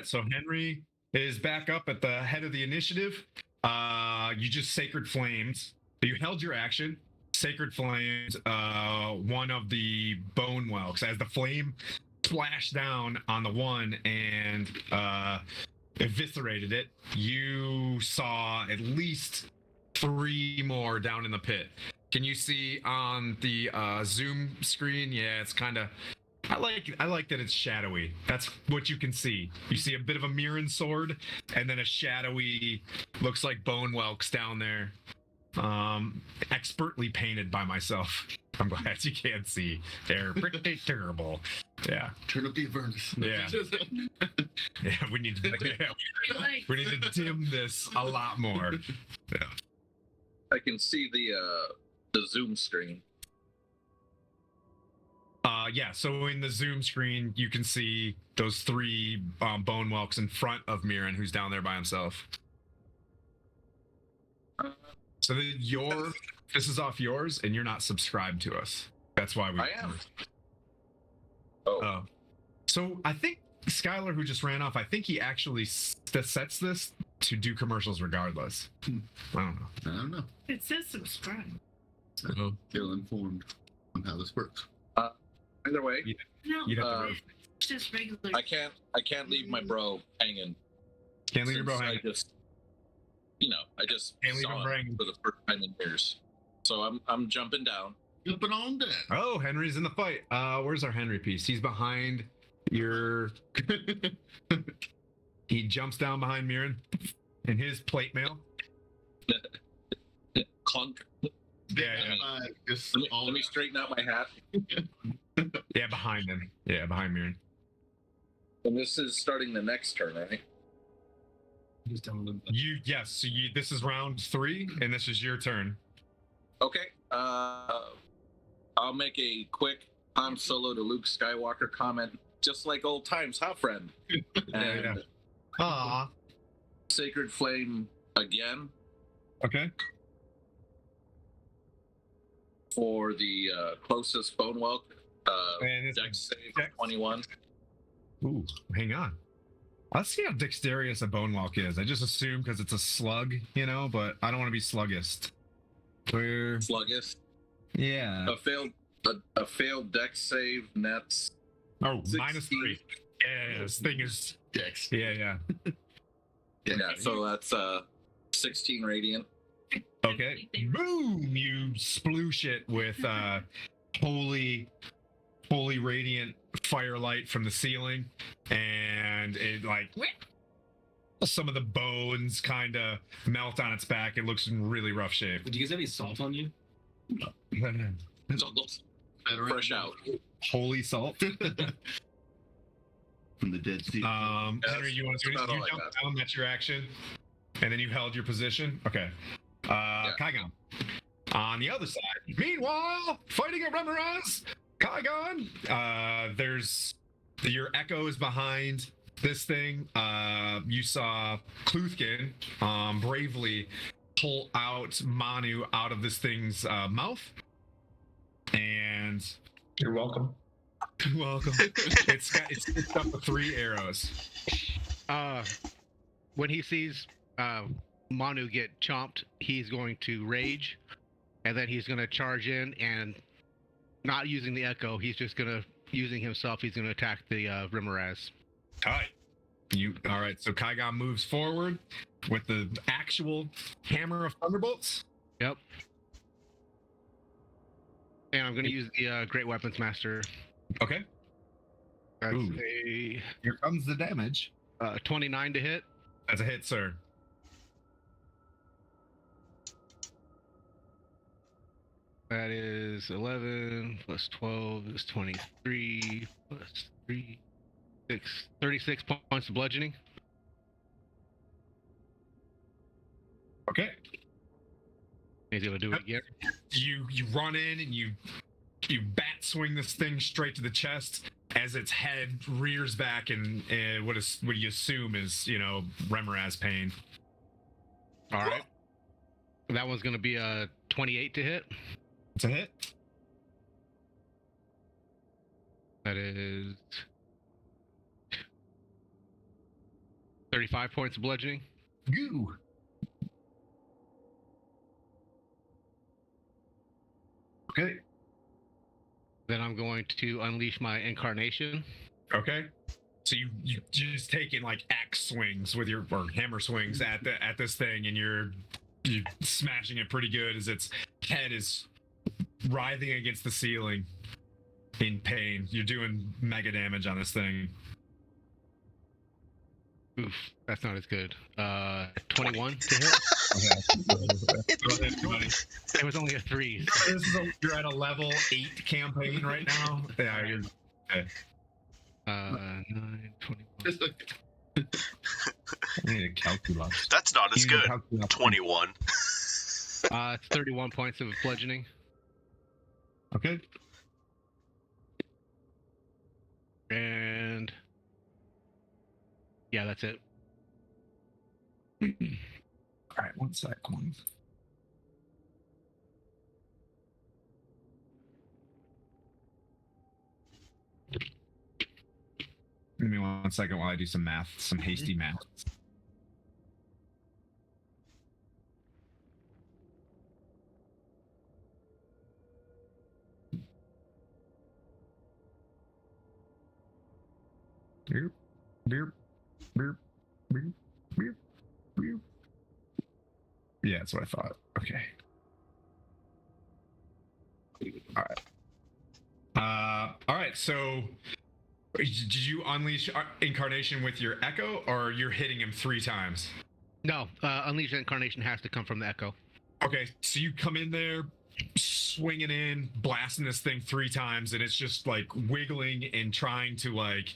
right, so Henry is back up at the head of the initiative. You just Sacred Flames. You held your action. Sacred Flames, one of the bone whelks. As the flame splashed down on the one and eviscerated it, you saw at least 3 more down in the pit. Can you see on the Zoom screen? Yeah, it's kind of. I like that it's shadowy. That's what you can see. You see a bit of a Mirren sword, and then a shadowy, looks like bone whelks down there. Expertly painted by myself. I'm glad you can't see. They're pretty terrible. Yeah. Turn up the Avernus. Yeah. Yeah, we need to dim this a lot more. Yeah. I can see the Zoom screen. Yeah, so in the Zoom screen, you can see those 3 bone whelks in front of Mirren, who's down there by himself. So this is off yours, and you're not subscribed to us. That's why I am. Oh. So I think Skylar, who just ran off, I think he actually sets this to do commercials regardless. I don't know. It says subscribe. So feel informed on how this works. Either way, No, You'd have to it's just regular. I can't leave my bro hanging. Can't leave your bro hanging. I just Can't leave saw him it hanging. for the first time in years. So I'm jumping down. Jumping on that. Oh, Henry's in the fight. Where's our Henry piece? He's behind your. He jumps down behind Mirren in his plate mail. Clunk. Yeah. Just Let me straighten out my hat. Yeah, behind him. Yeah, behind Mirren. And this is starting the next turn, right? Just download that. Yes. So this is round 3, and this is your turn. Okay. I'll make a quick Han Solo to Luke Skywalker comment, just like old times, huh, friend? And Aw. Sacred Flame again Okay. for the closest bone whelk. And it's Dex save Dex. 21. Ooh, hang on. Let's see how dexterous a bone whelk is. I just assume because it's a slug, but I don't want to be sluggist. Where? Sluggish. Yeah. A failed Dex save nets. Oh, 16. -3. Yeah, this thing is. Dex. Yeah. Yeah, so that's 16 radiant. Okay. Boom! You sploosh it with holy radiant firelight from the ceiling, and it some of the bones kind of melt on its back. It looks in really rough shape. Do you guys have any salt on you? Fresh out. Holy salt. From the Dead Sea. Henry, you want to do that's it? about You all I jump got. down, that's your action, and then you held your position. Okay. Kaigon. On the other side. Meanwhile, fighting at Remoraz, Kaigon. There's your echo is behind this thing. You saw Kluthkin bravely pull out Manu out of this thing's mouth, and You're welcome. welcome. It's up with 3 arrows. When he sees Manu get chomped, he's going to rage, and then he's going to charge in, and not using the echo, he's just going to, using himself, he's going to attack the Remoraz. All right. So Kaigon moves forward with the actual hammer of thunderbolts. Yep. And I'm going to use the Great Weapons Master. Okay. That's Ooh. a Here comes the damage. 29 to hit. That's a hit, sir. That is 11 plus 12 is 23 plus 3, 6, 36 points of bludgeoning. Okay. He's going to do it again. You run in and you bat swing this thing straight to the chest as its head rears back and what you assume is Remoraz pain. All right. That one's going to be a 28 to hit. It's a hit. That is 35 points of bludgeoning. Goo. Okay. Then I'm going to unleash my incarnation. Okay. So you just taking like axe swings with your or hammer swings at this thing, and you're smashing it pretty good as its head is writhing against the ceiling in pain. You're doing mega damage on this thing. Oof, that's not as good. 21 to hit. It was only a 3. You're at a level 8 campaign right now. Yeah, you're. Okay. 9, 21. I need a calculus. That's not as good. 21. It's 31 points of bludgeoning. Okay. And yeah, that's it. All right, one sec. Give me 1 second while I do some math, some hasty math. Beep, beep, beep, beep, beep, beep. Yeah, that's what I thought. Okay. All right. All right. So, did you unleash incarnation with your echo, or you're hitting him 3 times? No, unleash incarnation has to come from the echo. Okay, so you come in there, swinging in, blasting this thing 3 times, and it's just like wiggling and trying to it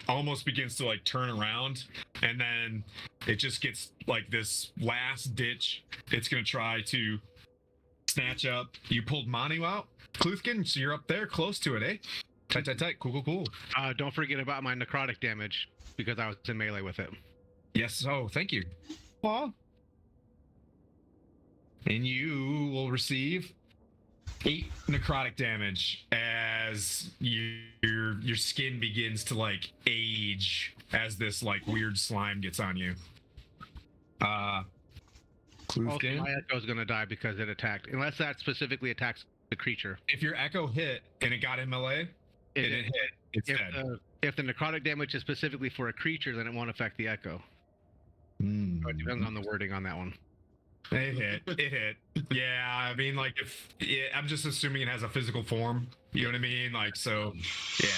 almost begins to like turn around, and then it just gets like this last ditch. It's gonna try to snatch up. You pulled Manu out, Kluthkin, so you're up there close to it, eh? Tight. Cool. Don't forget about my necrotic damage because I was in melee with it. Yes. Oh, thank you. Paul. And you will receive 8 necrotic damage as your skin begins to like age as this like weird slime gets on you. Also, my echo's gonna die because it attacked, unless that specifically attacks the creature. If your echo hit and it got in melee, it hit. It's dead. If the necrotic damage is specifically for a creature, then it won't affect the echo. So it depends on the wording on that one. It hit. Yeah, I mean, like, I'm just assuming it has a physical form. You know what I mean? Like, so, yeah.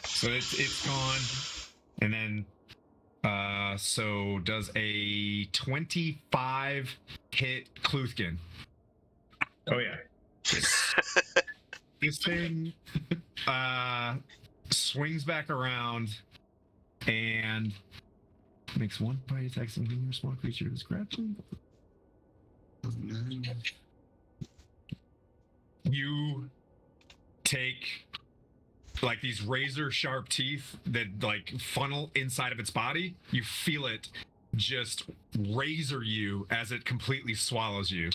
So it's gone. And then, so does a 25 hit Kluthkin? Oh, yeah. This thing swings back around and makes 1 bite attack something your small creature is scratching. You take like these razor sharp teeth that like funnel inside of its body. You feel it just razor you as it completely swallows you.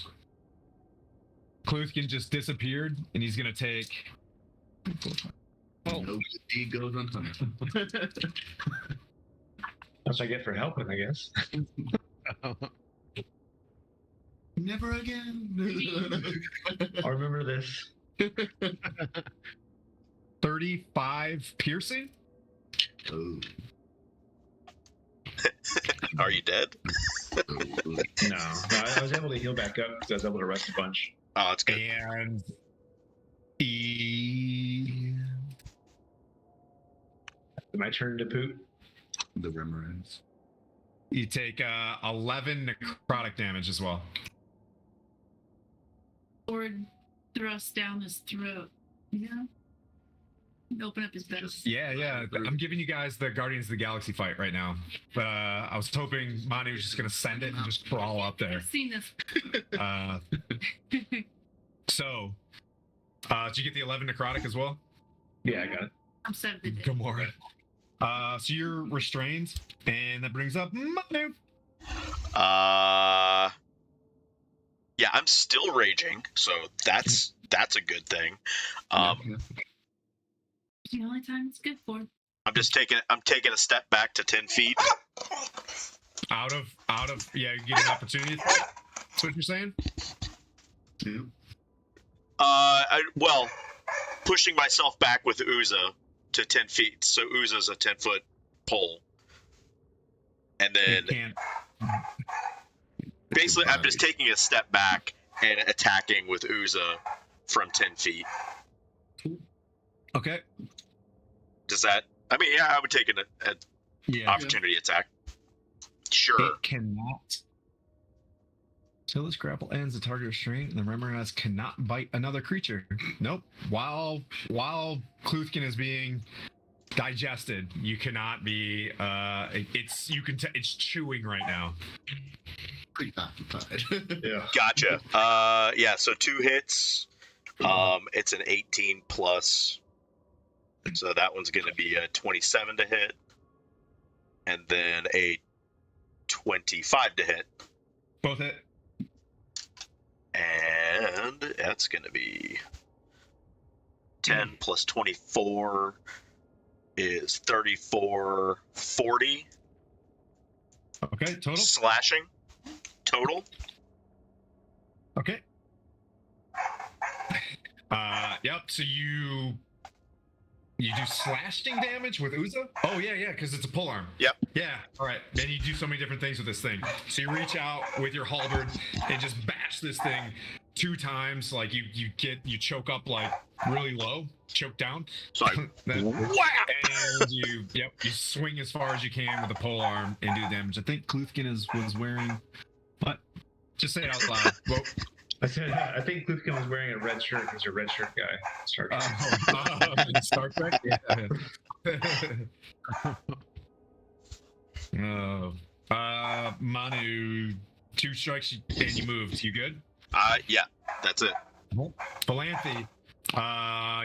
Kluthkin just disappeared, and he's gonna take. Oh, no deed goes unpunished. That's what I get for helping, I guess. Never again. I remember this. 35 piercing? Oh. Are you dead? No, I was able to heal back up because I was able to rest a bunch. Oh, that's good. And My turn to poop. The Remoranes. you take 11 necrotic damage as well. Sword thrust down his throat. Yeah. Open up his belly. Yeah. I'm giving you guys the Guardians of the Galaxy fight right now. I was hoping Manu was just gonna send it and just crawl up there. I've seen this. So, did you get the 11 necrotic as well? Yeah, I got it. I'm 7 today. Gamora. So you're restrained, and that brings up Manu. Yeah, I'm still raging, so that's a good thing. The only time it's good for. I'm taking a step back to 10 feet Out of yeah, you get an opportunity attack. That's what you're saying? Well, pushing myself back with Uza to 10 feet. So Uza's a 10-foot pole. And then basically I'm just taking a step back and attacking with Uza from 10 feet. Okay. Does that? I mean, yeah, I would take an opportunity attack. Sure. It cannot. Till this grapple ends, the target restraint, and the Remorhaz cannot bite another creature. Nope. While Kluthkin is being digested, you cannot be. It's chewing right now. Pretty occupied. Yeah. Gotcha. Yeah. So 2 hits. It's an 18 plus. So that one's going to be a 27 to hit, and then a 25 to hit. Both hit. And that's going to be 10 plus 24 is 34, 40. Okay, total? Slashing. Total. Okay. Yep, so you do slashing damage with Uza? Oh, yeah, because it's a pull arm. Yep. Yeah, all right. Then you do so many different things with this thing. So you reach out with your halberd and just bash this thing 2 times. Like you choke up like really low, choke down. Sorry. And you swing as far as you can with the pole arm and do damage. I think Kluthkin was wearing what? Just say it out loud. Whoa. I think Kluthkin was wearing a red shirt. He's a red shirt guy. Star Trek. Star Trek? Yeah. Manu, 2 strikes and you moved. You good? Yeah, that's it. Valanthe,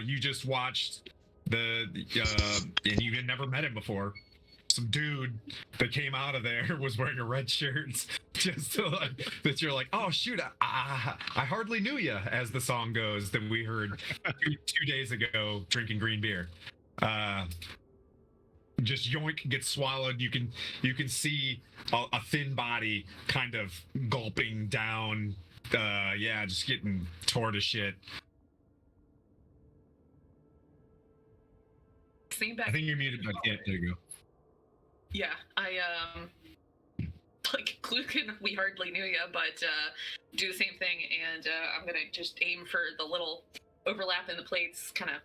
you just watched and you had never met him before. Some dude that came out of there was wearing a red shirt, just to that you're like, oh shoot, I hardly knew you, as the song goes that we heard 2 days ago drinking green beer. Just yoink, gets swallowed. You can see a thin body kind of gulping down. Just getting tore to shit. I think you're muted. Yeah, there you go. Yeah, like Kluthkin, we hardly knew you, but do the same thing, and I'm gonna just aim for the little overlap in the plates, kind of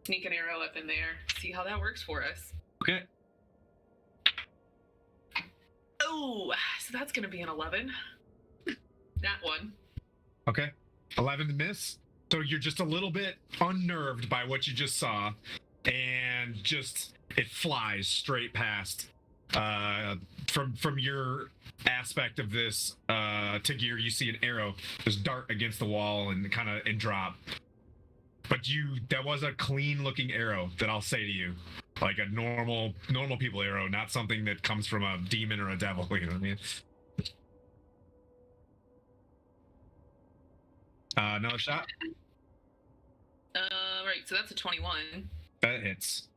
sneak an arrow up in there, see how that works for us. Okay. Oh, so that's gonna be an 11. That one. Okay. 11 to miss. So you're just a little bit unnerved by what you just saw, and just it flies straight past. From your aspect of this, Tagir, you see an arrow just dart against the wall and drop. But that was a clean looking arrow, that I'll say to you. Like a normal people arrow, not something that comes from a demon or a devil, you know what I mean? Another shot? Right, so that's a 21. That hits.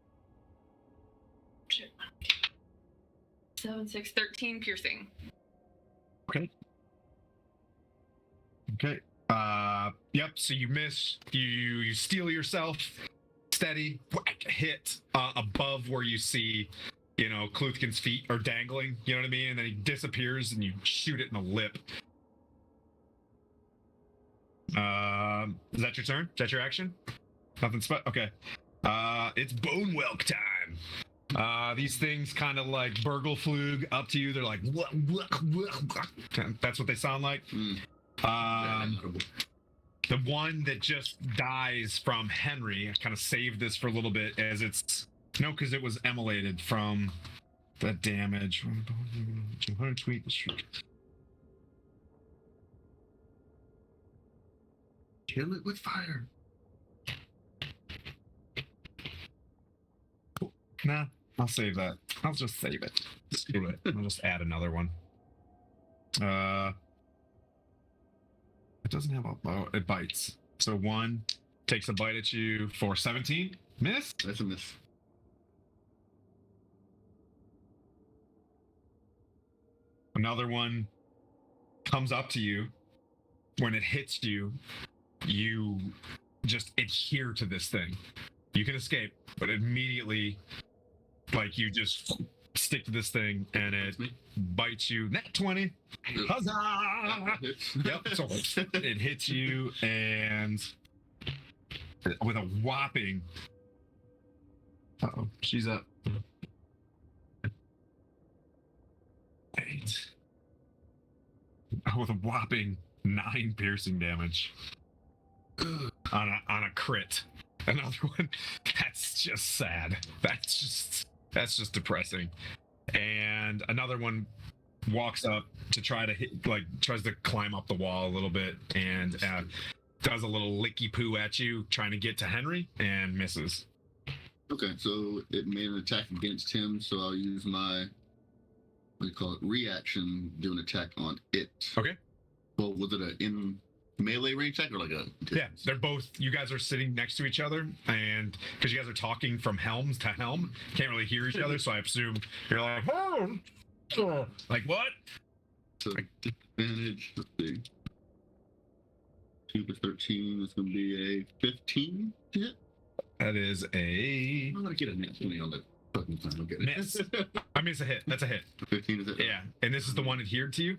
7, 6, 13 piercing. Okay. Yep, so you miss. You steal yourself. Steady. Whack, hit above where you see, Kluthkin's feet are dangling. You know what I mean? And then he disappears and you shoot it in the lip. Is that your turn? Is that your action? Nothing okay. It's bone whelk time. These things kind of like burgle-flug up to you. They're like, that's what they sound like. The one that just dies from Henry, I kind of saved this for a little bit as because it was emulated from the damage. 200 tweet. Kill it with fire. Nah, I'll save that. I'll just save it. Screw it. I'll just add another one. It doesn't have a bow. It bites. So 1 takes a bite at you for 17. Miss? That's a miss. Another one comes up to you. When it hits you, you just adhere to this thing. You can escape, but immediately, like, you just stick to this thing and it bites you. Nat 20. Huzzah! Yep. So it hits you and with a whopping. Uh-oh, she's up. 8. With a whopping 9 piercing damage on a crit. Another one. That's just sad. That's just depressing. And another one walks up to try to hit, like, tries to climb up the wall a little bit and does a little licky poo at you, trying to get to Henry, and misses. Okay, so it made an attack against him, so I'll use my, what do you call it, reaction, do an attack on it. Okay. Well, was it a in melee range attack or like a? Yeah, they're both. You guys are sitting next to each other, and because you guys are talking from helms to helm, can't really hear each other. So I assume you're like, oh, like what? So disadvantage. Let's see. 2 to 13 is going to be a 15 to hit. That is a I'm going to get a net 20 on the fucking time. I'll get it. miss. I mean, it's a hit. That's a hit. 15 is it? Yeah, and this is the one adhered to you.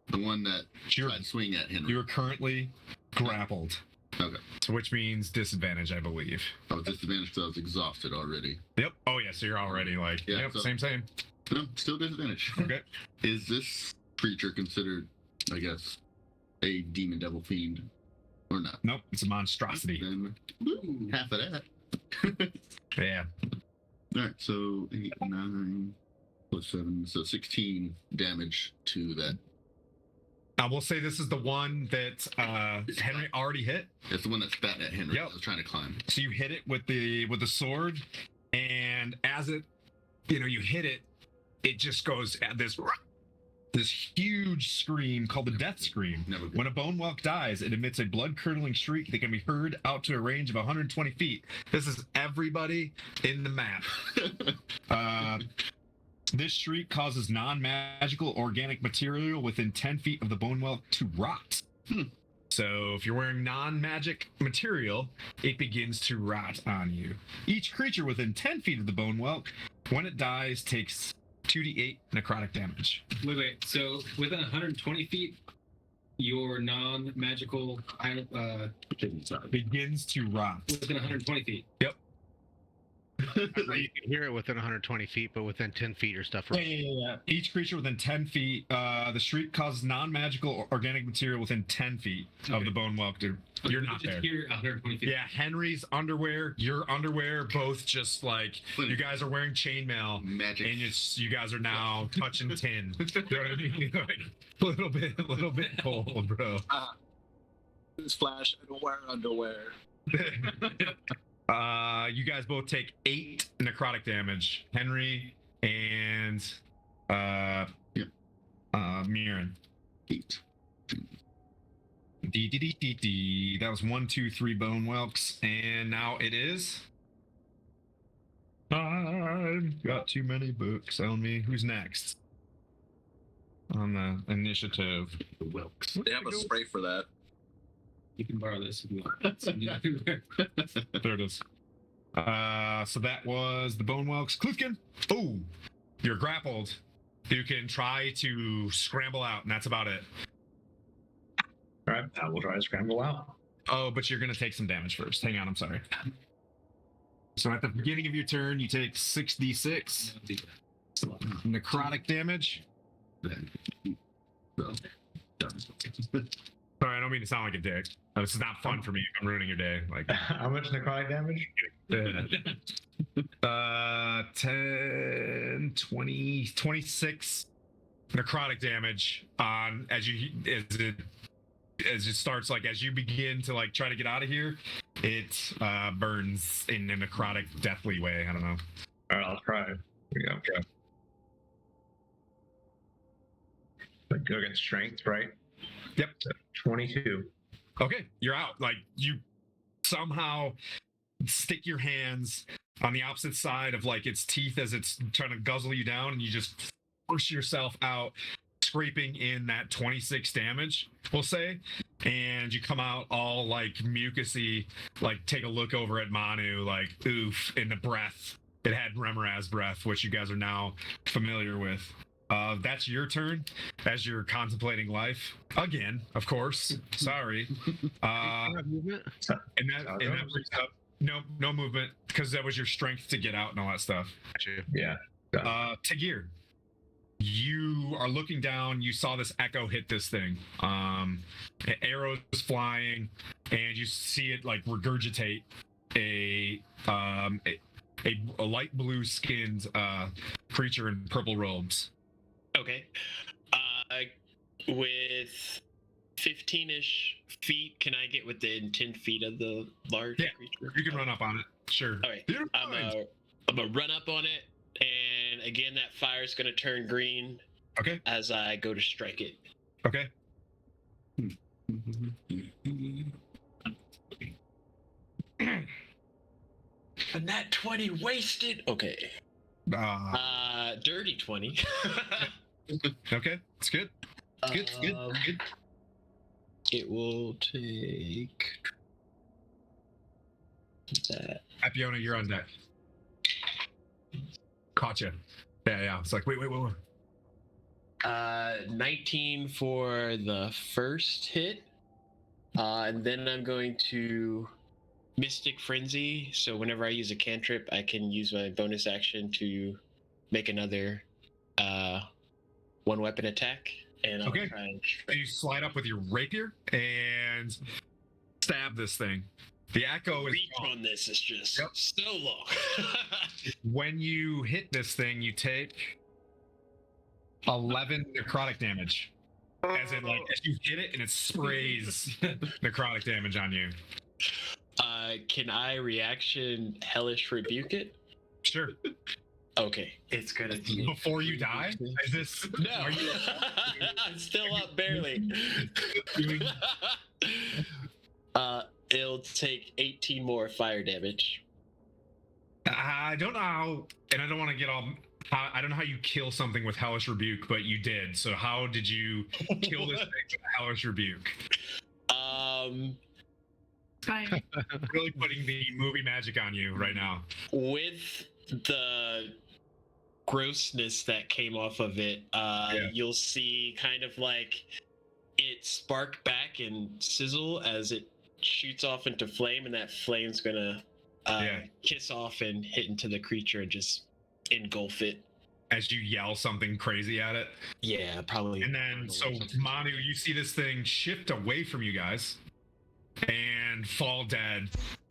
The one that You're- tried to swing at Henry. You are currently grappled. Okay. So which means disadvantage, I believe. I was disadvantaged because I was exhausted already. Yep. Oh yeah. So you're already like, Yeah, yep. so- Same. No, still disadvantage. Okay. Is this creature considered, I guess, a demon devil fiend or not? Nope. It's a monstrosity. Then woo, half of that. Yeah. All right, so 8, 9 plus 7, so 16 damage to that. I will say this is the one that Henry already hit. That's the one that spat at Henry. Yep. I was trying to climb. So you hit it with the sword, and as it, you hit it, it just goes at this huge scream called the death scream. Never good. When a bone whelk dies, it emits a blood-curdling shriek that can be heard out to a range of 120 feet. This is everybody in the map. This shriek causes non-magical organic material within 10 feet of the bone whelk to rot. So if you're wearing non-magic material, it begins to rot on you. Each creature within 10 feet of the bone whelk, when it dies, takes 2d8 necrotic damage. Wait. So within 120 feet, your non-magical Begins to rot. within 120 feet. Yep. You can hear it within 120 feet, but within 10 feet or stuff. Yeah. Each creature within 10 feet, the shriek causes non-magical or organic material within 10 feet of the bone whelk. You're You not just there. hear 120 feet. Yeah, Henry's underwear, your underwear, both just like you guys are wearing chainmail, Magic. and you guys are now touching tin. You know what I mean? Like, a little bit cold, bro. This flash, I don't wear underwear. You guys both take 8 necrotic damage. Henry and Mirren. 8. D. That was 1, 2, 3 bone whelks, and now it is. I've got too many books on me. Who's next on the initiative? The whelks. They have a spray for that. You can borrow this if you want. There it is. So that was the bone whelks. Klutkin. Oh, you're grappled. You can try to scramble out, and that's about it. All right, I will try to scramble out. Oh, but you're gonna take some damage first. Hang on, I'm sorry. So at the beginning of your turn, you take 6d6 necrotic damage. So, done. Sorry, I don't mean to sound like a dick. This is not fun for me. I'm ruining your day. Like, How much necrotic damage? 10, 20, 26 necrotic damage on as it starts, like as you begin to like try to get out of here, it burns in a necrotic deathly way. I don't know. All right, I'll try. Here we go. But go against strength, right? Yep. So 22. Okay, you're out. Like you somehow stick your hands on the opposite side of like its teeth as it's trying to guzzle you down, and you just push yourself out, scraping in that 26 damage, we'll say, and you come out all like mucusy, like take a look over at Manu, like oof, in the breath. It had Remoraz breath, which you guys are now familiar with. That's your turn as you're contemplating life again, of course. Sorry. And that brings up no movement because that was your strength to get out and all that stuff. Yeah. Tagir, you are looking down. You saw this echo hit this thing. Arrows flying, and you see it like regurgitate a light blue skinned creature in purple robes. Okay. With 15-ish feet, can I get within 10 feet of the large creature? You can run up on it. Sure. All right. I'm gonna run up on it, and again, that fire's gonna turn green. Okay. As I go to strike it. Okay. And that 20 wasted. Okay. Dirty 20. Okay, it's good. It's good. It will take that. Apiona, you're on deck. Caught you. Yeah. It's like, wait. 19 for the first hit. And then I'm going to Mystic Frenzy. So whenever I use a cantrip, I can use my bonus action to make another one weapon attack. And I'll try and you slide up with your rapier and stab this thing. The echo is reach on this is just so long. When you hit this thing, you take 11 necrotic damage. As you hit it and it sprays necrotic damage on you. Can I reaction Hellish Rebuke it? Sure. Okay, it's gonna be before you die. Is this? No, I'm still up barely. It'll take 18 more fire damage. I don't know how, and I don't want to get all. I don't know how you kill something with Hellish Rebuke, but you did. So how did you kill this thing with Hellish Rebuke? Really putting the movie magic on you right now. With the grossness that came off of it, you'll see kind of like it spark back and sizzle as it shoots off into flame, and that flame's gonna kiss off and hit into the creature and just engulf it. As you yell something crazy at it? Yeah, probably. And then, so Manu, you see this thing shift away from you guys and fall dead.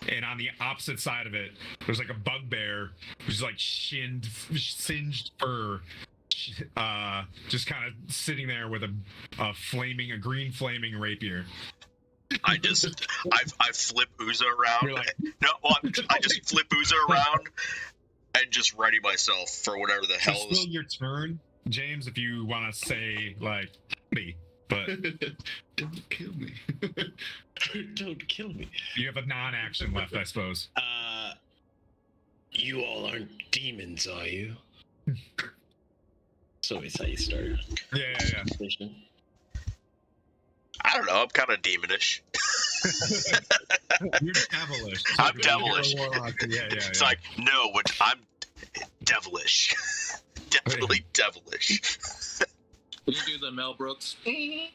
And on the opposite side of it, there's like a bugbear who's like singed fur, just kind of sitting there with a green flaming rapier. I flip Uza around. I just flip Uza around and just ready myself for whatever the hell. It's still your turn, James. If you want to say like me, but don't kill me. Don't kill me. You have a non-action left, I suppose. You all aren't demons, are you? So it's how you start. Yeah. I don't know. I'm kind of demonish. You're devilish. I'm devilish. Yeah. It's like, no, I'm devilish. Definitely devilish. Can you do the Mel Brooks? Yeah.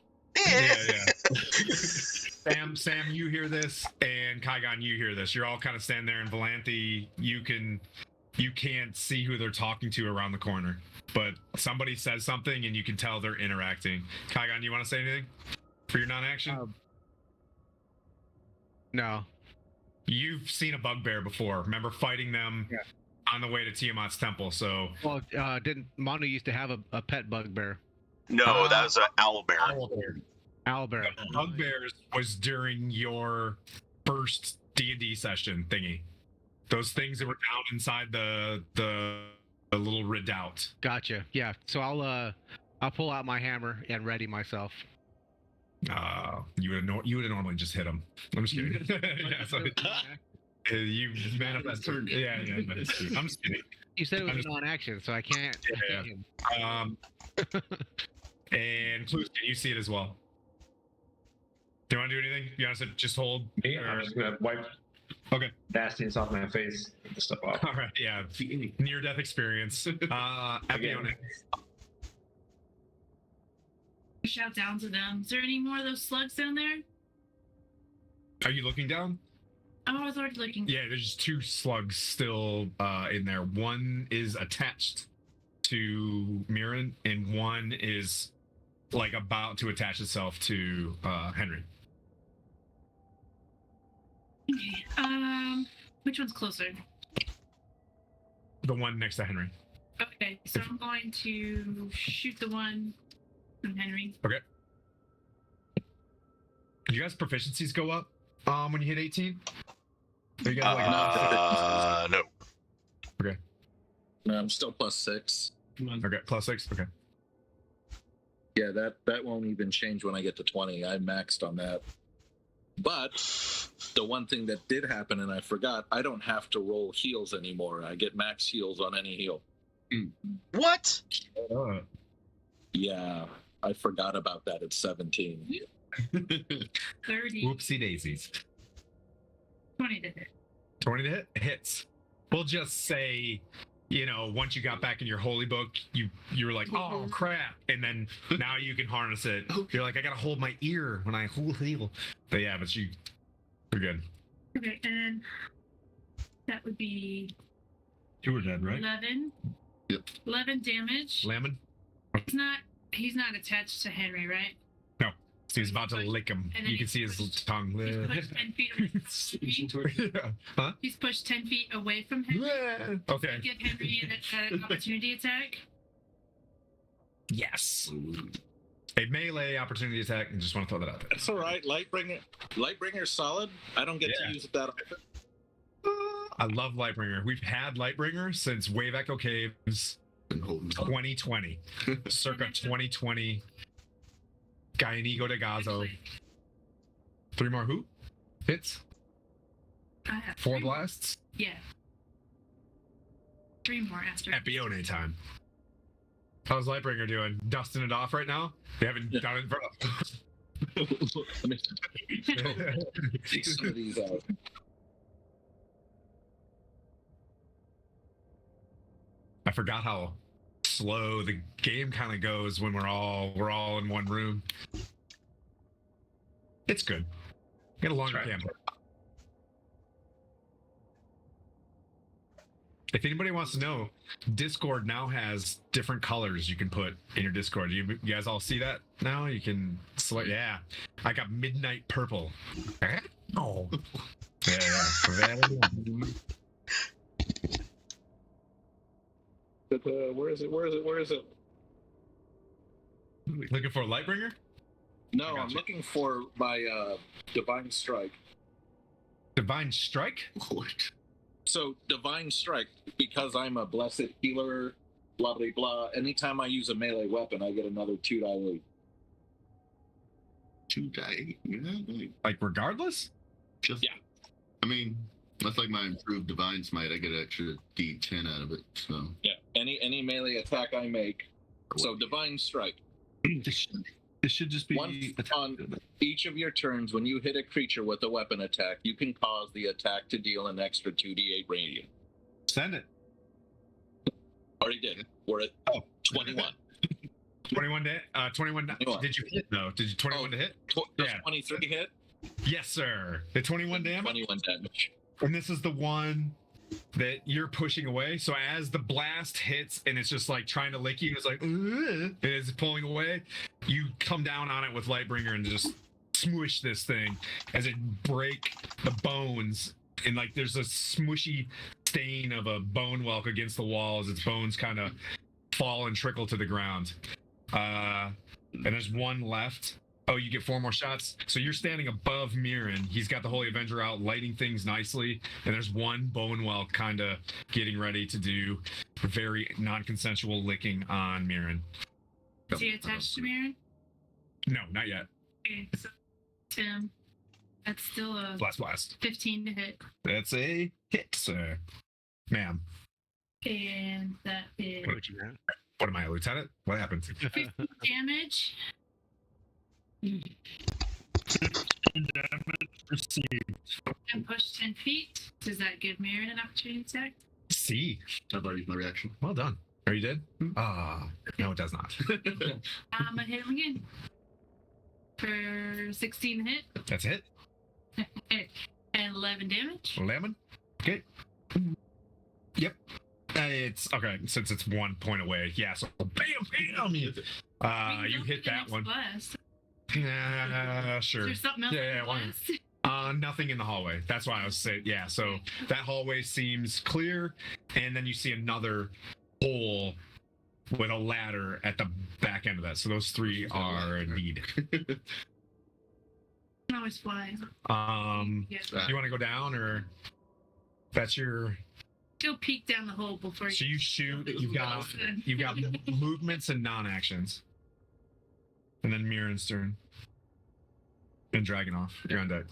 Sam, you hear this, and Kaigon, you hear this. You're all kind of standing there, and Valanthe, you can't see who they're talking to around the corner, but somebody says something, and you can tell they're interacting. Kaigon, you want to say anything for your non-action? No. You've seen a bugbear before. Remember fighting them on the way to Tiamat's temple? So. Well, didn't Manu used to have a pet bugbear? No, that was an owlbear. Owlbear. Bugbears was during your first D&D session thingy. Those things that were down inside the little redoubt. Gotcha. Yeah. So I'll pull out my hammer and ready myself. You would have normally just hit him. I'm just kidding. You manifest. Yeah. I'm just kidding. You said it was non-action, so I can't. And Clues, you see it as well. Do you want to do anything? You want to just hold? Me, I'm just gonna wipe nastiness off my face. Get the stuff off. All right, yeah. Near-death experience. Avernus. Shout down to them. Is there any more of those slugs down there? Are you looking down? Oh, I was already looking. Yeah, there's 2 slugs still in there. One is attached to Mirren, and one is like about to attach itself to Henry. Okay. Which one's closer? The one next to Henry. Okay, so I'm going to shoot the one from Henry. Okay. Do you guys' proficiencies go up when you hit 18? Are you guys No. Okay. No, I'm still +6. Okay, +6. Okay. Yeah, that won't even change when I get to 20. I maxed on that. But the one thing that did happen, and I forgot, I don't have to roll heals anymore. I get max heals on any heal. What? Yeah, I forgot about that at 17. 30. Whoopsie daisies. 20 to hit. 20 to hit? Hits. We'll just say, once you got back in your holy book, you were like, oh crap, and then now you can harness it. You're like, I gotta hold my ear when I heal. But yeah, you're good. Okay, and that would be 2 are dead, right? 11. Yep. 11 damage. Lemon? He's not attached to Henry, right? No. So he's about to lick him. And then You can see his tongue. He's pushed 10 feet away from Henry. Yeah. Huh? He's pushed 10 feet away from Henry. Yeah. Okay. Give Henry an opportunity attack. Yes. A melee opportunity attack. I just want to throw that out there. That's all right. Lightbringer's solid. I don't get to use it that often. I love Lightbringer. We've had Lightbringer since Wave Echo Caves 2020. Circa 2020. Gallinigo de Gazo. 3 more who? Hits? I have 4 3 blasts? Yeah. 3 more after. Epione time. How's Lightbringer doing? Dusting it off right now? You haven't done it for... Let me take some of these out. I forgot how slow the game kind of goes when we're all in one room. It's good. Get a longer campaign. If anybody wants to know, Discord now has different colors you can put in your Discord. You guys all see that now? You can select. Yeah, I got midnight purple. Oh, yeah. Where is it? Looking for a Lightbringer? No, I'm looking for my Divine Strike. Divine Strike? What? So, Divine Strike, because I'm a blessed healer, blah, blah, blah, anytime I use a melee weapon, I get another 2 die rate. 2 die? Yeah. Like, regardless? Just, yeah. I mean, that's like my improved Divine Smite. I get an extra D10 out of it, so. Yeah, any melee attack I make. So, Divine Strike. It should just be once on each of your turns, when you hit a creature with a weapon attack, you can cause the attack to deal an extra 2d8 radiant. Send it. Already did. We're at 21. 21 to hit? 21. Did you hit though? Did you 21 to hit? Does 23 hit? Yes, sir. The 21 damage. 21 damage. And this is the one that you're pushing away. So as the blast hits and it's just like trying to lick you, it's like and it's pulling away. You come down on it with Lightbringer and just smush this thing as it break the bones. And like there's a smushy stain of a bone whelk against the wall as its bones kind of fall and trickle to the ground. And there's one left. Oh, you get 4 more shots. So you're standing above Mirren. He's got the Holy Avenger out, lighting things nicely. And there's one bone whelk kind of getting ready to do very non-consensual licking on Mirren. Is he attached to Mirren? No, not yet. Okay, so Tim, that's still a Blast. 15 to hit. That's a hit, sir. Ma'am. And that is What am I, a lieutenant? What happened? 15 damage. And push 10 feet. Does that give Mirren an opportunity attack? See. I've already used my reaction. Well done. Are you dead? No, it does not. I'm gonna hit him again. For 16 hit. That's it. And 11 damage. Lemon. Okay. Yep. It's okay since it's 1 point away. Yeah. So bam. You hit that one. Blast. Sure. Is there something else? Yeah, why not? Nothing in the hallway. That's why I was saying, yeah. So that hallway seems clear, and then you see another hole with a ladder at the back end of that. So those 3 are a need. Can always fly. You want to go down, or that's your? Go peek down the hole before. So you shoot. You've got movements and non-actions, and then Mirren's turn. And Dragonoff, you're on deck.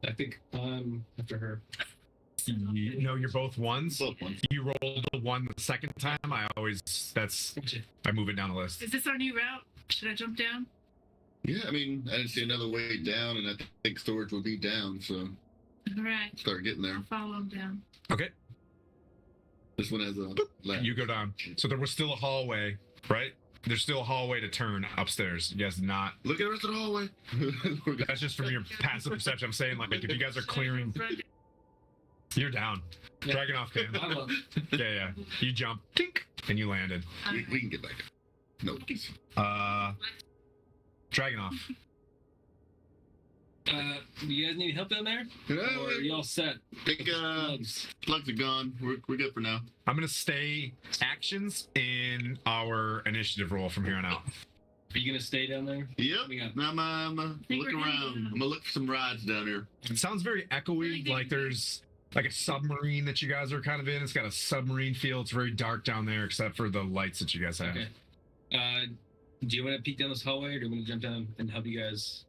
I think I'm after her. No, you're both ones. Both ones. You rolled a 1 the second time. I move it down the list. Is this our new route? Should I jump down? Yeah, I mean, I didn't see another way down, and I think storage will be down, so All right. start getting there. I'll follow him down. Okay, This one has a ladder. you go down. So there was still a hallway, right? There's still a hallway to turn upstairs. You guys not. Look at the rest of the hallway. That's just from your passive perception. I'm saying, like, if you guys are clearing, you're down. Yeah. Dragonoff can. I love Yeah. You jump, tink, and you landed. we can get back up. No. Dragonoff. You guys need help down there? Yeah, Or are y'all set? think slugs are gone. We're good for now. I'm gonna stay actions in our initiative roll from here on out. Are you gonna stay down there? Yep. We got- Now I'm looking around. I'm gonna look for some rides down here. It sounds very echoey, like there's like a submarine that you guys are kind of in. It's got a submarine feel. It's very dark down there, except for the lights that you guys have. Okay. Do you want to peek down this hallway, or do you want to jump down and help you guys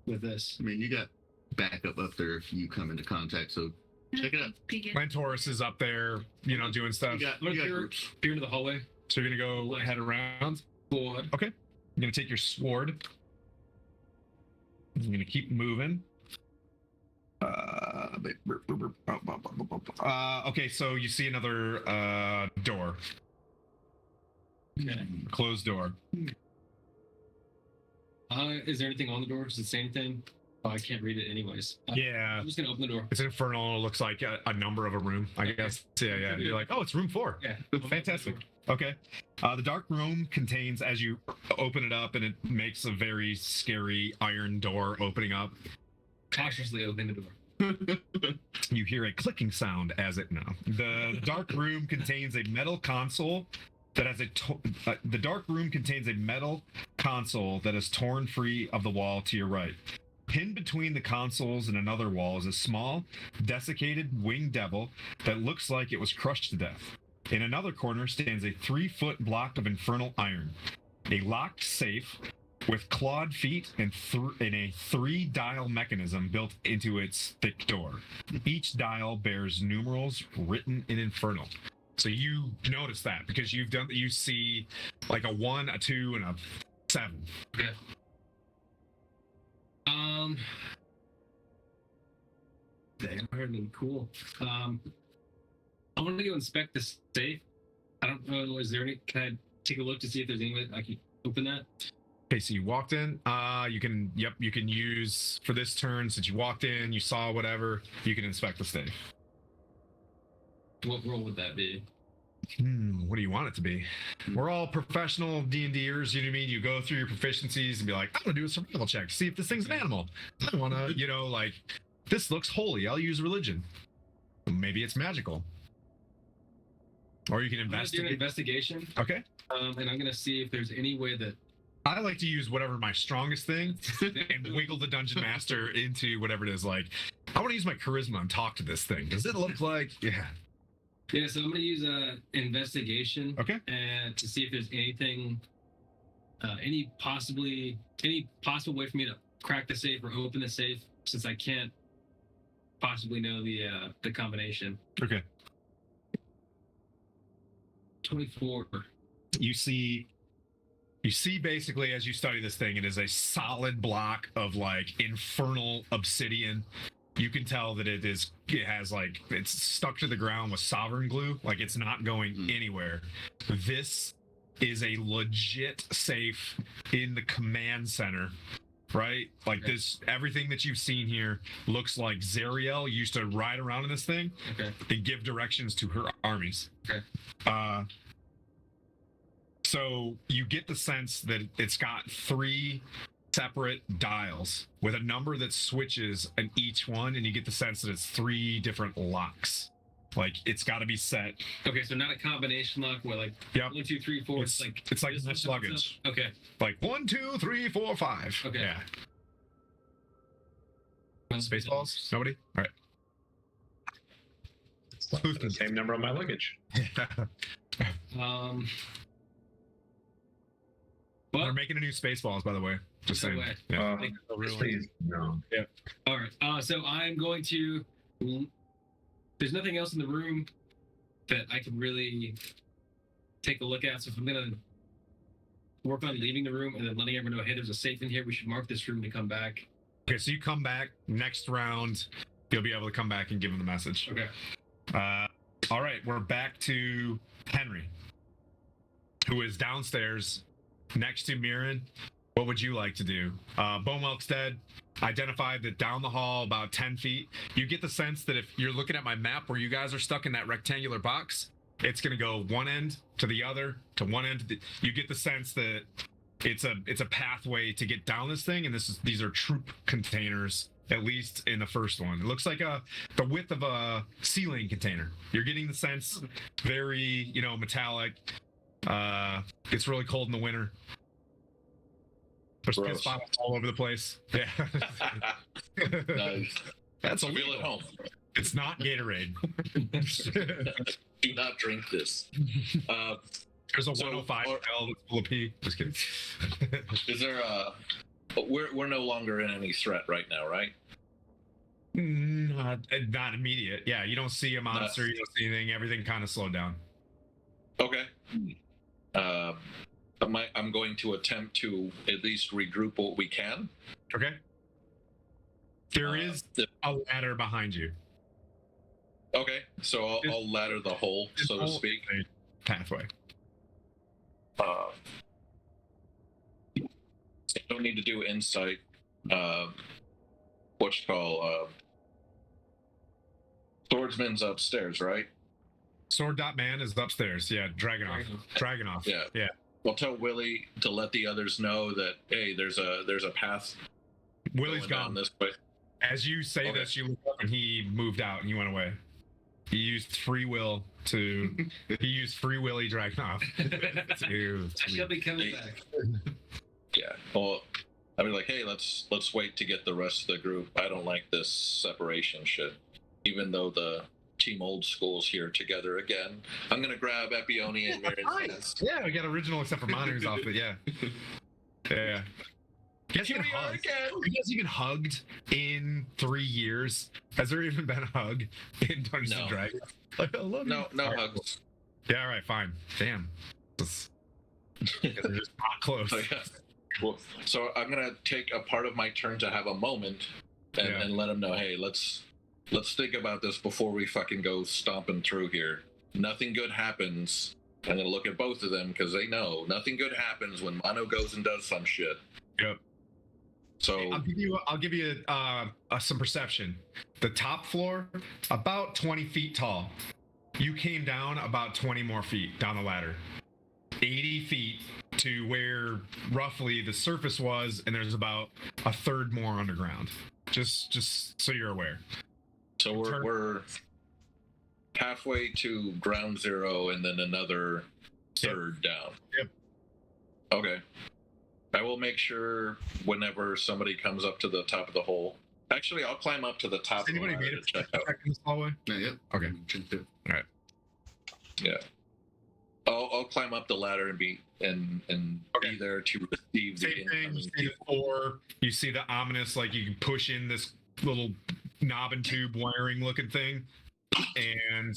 with this? I mean, you got backup up there if you come into contact, so check it out. Peek it. Lentorus is up there, doing stuff. You I'm gonna got peer groups. into the hallway. So you're gonna go head around. Forward. Okay. You're gonna take your sword. You're gonna keep moving. Okay, so you see another door. Okay. Closed door. Is there anything on the door? Does it say anything? Oh, I can't read it anyways. Yeah. I'm just gonna open the door. It's infernal. It looks like a number of a room, I guess. Yeah. You're like, oh, it's room 4. Yeah. Fantastic. Okay. The dark room contains, as you open it up, and it makes a very scary iron door opening up. Cautiously opening the door. You hear a clicking sound as it The dark room contains a metal console that has the dark room contains a metal console that is torn free of the wall to your right. Pinned between the consoles and another wall is a small, desiccated winged devil that looks like it was crushed to death. In another corner stands a 3-foot block of infernal iron. A locked safe with clawed feet and a 3-dial mechanism built into its thick door. Each dial bears numerals written in infernal. So you notice that because you see like a 1, a 2, and a 7. Okay. Damn, cool. I want to go inspect the safe. I don't know. Is there any? Can I take a look to see if there's any way I can open that? Okay, so you walked in. You can use for this turn, since you walked in, you saw whatever, you can inspect the safe. What role would that be? What do you want it to be? We're all professional D&Ders, you know what I mean? You go through your proficiencies and be like, I'm gonna do a survival check, see if this thing's an animal. I wanna, like, this looks holy, I'll use religion. Maybe it's magical. Or you can I'm gonna do an investigate. investigation. Okay. And I'm gonna see if there's any way that I like to use whatever my strongest thing and wiggle the dungeon master into whatever it is. Like, I want to use my charisma and talk to this thing. Does it look like, yeah. Yeah, so I'm gonna use investigation. Okay. And to see if there's anything, any possible way for me to crack the safe or open the safe, since I can't possibly know the combination. Okay. 24. you see basically as you study this thing, it is a solid block of like infernal obsidian. You can tell that it's stuck to the ground with sovereign glue, like it's not going anywhere. This is a legit safe in the command center, right? Like this, everything that you've seen here looks like Zariel used to ride around in this thing and give directions to her armies. So you get the sense that it's got 3 separate dials with a number that switches in each one, and you get the sense that it's 3 different locks. Like it's got to be set. Okay, so not a combination lock where like 1, 2, 3, 4. It's like this luggage. Okay. Like 1, 2, 3, 4, 5. Okay. Yeah. Spaceballs? Nobody? All right. Who's the same number on my luggage? We're making a new Spaceballs, by the way. Just saying. Yeah. Please, no. Yeah. All right. So I'm going to. There's nothing else in the room that I can really take a look at. So if I'm gonna work on leaving the room and then letting everyone know, hey, there's a safe in here. We should mark this room to come back. Okay. So you come back next round. You'll be able to come back and give them the message. Okay. All right. We're back to Henry, who is downstairs next to Mirren. What would you like to do? Bonewelk's dead. Identified that down the hall about 10 feet. You get the sense that if you're looking at my map where you guys are stuck in that rectangular box, it's going to go one end to the other to one end. You get the sense that it's a pathway to get down this thing, and these are troop containers, at least in the first one. It looks like the width of a ceiling container. You're getting the sense very, metallic. It's really cold in the winter. There's piss bottles all over the place. Yeah. Nice. That's Feel illegal. at home. It's not Gatorade. Do not drink this. There's a 105 L that's full of pee. Just kidding. Is there we're no longer in any threat right now, right? Not immediate. Yeah, you don't see a monster. You don't see anything. Everything kind of slowed down. Okay. I'm going to attempt to at least regroup what we can. Okay. There is a ladder behind you. Okay, so I'll ladder the hole, so to speak. Pathway. Don't need to do insight. Swordsman's upstairs, right? Sword.man is upstairs. Yeah, Dragonoff. Yeah. I'll tell Willie to let the others know that hey, there's a path. Willie's gone this way. As you say this, you look up and he moved out and he went away. He used free will to. He used free Willie Dragonoff. I shall be coming back. Yeah. Well, I mean, like, hey, let's wait to get the rest of the group. I don't like this separation shit. Even though the Team Old School's here together again, I'm gonna grab Epione and Mirren's. Yeah, we got original except for Monu's outfit. Yeah. Yeah. You guys even hugged in 3 years? Has there even been a hug in Dungeons and Dragons? Like, I love no hugs. Yeah, all right, fine. Damn. They're just not close. Well, so I'm gonna take a part of my turn to have a moment and let them know, hey, let's think about this before we fucking go stomping through here. Nothing good happens. I'm gonna look at both of them because they know nothing good happens when Mono goes and does some shit. Yep. So I'll give you some perception. The top floor, about 20 feet tall. You came down about 20 more feet down the ladder. 80 feet to where roughly the surface was, and there's about a third more underground. Just so you're aware. So we're halfway to ground zero, and then another third down. Yep. Okay. I will make sure whenever somebody comes up to the top of the hole. Actually, I'll climb up to the top of the ladder to check out. In this hallway? Yeah. Okay. All right. Yeah. I'll climb up the ladder and be there to receive the incoming or you see the ominous, like you can push in this little knob and tube wiring looking thing, and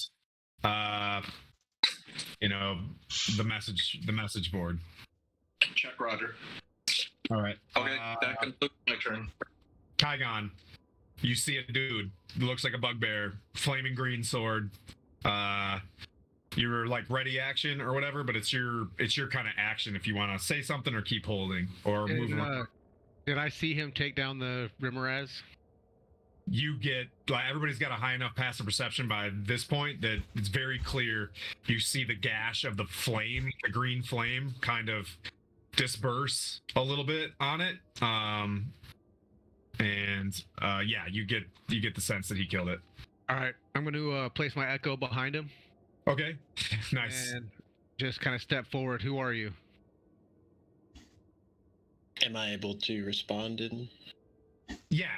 the message board. Check, Roger. All right. Okay, that concludes my turn. Kygon, you see a dude who looks like a bugbear, flaming green sword. You're like ready action or whatever, but it's your kind of action if you want to say something or keep holding or move around. Did I see him take down the Rimmerez? You get like everybody's got a high enough passive perception by this point that it's very clear. You see the gash of the flame, the green flame, kind of disperse a little bit on it. Yeah, you get the sense that he killed it. All right, I'm going to place my echo behind him. Okay, nice. And just kind of step forward. Who are you? Am I able to respond in? Yeah.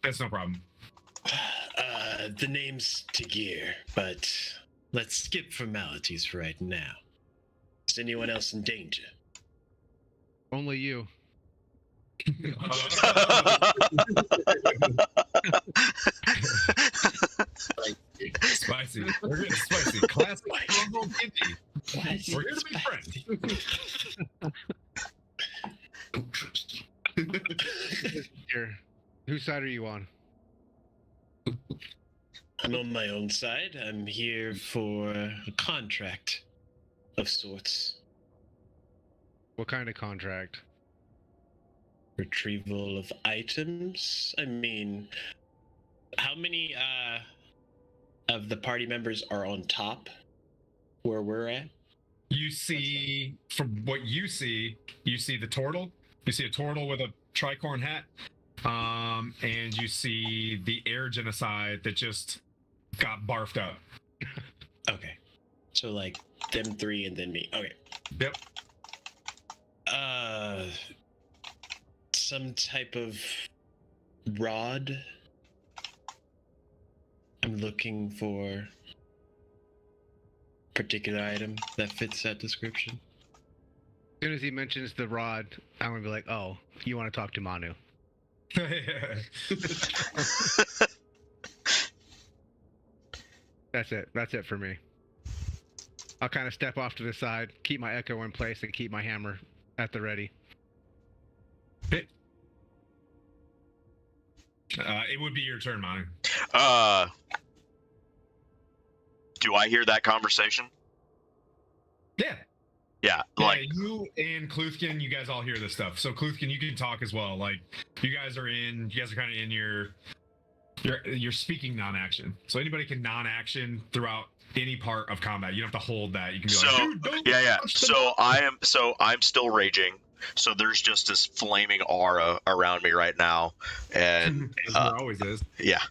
That's no problem. The name's Tagir, but let's skip formalities for right now. Is anyone else in danger? Only you. Spicy. We're getting spicy. Classic Stronghold Indie. We're here to be friends. Here. Whose side are you on? I'm on my own side. I'm here for a contract of sorts. What kind of contract? Retrieval of items. I mean, how many of the party members are on top where we're at? You see, from what you see the turtle. You see a turtle with a tricorn hat. And you see the air genocide that just got barfed up. Okay. So like them three and then me. Okay. Yep. Some type of rod. I'm looking for a particular item that fits that description. As soon as he mentions the rod, I'm gonna be like, "Oh, you want to talk to Manu?" That's it. That's it for me. I'll kind of step off to the side, keep my echo in place, and keep my hammer at the ready. It would be your turn, Manu. Do I hear that conversation? Yeah. Yeah, like you and Kluthkin, you guys all hear this stuff. So Kluthkin, you can talk as well. Like you guys are kind of in you're speaking non-action. So anybody can non-action throughout any part of combat. You don't have to hold that. You can be like, dude, don't touch the So I'm still raging. So there's just this flaming aura around me right now, and there always is. Yeah,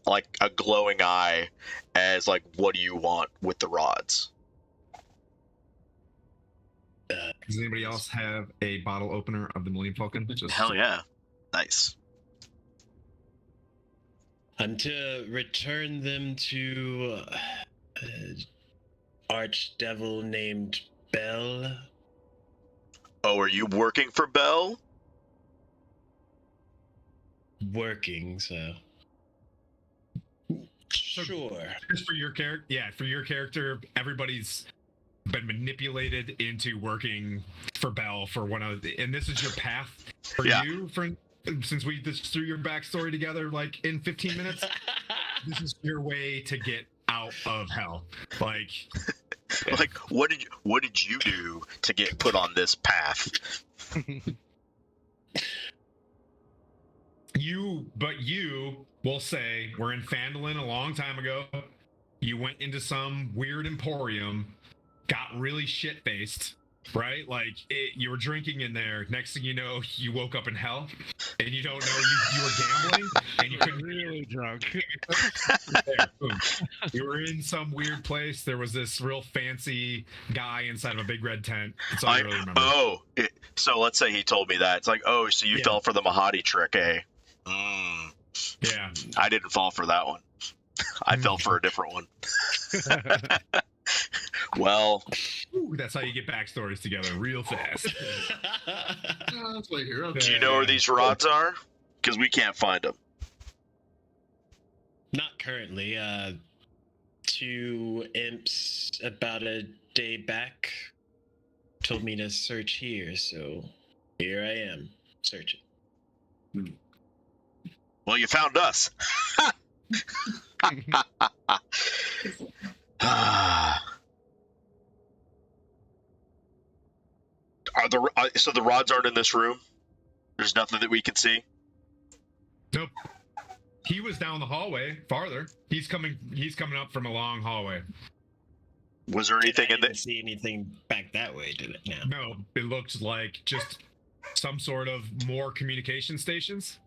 like a glowing eye, as like, what do you want with the rods? Does anybody else have a bottle opener of the Millennium Falcon? Hell yeah, nice. I'm to return them to archdevil named Bell. Oh, are you working for Bell? Working, so sure. Just for your character, for your character, everybody's been manipulated into working for Bell for one of the, and this is your path for you, friend. Since we just threw your backstory together like in 15 minutes, this is your way to get out of hell. Like, like what did you do to get put on this path? You will say we're in Phandalin a long time ago. You went into some weird emporium, got really shit-faced, right? Like, you were drinking in there. Next thing you know, you woke up in hell, and you don't know you were gambling, and you couldn't really drunk. There, boom. You were in some weird place. There was this real fancy guy inside of a big red tent. That's all I really remember. So let's say he told me that. It's like, oh, so you fell for the Mahadi trick, eh? Yeah. I didn't fall for that one. I fell for a different one. Well, that's how you get backstories together real fast. Let's wait here. Do you know where these rods are? Because we can't find them. Not currently. 2 imps about a day back told me to search here, so here I am, searching. Well, you found us. So the rods aren't in this room? There's nothing that we can see? Nope. He was down the hallway farther. He's coming up from a long hallway. Was there anything in there? Didn't see anything back that way, did it? No. No, it looked like just some sort of more communication stations.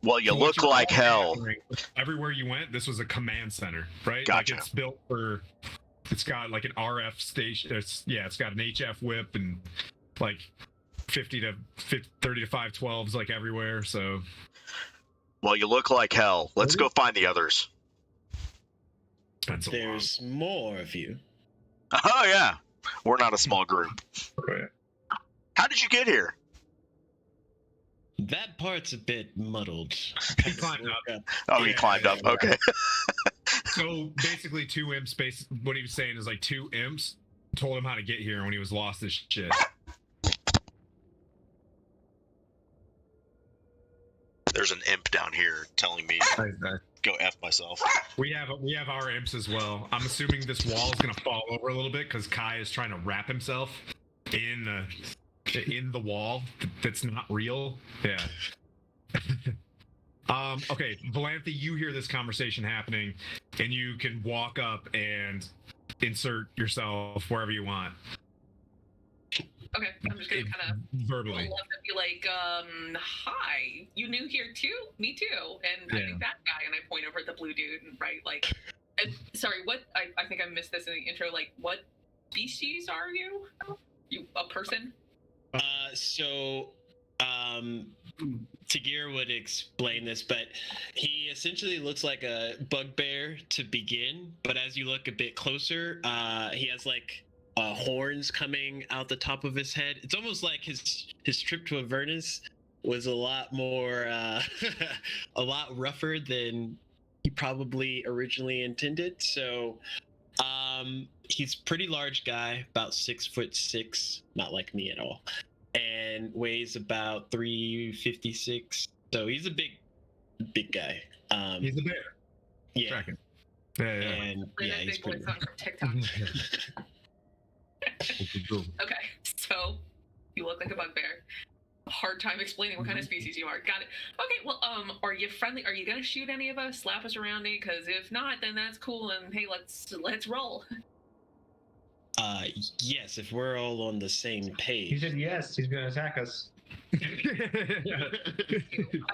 Well, you So what look you're like hell. gathering, everywhere you went, this was a command center, right? Gotcha. Like it's built for. It's got like an RF station. It's got an HF whip and like 30 to 512s like everywhere. So. Well, you look like hell. Let's go find the others. There's more of you. Oh, yeah. We're not a small group. Right. How did you get here? That part's a bit muddled. He climbed up. Oh, he climbed up. Okay. So basically, 2 imps. What he was saying is like 2 imps told him how to get here when he was lost as shit. There's an imp down here telling me to go F myself. We have our imps as well. I'm assuming this wall is gonna fall over a little bit because Kai is trying to wrap himself in the wall that's not real. Yeah. Okay, Valanthe, you hear this conversation happening, and you can walk up and insert yourself wherever you want. Okay, I'm just gonna kind of verbally roll up and be like, hi, you new here too? Me too. And I think that guy, and I point over at the blue dude, and right, like, sorry, what, I think I missed this in the intro, like, what species are you? You, a person? Tagir would explain this, but he essentially looks like a bugbear to begin, but as you look a bit closer, he has like horns coming out the top of his head. It's almost like his trip to Avernus was a lot more a lot rougher than he probably originally intended. So he's pretty large guy, about 6'6", not like me at all, and weighs about 356. So he's a big guy. He's a bear. Yeah. Tracking. And yeah, he's pretty. From TikTok. Okay, so you look like a bugbear. Hard time explaining what kind of species you are. Got it. Okay, well, are you friendly? Are you gonna shoot any of us? Slap us around me? Because if not, then that's cool. And hey, let's roll. Yes, if we're all on the same page. He said yes. He's gonna attack us. I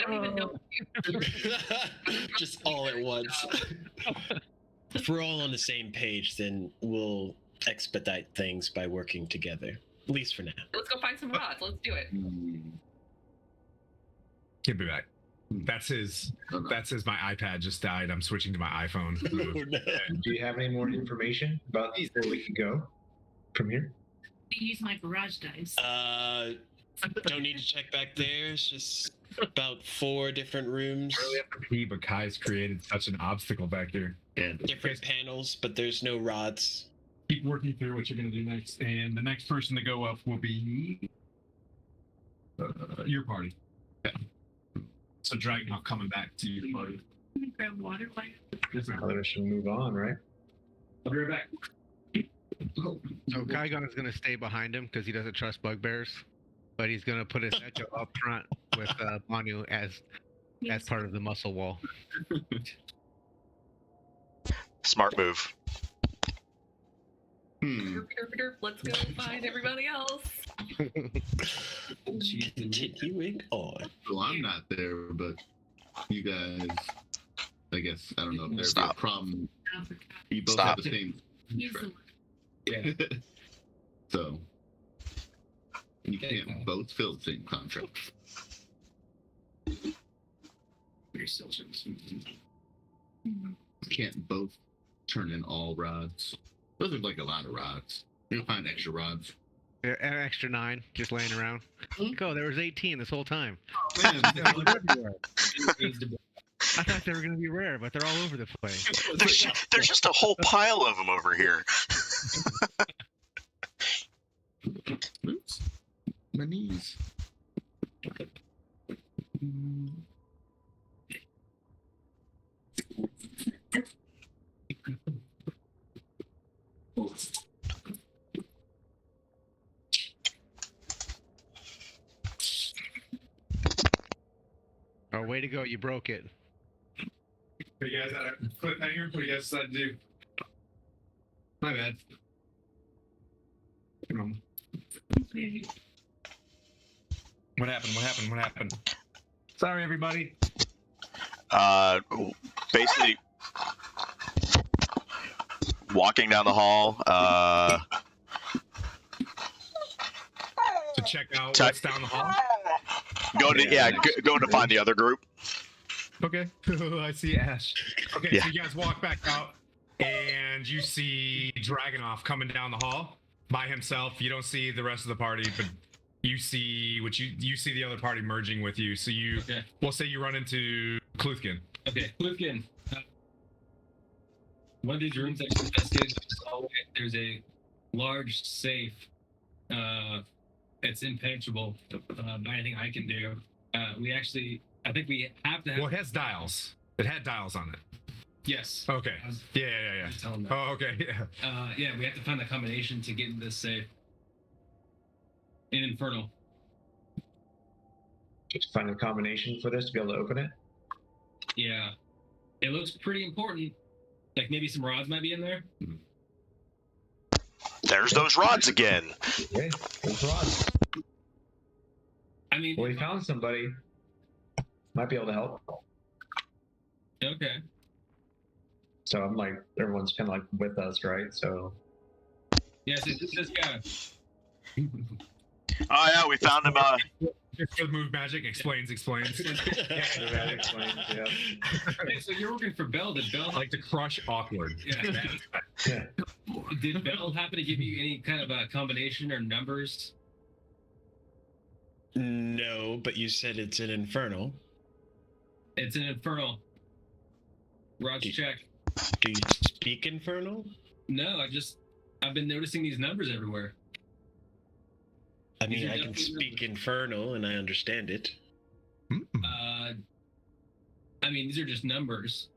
don't even know. Just all at once. If we're all on the same page, then we'll expedite things by working together. At least for now. Let's go find some rods. Let's do it. He'll be back. That's his. My iPad just died. I'm switching to my iPhone. Oh, no. Do you have any more information about these where we can go from here? I use my garage dice. Don't need to check back there. It's just about 4 different rooms. I really have to pee, but Kai's created such an obstacle back here. Different panels, but there's no rods. Keep working through what you're going to do next, and the next person to go up will be your party. Yeah. So Dragon, I'm coming back to your party. Let me grab water. Others should move on, right? I'll be right back. So Kaigon is going to stay behind him because he doesn't trust bugbears, but he's going to put his echo up front with Manu as part of the muscle wall. Smart move. Let's go find everybody else. Continuing on. Well, I'm not there, but you guys, I guess, I don't know if there's a Stop. problem. You both Stop. have the same. He's the one. Yeah. So you can't both fill the same contract. You're still You can't both turn in all rods. Those are like a lot of rods. You'll find extra rods. An extra 9 just laying around. Go, there was 18 this whole time. Man, I thought they were going to be rare, but they're all over the place. There's just a whole pile of them over here. Oops. My knees. Oh, way to go! You broke it. What you guys had a cliffhanger? What do you guys decided to do? My bad. Come on. What happened? What happened? What happened? Sorry, everybody. Basically, walking down the hall. To check out what's down the hall. Going to find the other group. Okay. I see Ash. Okay, Yeah. so you guys walk back out, and you see Dragonov coming down the hall by himself. You don't see the rest of the party, but you see you see the other party merging with you. So you, we'll say you run into Kluthkin. Okay, Kluthkin. One of these rooms that you invested, there's a large safe. It's impenetrable by anything I can do. I think we have to have. Well, it has dials. It had dials on it. Yes. Okay. Yeah. Tell him that. Oh, okay. Yeah. Yeah, we have to find the combination to get into this safe. In Infernal. Just find a combination for this to be able to open it. Yeah. It looks pretty important. Like maybe some rods might be in there. There's those rods again. Okay, those rods. I mean, Well, we found somebody. Might be able to help. okay. So I'm like, everyone's kind of like with us, right? So. Yes, it's this guy. Oh yeah, we found him. Just for move magic explains. Yeah. Hey, so you're working for Bell. Did Bell I like to crush awkward. Yeah. Did Bell happen to give you any kind of a combination or numbers? No, but you said it's an infernal. It's an Infernal. Roger, check. Do you speak infernal? No, I've been noticing these numbers everywhere. I mean, These are I can definitely speak infernal and I understand it. I mean, these are just numbers.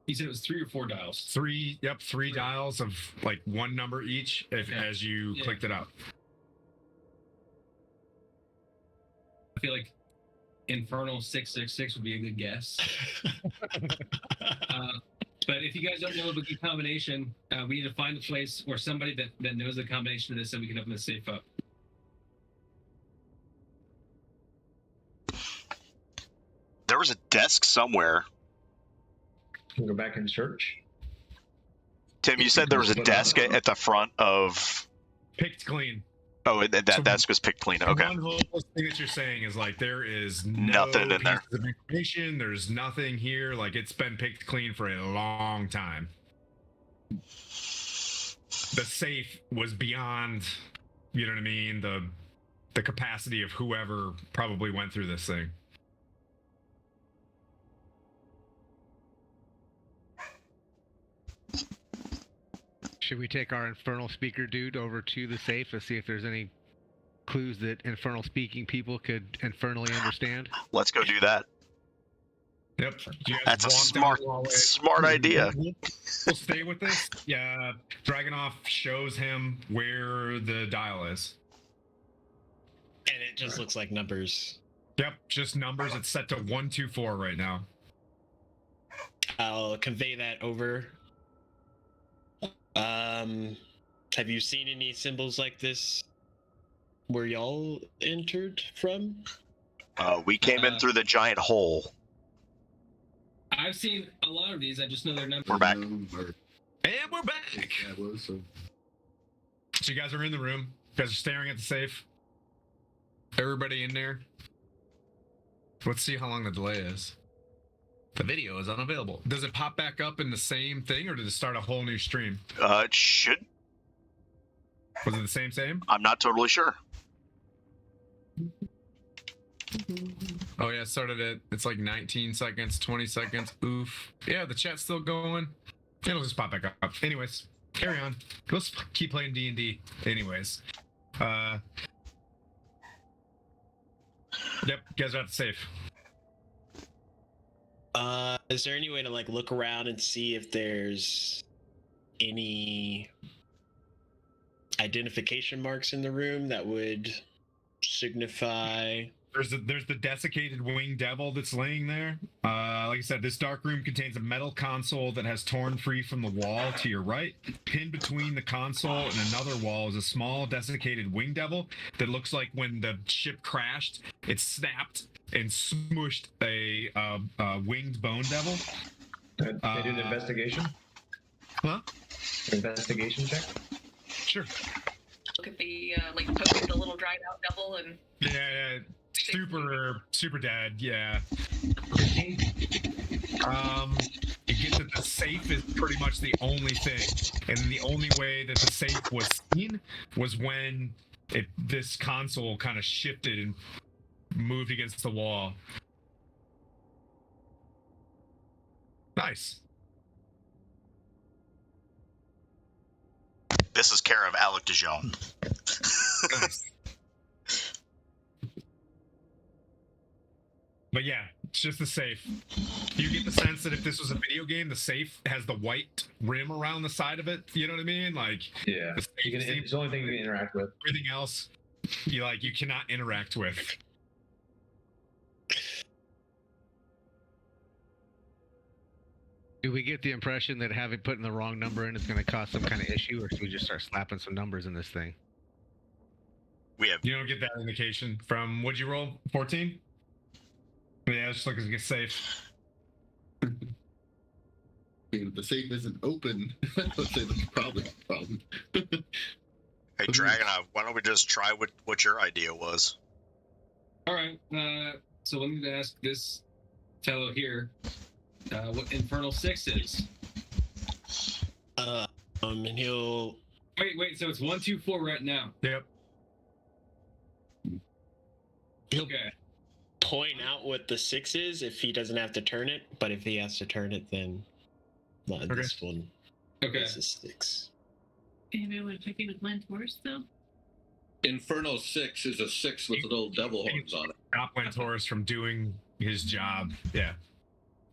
You said it was 3 or 4 dials. Three dials of like one number each as you clicked it out. I feel like Infernal 666 would be a good guess. But if you guys don't know of a good combination, we need to find a place or somebody that knows the combination of this so we can open the safe up. There was a desk somewhere. Can we go back and search? Tim, you said there was a desk at the front of. Picked clean. Oh, that desk was picked clean. Okay. One whole thing that you're saying is like there is Nothing in there. pieces of information. There's nothing here. Like it's been picked clean for a long time. The safe was beyond, you know what I mean, the capacity of whoever probably went through this thing. Should we take our infernal speaker dude over to the safe to see if there's any clues that infernal speaking people could infernally understand? Let's go do that. Yep. You guys That's a walk down the hallway. smart idea. We'll stay with this. Yeah, Dragonov shows him where the dial is. And it just looks like numbers. Yep, just numbers. It's set to 124 right now. I'll convey that over. Have you seen any symbols like this where y'all entered from? We came in through the giant hole. I've seen a lot of these. I just know their numbers. We're back. And we're back. Yeah, it was. So. So you guys are in the room. You guys are staring at the safe. Everybody in there. Let's see how long the delay is. The video is unavailable. Does it pop back up in the same thing, or does it start a whole new stream? It should. Was it the same? I'm not totally sure. Oh yeah, started it. It's like 19 seconds, 20 seconds. Oof. Yeah, the chat's still going. It'll just pop back up. Anyways, carry on. Let's keep playing D&D. Anyways. Yep, you guys are at the safe. Is there any way to like look around and see if there's any identification marks in the room that would signify? There's the desiccated winged devil that's laying there. Like I said, this dark room contains a metal console that has torn free from the wall to your right. Pinned between the console and another wall is a small desiccated winged devil that looks like when the ship crashed, it snapped and smushed a winged bone devil. Can I do the investigation? Huh? Investigation check? Sure. Look at the like poke at the little dried out devil and. Yeah, super dead. Yeah. 15. You get that the safe is pretty much the only thing, and the only way that the safe was seen was when this console kind of shifted and moved against the wall. Nice. This is care of Alec Dijon. Nice. But yeah, it's just the safe. You get the sense that if this was a video game, the safe has the white rim around the side of it. You know what I mean? Like, Yeah. the safe It's the only thing you can interact with. everything else, you cannot interact with. Do we get the impression that having putting the wrong number in is going to cause some kind of issue, or should we just start slapping some numbers in this thing? We have You don't get that indication from, what'd you roll? 14? Yeah, it's just looking to get safe. If the safe isn't open, let's say that's probably a problem. Hey, Dragonov, why don't we just try what your idea was? All right. So let me ask this fellow here what Infernal 6 is. And he'll Wait. So it's 1, 2, 4 right now. Yep. Okay. point out what the 6 is if he doesn't have to turn it, but if he has to turn it, then not Okay. this one. Okay. This is 6. Anybody want to check in with Lance Horse though? Inferno 6 is a 6 with little devil horns on it. Stop Lantoris from doing his job. Yeah.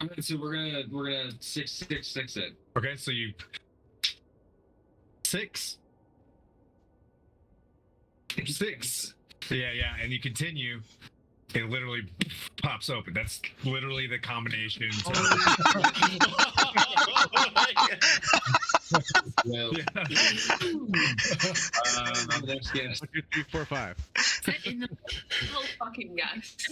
All right, so we're gonna 6 it. Okay, so you 6. 6. Yeah, and you continue. It literally pops open. That's literally the combination. Well, Next guess. 1, 2, 3, 4, 5. Set in the Oh fucking yes.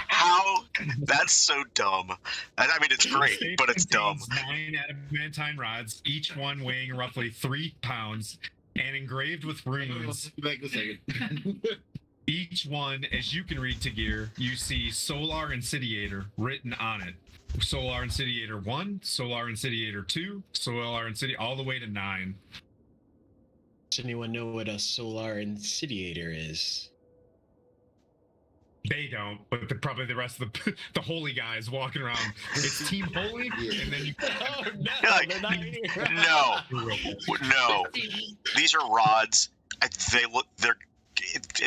How? That's so dumb. I mean, it's great, The but it's safe dumb. contains 9 adamantine rods, each one weighing roughly 3 pounds, and engraved with runes. back a second. Each one, as you can read, Tagir, you see Solar Incendiator written on it. Solar Incendiator 1, Solar Incendiator 2, Solar Incendiator, all the way to 9. Does anyone know what a solar incendiator is? They don't, but probably the rest of the holy guys walking around. It's Team Holy, and then you. Oh no, Like, they're not here. No. These are rods. They're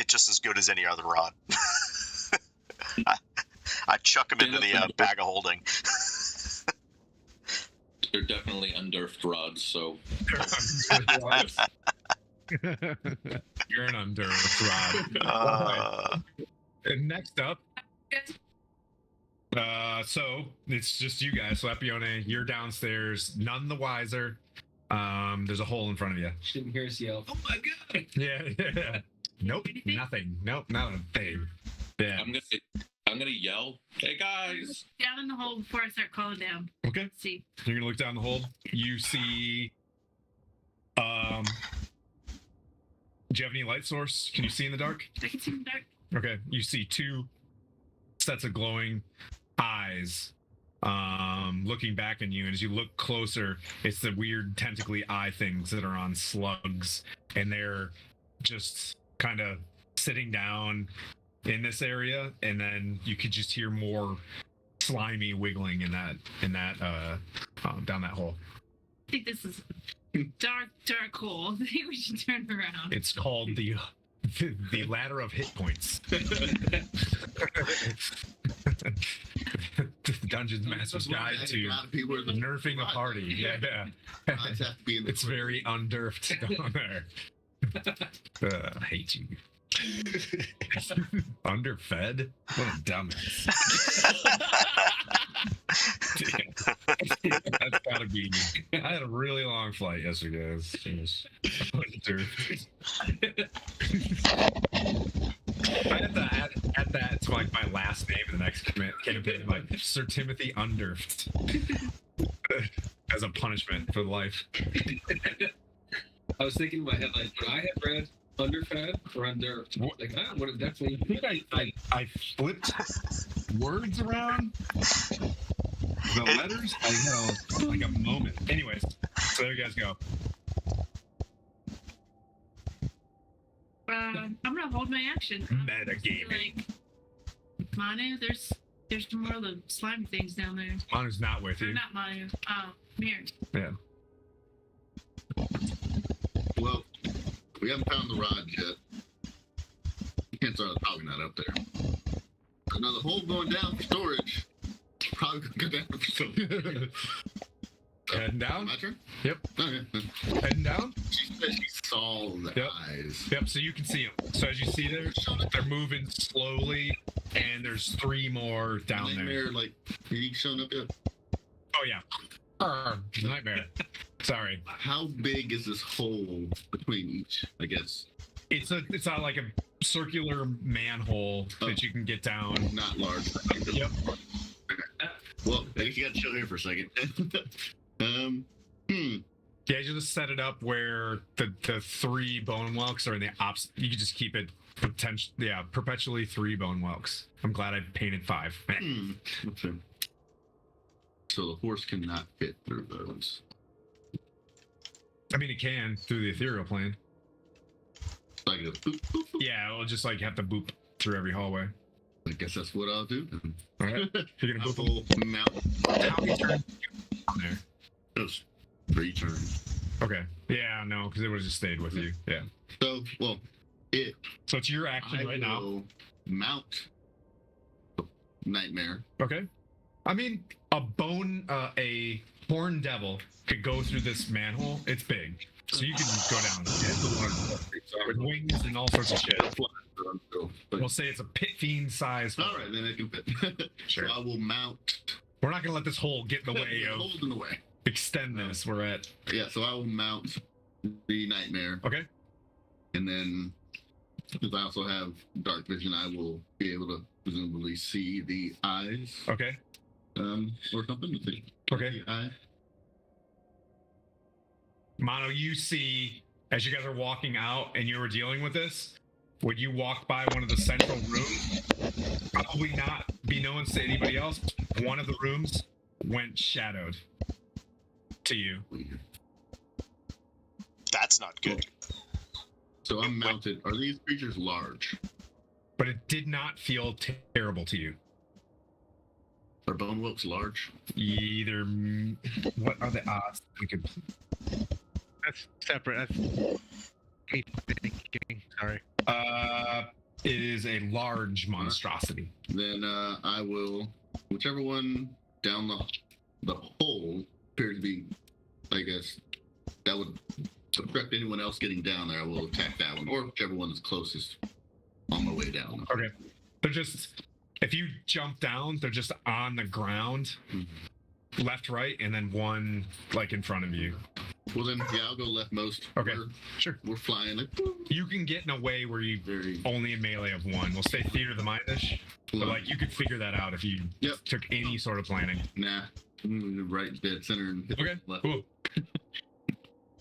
just as good as any other rod. I chuck them into the bag of holding. They're definitely undurfed rods, so You're an under Rob. And next up, so it's just you guys. So Epione, you're downstairs, none the wiser. There's a hole in front of you. Didn't hear us yell. Oh my god! Yeah. Nope, nothing. Nope, not a thing. Yeah. I'm gonna yell, "Hey guys!" down in the hole before I start calling down. Okay. Let's see. You're gonna look down the hole. You see. Do you have any light source? Can you see in the dark? I can see in the dark. Okay. You see 2 sets of glowing eyes looking back at you, and as you look closer, it's the weird tentacly eye things that are on slugs, and they're just kind of sitting down in this area, and then you could just hear more slimy wiggling in that down that hole. I think this is dark hole. I think we should turn around. It's called the ladder of hit points. The Dungeon's Master's Guide to nerfing a party. Yeah. It's very undurfed down there. I hate you. Underfed? What a dumbass. That's gotta be. I had a really long flight yesterday. It was underfed. I had to add that to like my last name in the next campaign, like Sir Timothy Underfed, as a punishment for life. I was thinking in my head, like, would I have read underfed or underfed? Like, I would have definitely. I flipped words around. The letters. I had like a moment. Anyways, so there you guys go. I'm gonna hold my action. Metagaming. Like, Manu, there's more of the slimy things down there. Manu's not with you. Or not Manu. Mirror. Yeah. Well, we haven't found the rod yet. Chances are it's probably not up there. Now the hole going down for storage. Probably gonna go down for storage. Heading down? My turn? Yep. Okay. Heading down? She said she saw the eyes. Yep, so you can see them. So as you see there, they're moving slowly, and there's 3 more down there. Nightmare, like, are you showing up yet? Oh, yeah. Nightmare. Sorry. How big is this hole between each, I guess? It's not like a circular manhole that you can get down. Not large. Yep. Well, I guess you got to chill here for a second. Yeah, you just set it up where the 3 bone whelks are in the opposite. You can just keep it perpetually 3 bone whelks. I'm glad I painted 5. Okay. So the horse cannot fit through those. I mean, it can through the ethereal plane. Like a boop, boop, boop. Yeah, it'll just like have to boop through every hallway. I guess that's what I'll do. All right, you're gonna boop them out. How many turns there? Just 3 turns. Okay. Yeah, no, because it would have just stayed with you. Yeah. So, well, So it's your action right now. Will mount Nightmare. Okay. I mean, a horned devil could go through this manhole. It's big, so you can go down with wings and all sorts of shit. We'll say it's a pit fiend size. All right, then I can fit. Sure. So I will mount. We're not gonna let this hole get in the way of. Hold in the way. Extend this. We're at. Yeah, so I will mount the Nightmare. Okay. And then, because I also have dark vision, I will be able to presumably see the eyes. Okay. Or something. Okay. The eye. Mono, you see, as you guys are walking out and you were dealing with this, when you walk by one of the central rooms, probably not be known to anybody else, one of the rooms went shadowed to you. That's not good. So I'm mounted. Are these creatures large? But it did not feel terrible to you. Are bone whelks large? Either. What are the odds? We could. That's separate. That's me thinking. Sorry. It is a large monstrosity. Then I will, whichever one down the hole appears to be, I guess, that would obstruct anyone else getting down there. I will attack that one, or whichever one is closest on my way down. Okay. They're just, if you jump down, they're just on the ground, left, right, and then one like in front of you. Well then, yeah, I'll go leftmost. Okay, sure. We're flying. Like, you can get in a way where you only in melee of 1. We'll say theater of the mindish, but like you could figure that out if you took any sort of planning. Nah, I'm right dead center and hit left. Cool.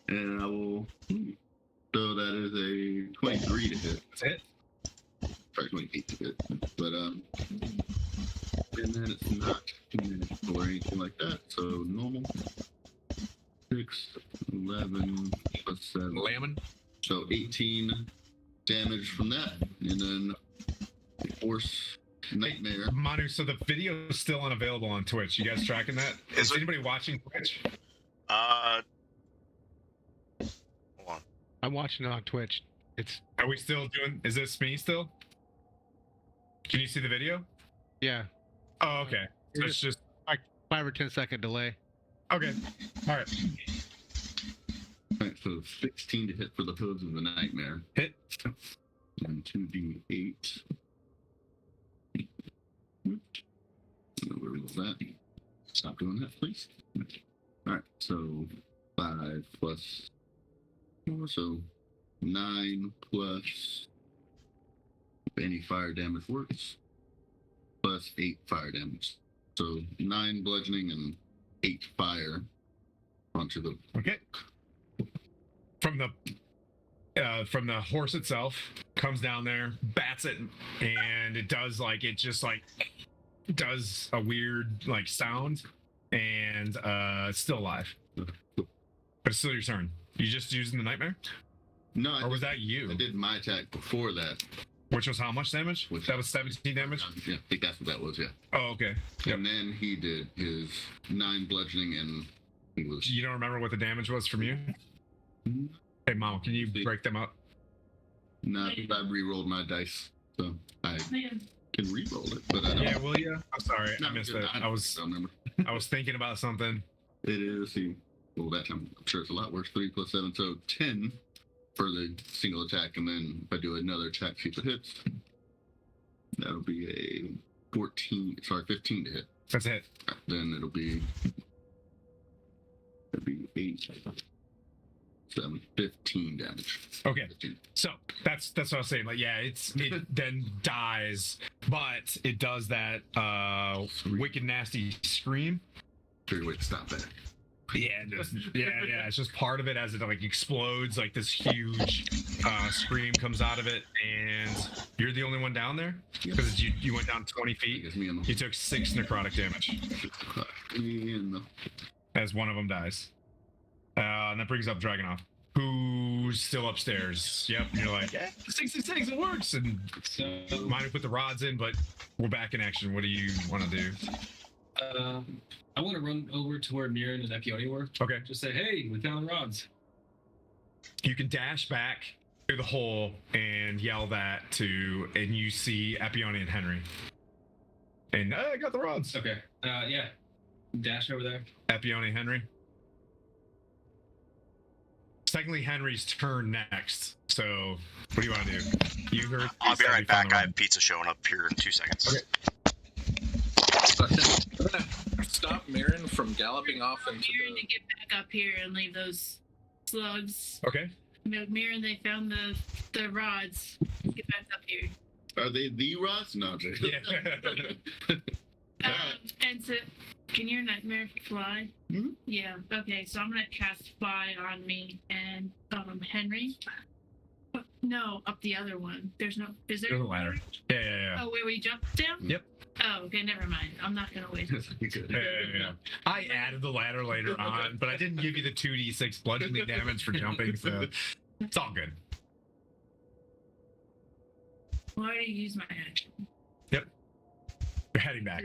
And I will. So that is a 23 to hit. That's it. Sorry, 28 to hit. But and then it's not diminished or anything like that. So normal. 6, 11, plus 7. Lemon. So 18 damage from that. And then Horse nightmare. Manu, so the video is still unavailable on Twitch. You guys tracking that? Is anybody watching Twitch? Hold on. I'm watching it on Twitch. Are we still doing? Is this me still? Can you see the video? Yeah. Oh, okay. So it's just like 5 or 10 second delay. Okay. All right. All right, so 16 to hit for the hooves of the nightmare. Hit. And 2d8. Where was that? Stop doing that, please. All right, so 5 plus 4, so 9 plus any fire damage works, plus 8 fire damage. So 9 bludgeoning and 8 fire onto the. Okay. From the horse itself, comes down there, bats it, and it does does a weird sound, and it's still alive. But it's still your turn. You just using the nightmare? No, or was that you? I did my attack before that. Which was how much damage? That was 17 damage? Yeah, I think that's what that was, yeah. Oh, okay. Yep. And then he did his 9 bludgeoning and he was... You don't remember what the damage was from you? Hey, Mom, can you break them up? No, I re-rolled my dice, so I can re-roll it, but I don't... Yeah, will you? I'm sorry, I missed it. I was thinking about something. It is, well, that time, I'm sure it's a lot worse. 3 plus 7, so 10 for the single attack, and then if I do another attack, see if it hits, that'll be a 15 to hit. That's it. Then it'll be 8, 7, 15 damage. Okay, 15. so that's what I was saying. It then dies, but it does that wicked nasty scream. Figure a way to stop that. Yeah, it's just part of it as it explodes. This huge scream comes out of it, and you're the only one down there because you went down 20 feet. You took 6 necrotic damage as one of them dies, and that brings up Dragonov, who's still upstairs. Yep, and you're like, yeah, 66, it works. And so Manu put the rods in, but we're back in action. What do you want to do? I want to run over to where Mirren and Epione were. Okay. Just say, hey, we found the rods. You can dash back through the hole and yell that and you see Epione and Henry. And I got the rods. Okay. Yeah. Dash over there. Epione, Henry. Secondly, Henry's turn next. So, what do you want to do? You heard. I'll be right back. I have pizza showing up here in 2 seconds. Okay. Stop Mirren from galloping off into Mirren to get back up here and leave those slugs. Okay. Mirren, they found the rods. Get back up here. Are they the rods? No, Jay. Yeah. And so, can your nightmare fly? Mm-hmm. Yeah. Okay, so I'm gonna cast fly on me and Henry. No, up the other one. Is there? There's a ladder. Yeah. Oh, wait, we jumped down? Yep. Oh, okay, never mind. I'm not gonna wait. Yeah. I added the ladder later on, but I didn't give you the 2d6 bludgeoning damage for jumping, so it's all good. Well, I already used my action. Yep. You're heading back.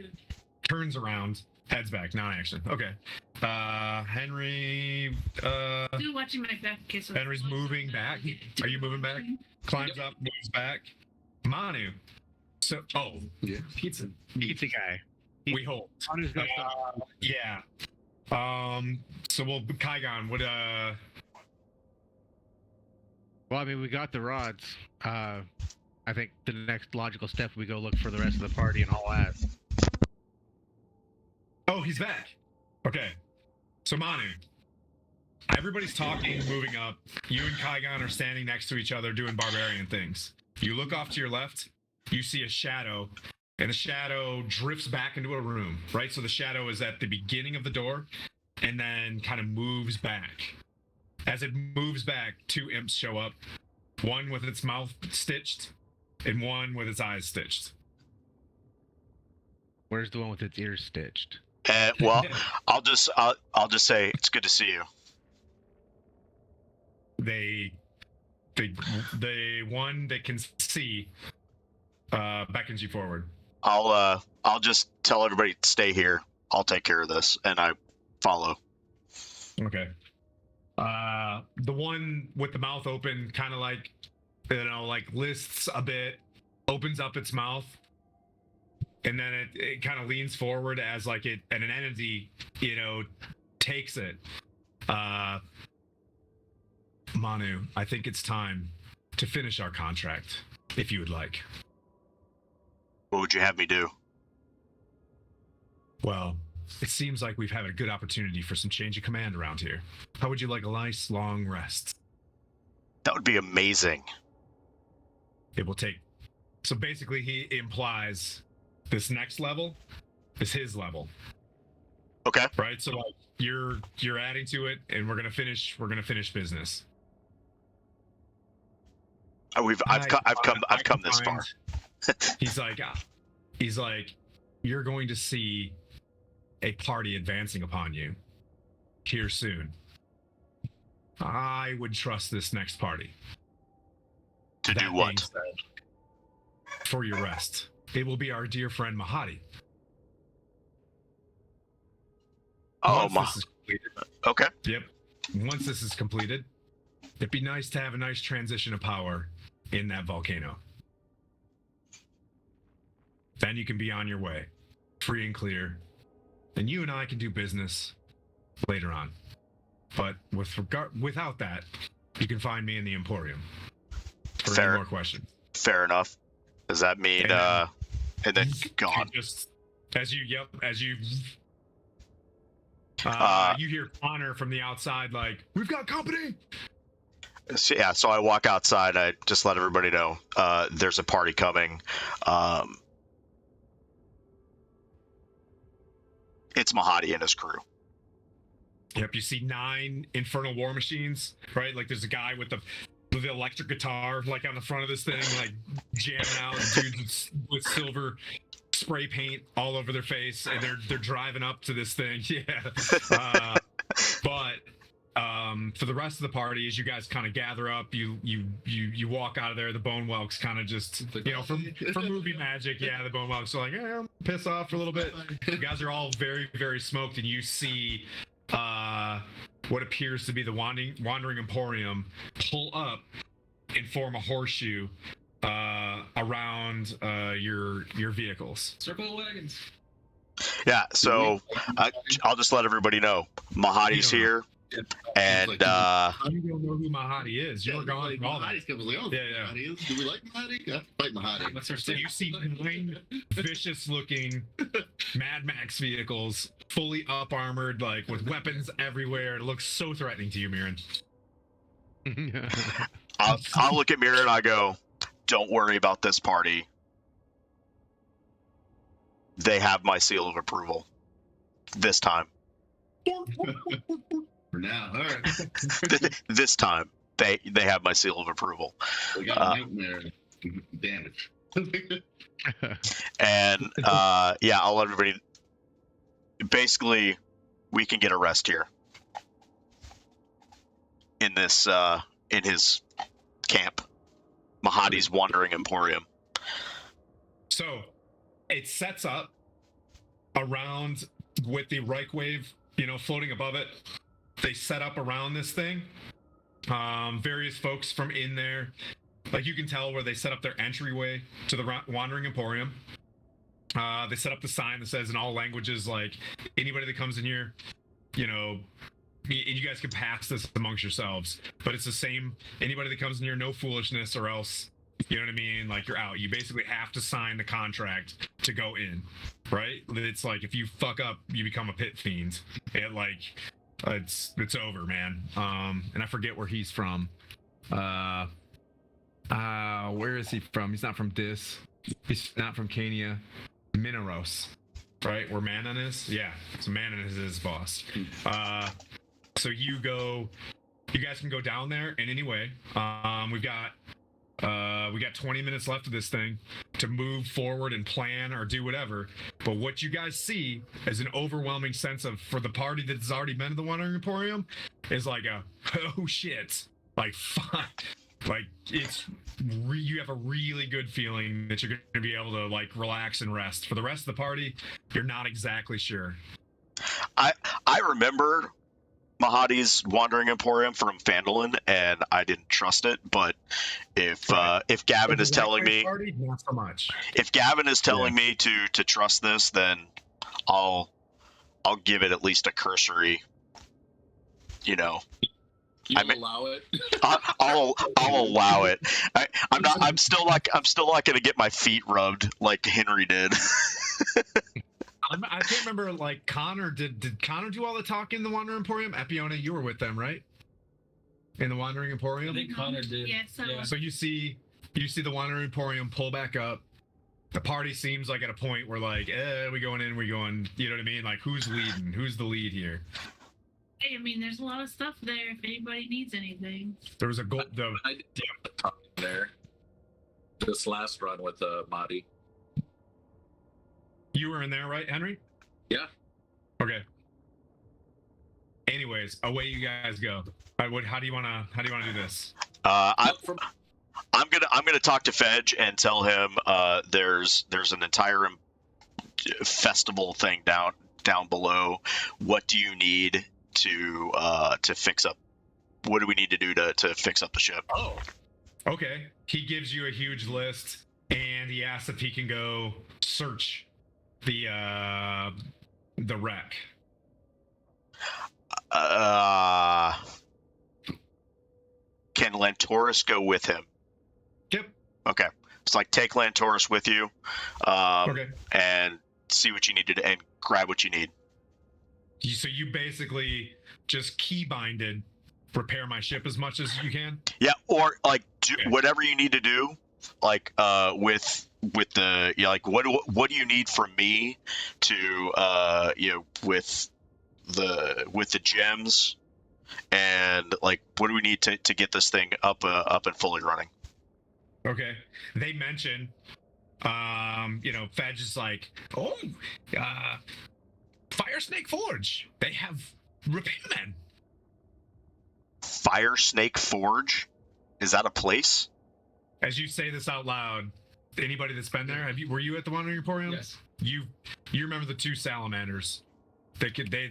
Turns around, heads back, non-action. Okay. Henry. Still watching my back. Okay, so Henry's moving back. Are you moving back? Climbs up, moves back. Manu. So, yeah, pizza guy. We hold. Yeah. So we'll Kaigon. What? Well, I mean, we got the rods. I think the next logical step we go look for the rest of the party and all that. Oh, he's back. Okay. So Manu. Everybody's talking, moving up. You and Kaigon are standing next to each other doing barbarian things. You look off to your left. You see a shadow, and the shadow drifts back into a room, right? So the shadow is at the beginning of the door, and then kind of moves back. As it moves back, 2 imps show up, one with its mouth stitched, and one with its eyes stitched. Where's the one with its ears stitched? Well, I'll just say it's good to see you. The one that can see beckons you forward. I'll just tell everybody to stay here. I'll take care of this, and I follow. Okay. The one with the mouth open, kind of like, like lists a bit, opens up its mouth, and then it kind of leans forward as like an entity, takes it. Manu, I think it's time to finish our contract, if you would like. What would you have me do? Well, it seems like we've had a good opportunity for some change of command around here. How would you like a nice long rest? That would be amazing. It will take... So basically he implies this next level is his level. Okay. Right? So like you're adding to it, and we're gonna finish business. I've come this far. He's like, you're going to see a party advancing upon you here soon. I would trust this next party. To do what? Said, for your rest. It will be our dear friend Mahadi. Oh, okay. Yep. Once this is completed, it'd be nice to have a nice transition of power in that volcano. Then you can be on your way, free and clear. And you and I can do business later on. But without that, you can find me in the Emporium for any more questions. Fair enough. Does that mean and then gone? Just as you you hear Connor from the outside like, "We've got company." So, yeah, so I walk outside. I just let everybody know there's a party coming. It's Mahadi and his crew. Yep, you see 9 infernal war machines, right? Like there's a guy with the electric guitar, like on the front of this thing, like jamming out, dudes with silver spray paint all over their face, and they're driving up to this thing. Yeah. But for the rest of the party, as you guys kind of gather up, you walk out of there. The Bone Whelks kind of just, for movie magic, yeah, the Bone Whelks are like, piss off for a little bit. You guys are all very, very smoked, and you see what appears to be the Wandering Emporium pull up and form a horseshoe around your vehicles. Circle of wagons. Yeah, so I'll just let everybody know Mahadi's here. And you don't know who Mahadi is. You're gone from all that. Do we like Mahadi? I like Mahadi. What's our So you see 9 vicious-looking Mad Max vehicles, fully up-armored, like with weapons everywhere. It looks so threatening to you, Mirren. I'll look at Mirren and I go, "Don't worry about this party. They have my seal of approval. This time." For now, all right. This time, they have my seal of approval. We got a nightmare damage. And yeah, I'll let everybody. Basically, we can get a rest here in this in his camp, Mahadi's Wandering Emporium. So it sets up around with the Reich wave, floating above it. They set up around this thing. Various folks from in there, like you can tell where they set up their entryway to the Wandering Emporium. They set up the sign that says in all languages, like, anybody that comes in here, and you guys can pass this amongst yourselves, but it's the same. Anybody that comes in here, no foolishness, or else, you know what I mean? Like, you're out. You basically have to sign the contract to go in, right? It's like, if you fuck up, you become a pit fiend. It's over, man. And I forget where he's from. Where is he from? He's not from Dis. He's not from Cania. Mineros, right? Where Manon is? Yeah. So Manon is his boss. So you guys can go down there in any way. We got 20 minutes left of this thing to move forward and plan or do whatever. But what you guys see is an overwhelming sense of, for the party that's already been to the Wandering Emporium, is like oh shit, like fuck. Like you have a really good feeling that you're going to be able to like relax and rest. For the rest of the party, you're not exactly sure. I remember Mahadi's Wandering Emporium from Phandalin, and I didn't trust it. But if Gavin is telling me, party, not so much. If Gavin is telling me to trust this, then I'll give it at least a cursory. Allow it. I'll allow it. I'm still not gonna get my feet rubbed like Henry did. I can't remember. Like Connor, did Connor do all the talking in the Wandering Emporium? Epiona, you were with them, right? In the Wandering Emporium. I think Connor did. Yeah, So you see the Wandering Emporium pull back up. The party seems like at a point where like, we going in, we going. You know what I mean? Like, who's leading? Who's the lead here? Hey, I mean, there's a lot of stuff there if anybody needs anything. There was a gold. I did there. This last run with Mahdi. You were in there, right, Henry? Yeah. Okay. Anyways, away you guys go. How do you wanna do this? I'm gonna talk to Fedge and tell him there's an entire festival thing down below. What do you need to fix up? What do we need to do to fix up the ship? Oh. Okay. He gives you a huge list, and he asks if he can go search the wreck. Can Lantoris go with him? Yep. Okay. It's like take Lantoris with you, Okay. and see what you need to do and grab what you need. So you basically just keybinded repair my ship as much as you can? Yeah, or like do Okay. whatever you need to do, like with the like what do you need from me to with the gems, and like what do we need to get this thing up and fully running? Okay. They mention Fedge is like, Fire Snake Forge. They have repairmen. Fire Snake Forge? Is that a place? As you say this out loud, anybody that's been there, were you at the Wandering Emporium? Yes. You remember the two salamanders?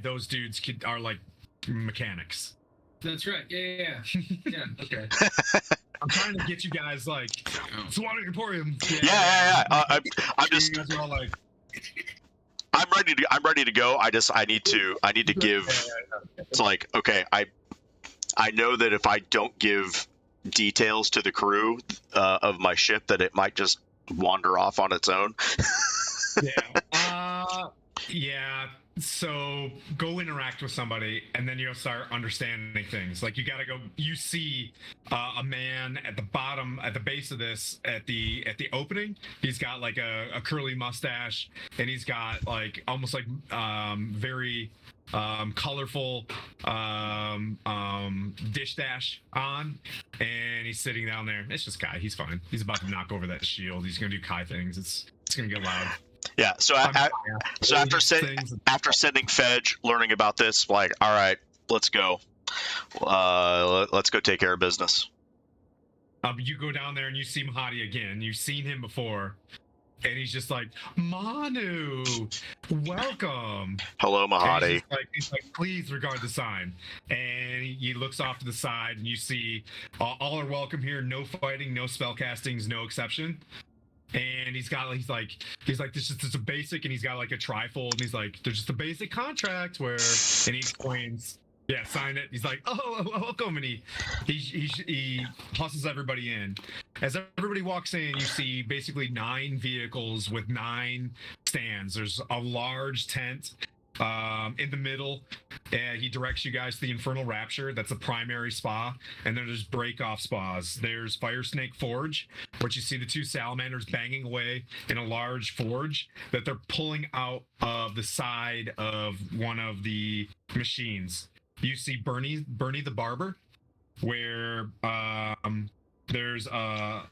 Those dudes are like mechanics. That's right. Yeah. Yeah. Okay. I'm trying to get you guys like it's the Wandering Emporium. Yeah. I'm just. You guys are all like, I'm ready to go. I need to give. It's like, okay, I know that if I don't give details to the crew of my ship, that it might just wander off on its own. Yeah. So go interact with somebody, and then you'll start understanding things. Like you gotta go. You see a man at the bottom, at the base of this, at the opening. He's got like a curly mustache, and he's got like almost like very colorful dish dash on, and he's sitting down there. It's just Kai. He's fine. He's about to knock over that shield. He's gonna do Kai things. It's gonna get loud. Yeah. So after sending Fedge, learning about this, like, all right, let's go. Let's go take care of business. You go down there and you see Mahadi again. You've seen him before. And he's just like, Manu, welcome. Hello, Mahadi. He's like, please regard the sign. And he looks off to the side, and you see all are welcome here. No fighting, no spell castings, no exception. And he's like, this is just a basic, and he's got like a trifold, and he's like, there's just a basic contract where, and he explains, yeah, sign it. He's like, oh, welcome, and he hustles everybody in. As everybody walks in, you see basically 9 vehicles with 9 stands. There's a large tent in the middle. He directs you guys to the Infernal Rapture. That's the primary spa. And then there's break-off spas. There's Fire Snake Forge, which you see the 2 salamanders banging away in a large forge that they're pulling out of the side of one of the machines. You see Bernie the Barber, where there's a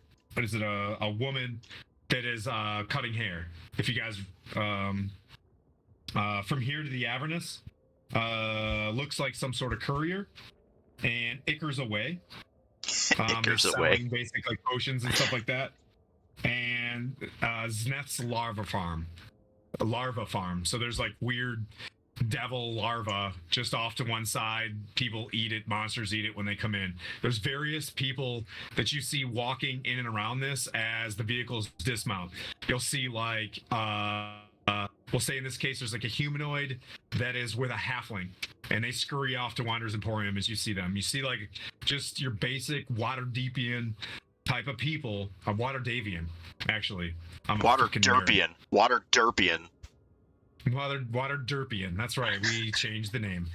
woman that is cutting hair. If you guys from here to the Avernus, looks like some sort of courier, and Icar's away. They're Acres selling away. basic like potions and stuff like that. And Zneth's larva farm. A larva farm. So there's like weird devil larva just off to one side. People eat it, monsters eat it when they come in. There's various people that you see walking in and around this as the vehicles dismount. You'll see like we'll say in this case there's like a humanoid that is with a halfling, and they scurry off to Wanderer's Emporium as you see them. You see like just your basic Waterdeepian type of people. A Waterdavian, actually. I'm a freaking nerd. Waterderpian. Waterderpian. That's right. We changed the name.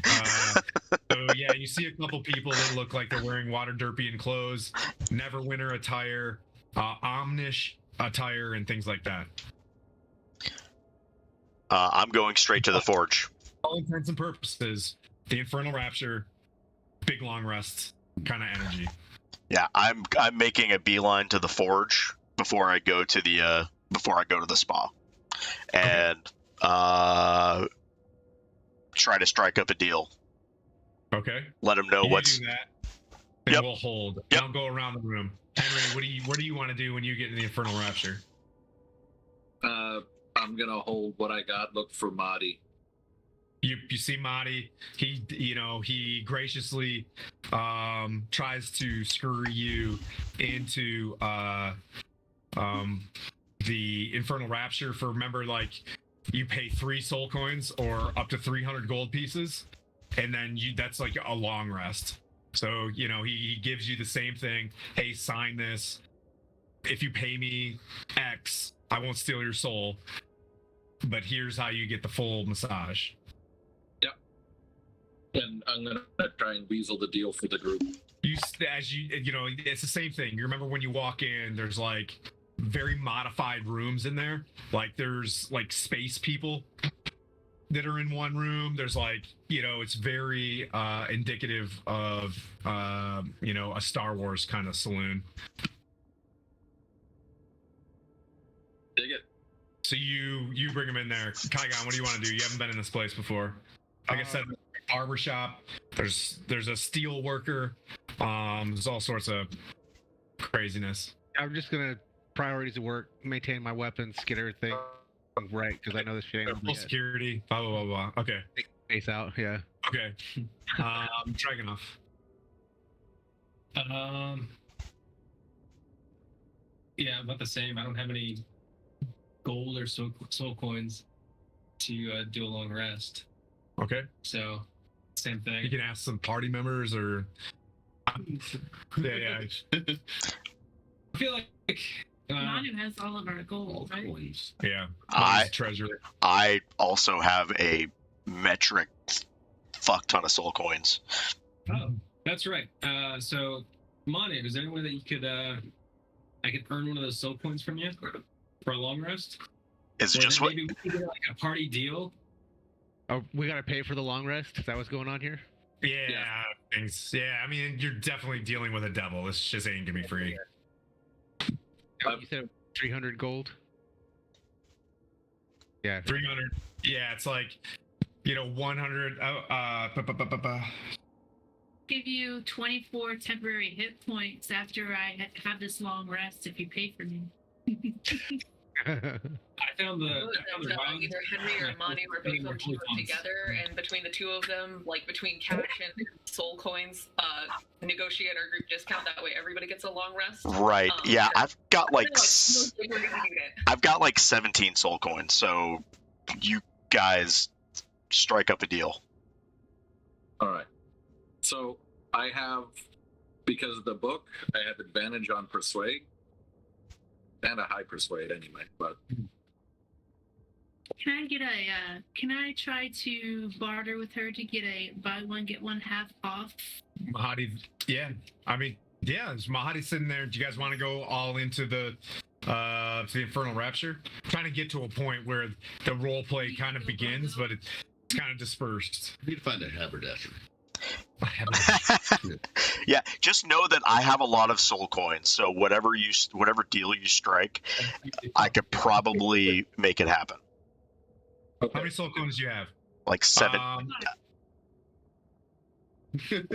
So yeah, you see a couple people that look like they're wearing Waterderpian clothes, Neverwinter attire, Omnish attire, and things like that. I'm going straight to the forge. All intents and purposes, the Infernal Rapture, big long rest kind of energy. Yeah, I'm making a beeline to the forge before I go to the spa, and try to strike up a deal. Okay. Let them know what's. Do that, and we'll hold. Yep. I'll go around the room. Henry, what do you want to do when you get in the Infernal Rapture? I'm gonna hold what I got. Look for Mahdi. You see Mahdi. He graciously tries to scurry you into the Infernal Rapture. For remember, like, you pay 3 soul coins or up to 300 gold pieces, and then that's like a long rest. So he gives you the same thing. Hey, sign this. If you pay me X, I won't steal your soul, but here's how you get the full massage. Yep. And I'm gonna try and weasel the deal for the group. It's the same thing. You remember when you walk in, there's like very modified rooms in there. Like there's like space people that are in one room. There's like, it's very indicative of a Star Wars kind of saloon. Dig it. So you bring them in there. Kaigon, what do you want to do? You haven't been in this place before. Like I said, barbershop. There's a steel worker. There's all sorts of craziness. I'm just gonna priorities of work, maintain my weapons, get everything right, because I know this shit ain't full security. Blah blah blah blah. Okay. Face out. Yeah. Okay. Dragunov. Yeah, about the same. I don't have any gold or soul coins to do a long rest. Okay. So, same thing. You can ask some party members or. Yeah. I feel like. Manu has all of our gold, right? Yeah. Treasure. I also have a metric fuck ton of soul coins. Oh, that's right. So, Manu, is there any way that you could I could earn one of those soul coins from you for a long rest? Is it just maybe we could get like a party deal? Oh, we gotta pay for the long rest? Is that what's going on here? Yeah. Thanks. Yeah, I mean, you're definitely dealing with a devil. This just ain't gonna be free. You said 300 gold? Yeah. 300. Yeah, it's like, 100. Give you 24 temporary hit points after I have this long rest if you pay for me. I found the either Henry or Monty were both of them work together, and between the two of them, like between cash and soul coins, negotiate our group discount. That way, everybody gets a long rest. Right. Yeah, I've got like I've got like 17 soul coins. So you guys strike up a deal. All right. So I have, because of the book, I have advantage on persuade. And a high persuade anyway, but can I try to barter with her to get a buy one get one half off? Mahadi, yeah. I mean, yeah, is Mahadi sitting there? Do you guys want to go all into the Infernal Rapture? I'm trying to get to a point where the role play kind of begins, but it's kind of dispersed. We need to find a haberdasher. Yeah, just know that I have a lot of soul coins, so whatever deal you strike, I could probably make it happen. Okay. How many soul coins do you have? Like 7.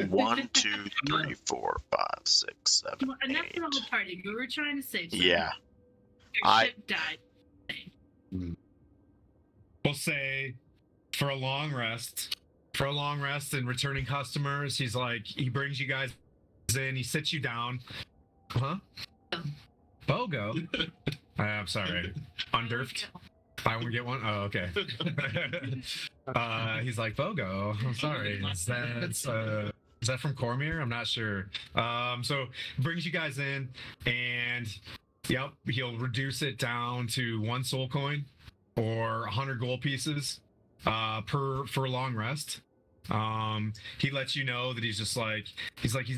1, 2, 3, 4, 5, 6, 7, Well, enough 8. for the whole party. We were trying to save. Yeah. Your ship died. We'll say for a long rest and returning customers, he's like, he brings you guys in, he sits you down. Huh? Bogo? I'm sorry. Undurfed? I won't get one? Oh, okay. He's like, Bogo, I'm sorry. Is that from Cormier? I'm not sure. So brings you guys in, and yep, he'll reduce it down to 1 soul coin or 100 gold pieces for a long rest. He lets you know that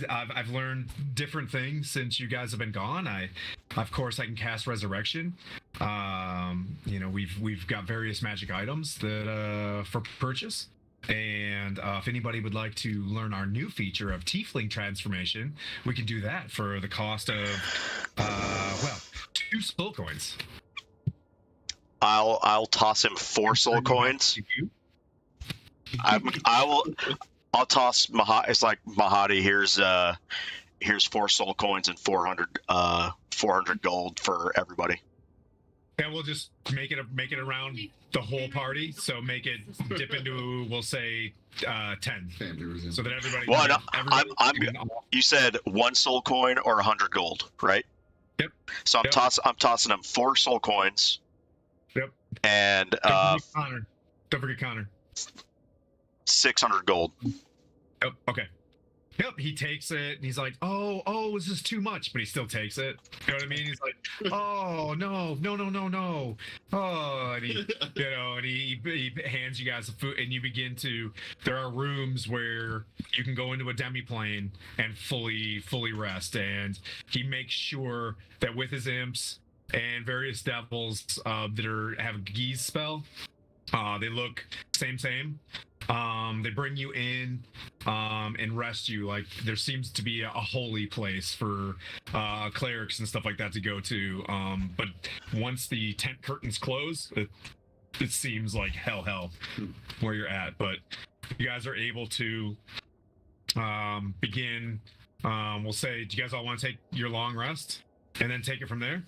I've learned different things since you guys have been gone. Of course I can cast resurrection. We've got various magic items that for purchase. And if anybody would like to learn our new feature of tiefling transformation, we can do that for the cost of 2 soul coins. I'll toss him 4 soul coins. I'll toss Mahati. It's like, Mahati, here's 4 soul coins and 400 gold for everybody. And we'll just make it around the whole party. So make it dip into, we'll say 10, so that everybody. Well, you said 1 soul coin or 100 gold, right? Yep. So I'm tossing him 4 soul coins. Yep. And Don't forget Connor. 600 gold. Oh, okay. Yep, he takes it and he's like, oh, this is too much, but he still takes it. You know what I mean? He's like, oh, no. Oh, and he hands you guys the food, and you begin to. There are rooms where you can go into a demiplane and fully rest, and he makes sure that with his imps and various devils that have a Geese spell, they look same. They bring you in and rest you. Like, there seems to be a holy place for clerics and stuff like that to go to. But once the tent curtains close, it seems like hell where you're at. But you guys are able to begin. We'll say, do you guys all want to take your long rest and then take it from there?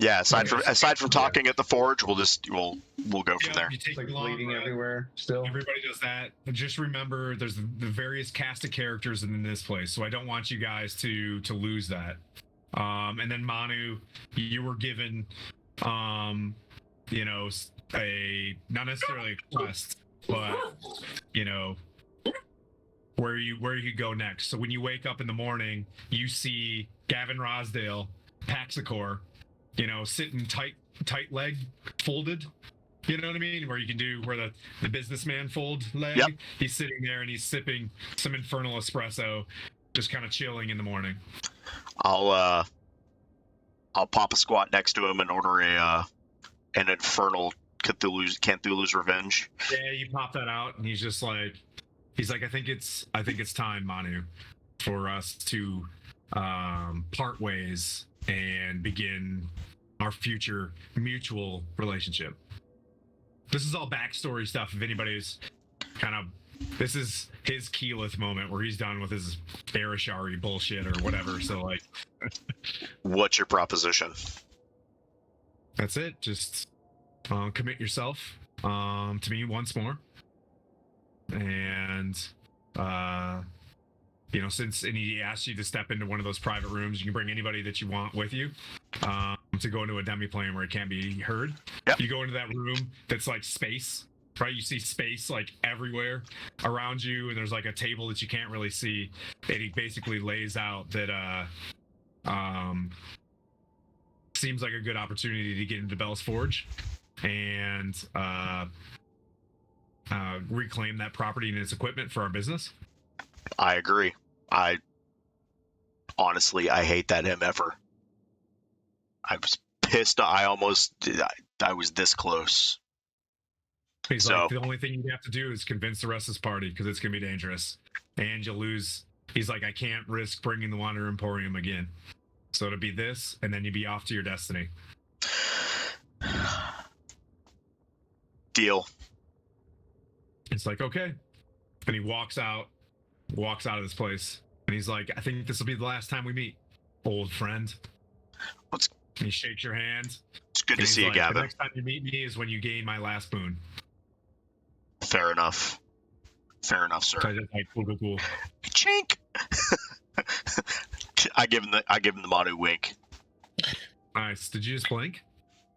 Yeah, aside from talking at the forge, we'll go from there. You take Like long bleeding rest. everywhere still. Everybody does that. And just remember, there's the various cast of characters in this place, so I don't want you guys to lose that. And then Manu, you were given, a not necessarily a quest, but where you go next. So when you wake up in the morning, you see Gavin Rosdale, Paxicor, sitting tight leg folded. You know what I mean? Where you can do where the businessman fold leg. Yep. He's sitting there and he's sipping some infernal espresso, just kind of chilling in the morning. I'll pop a squat next to him and order an infernal Cthulhu's Revenge. Yeah, you pop that out, and he's like, I think it's time, Manu, for us to part ways and begin our future mutual relationship. This is all backstory stuff. If anybody's this is his Keyleth moment where he's done with his Barishari bullshit or whatever. So, like, what's your proposition? That's it. Just commit yourself to me once more, and and he asks you to step into one of those private rooms. You can bring anybody that you want with you to go into a demiplane where it can't be heard. Yep. You go into that room that's like space, right? You see space like everywhere around you, and there's like a table that you can't really see. And he basically lays out that seems like a good opportunity to get into Bell's Forge and reclaim that property and its equipment for our business. I agree. I hate that MFer. I was pissed. I was this close. He's like, the only thing you have to do is convince the rest of this party, because it's going to be dangerous. And you'll lose. He's like, I can't risk bringing the Wander Emporium again. So it'll be this, and then you'd be off to your destiny. Deal. It's like, okay. And he walks out, walks out of this place, and he's like, "I think this will be the last time we meet, old friend." And he shakes your hand. It's good to he's see you, like, Gavin. The next time you meet me is when you gain my last boon. Fair enough. Fair enough, sir. So I just like, cool. Chink. I give him the Manu wink. Nice. Did you just blink?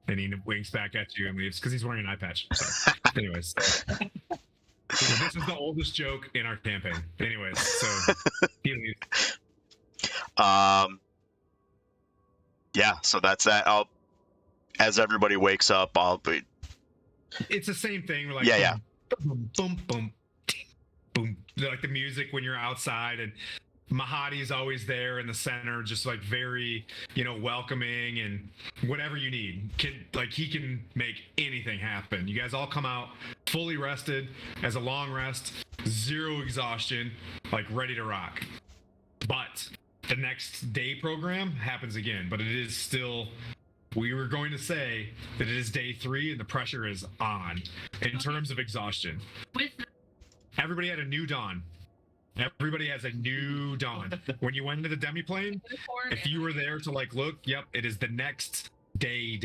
And he winks back at you and leaves because he's wearing an eye patch. So, anyways, so this is the oldest joke in our campaign. Anyways, so he leaves. Yeah. So that's that. As everybody wakes up, It's the same thing. We're like, yeah. Boom, boom, boom, boom. Like the music when you're outside, and Mahadi's always there in the center, just like very, welcoming and whatever you need. He can make anything happen. You guys all come out fully rested as a long rest, 0 exhaustion, like ready to rock. But the next day program happens again, but it is still. We were going to say that it is day 3 and the pressure is on in terms of exhaustion. Everybody had a new dawn. Everybody has a new dawn. When you went into the demiplane, if you were there to look, yep, it is the next day.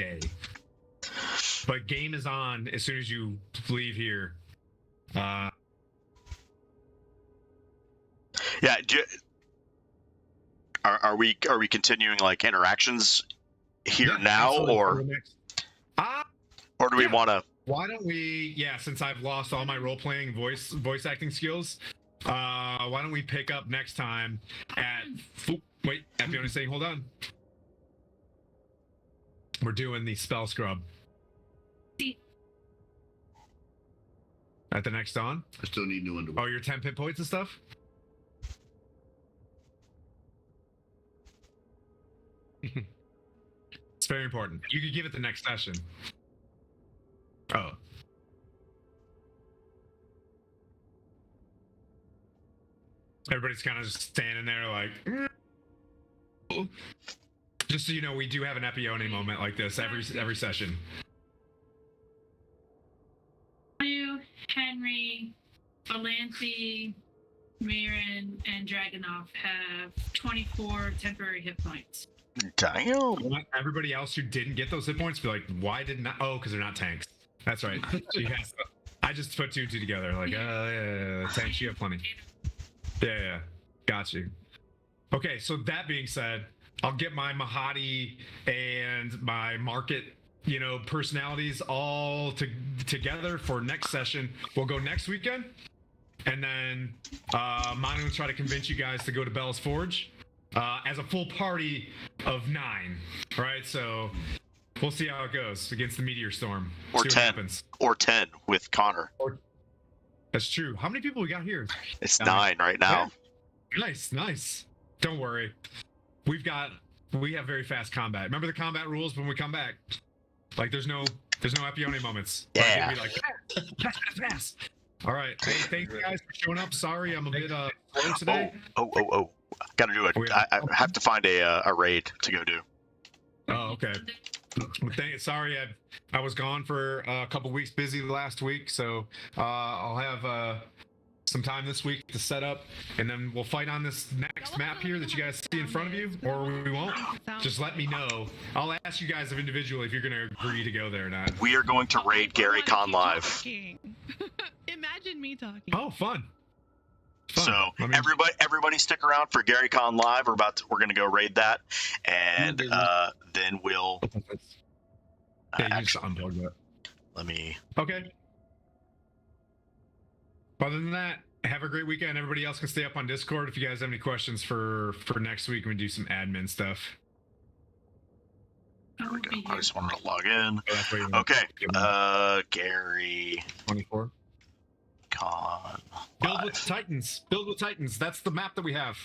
But game is on as soon as you leave here. Yeah. Are we continuing continuing here now, absolutely. or do we want to? Why don't we? Yeah, since I've lost all my role-playing voice acting skills, why don't we pick up next time at? Wait, everyone's saying, hold on. We're doing the spell scrub. At the next dawn? I still need new underwear. Oh, your 10 pit points and stuff? It's very important. You could give it the next session. Oh. Everybody's kind of just standing there like... Just so you know, we do have an Epione moment like this every session. You, Henry, Valanthi, Miran, and Dragunov have 24 temporary hit points. Damn. Everybody else who didn't get those hit points be like, why didn't I? Oh, because they're not tanks. That's right. I just put 2 and 2 together. Like, yeah, tanks, you have plenty. Yeah, got you. Okay, so that being said, I'll get my Mahadi and my market, personalities all together for next session. We'll go next weekend, and then Manu will try to convince you guys to go to Bell's Forge. As a full party of 9, right? So we'll see how it goes against the Meteor Storm. Or 10. Or 10 with Connor. That's true. How many people we got here? It's 9 right now. Yeah. Nice. Don't worry. We have very fast combat. Remember the combat rules when we come back? There's no Epione moments. Yeah. Be like, fast. All right. Hey, thank you guys for showing up. Sorry, I'm a bit slow today. Oh. Gotta do it. I have to find a raid to go do. Oh, okay. Sorry, I was gone for a couple weeks, busy last week, so I'll have some time this week to set up, and then we'll fight on this next map here that you guys see in front of you, or we won't. Just let me know. I'll ask you guys individually if you're going to agree to go there or not. We are going to raid Gary Con live. Imagine me talking. Oh, fun. So everybody stick around for Gary Con live. We're going to go raid that, and then we'll. Yeah, you just unplug that. Let me. Okay. Other than that, have a great weekend. Everybody else can stay up on Discord if you guys have any questions for next week. We do some admin stuff. There we go. I just wanted to log in. Okay. Gary. 24. Con. Build with Titans. Build with Titans. That's the map that we have.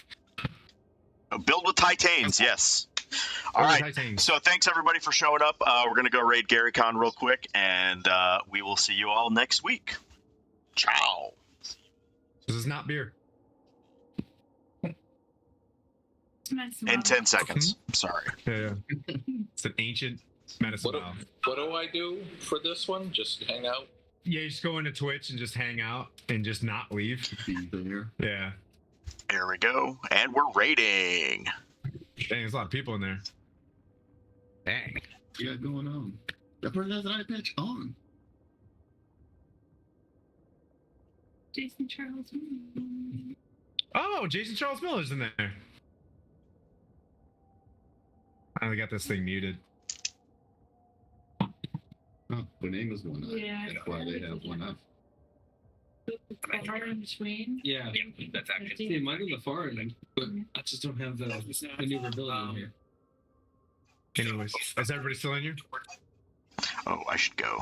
Build with Titans. Yes. All right. So thanks everybody for showing up. We're gonna go raid Gary Con real quick, and we will see you all next week. Ciao. This is not beer. In 10 seconds. Sorry. Yeah. It's an ancient medicine bottle. What do I do for this one? Just hang out? Yeah, you just go into Twitch and just hang out and just not leave. Yeah. There we go. And we're raiding. Dang, there's a lot of people in there. Dang. What you got going on? That person has an eye patch on. Jason Charles. Oh, Jason Charles Miller's in there. I finally got this thing muted. Oh, their name is one up. Yeah. That's why they have one up. Far in between. Yeah, that's actually. See, mine's on the far end, but I just don't have the maneuverability in here. Anyways, is everybody still in here? Oh, I should go.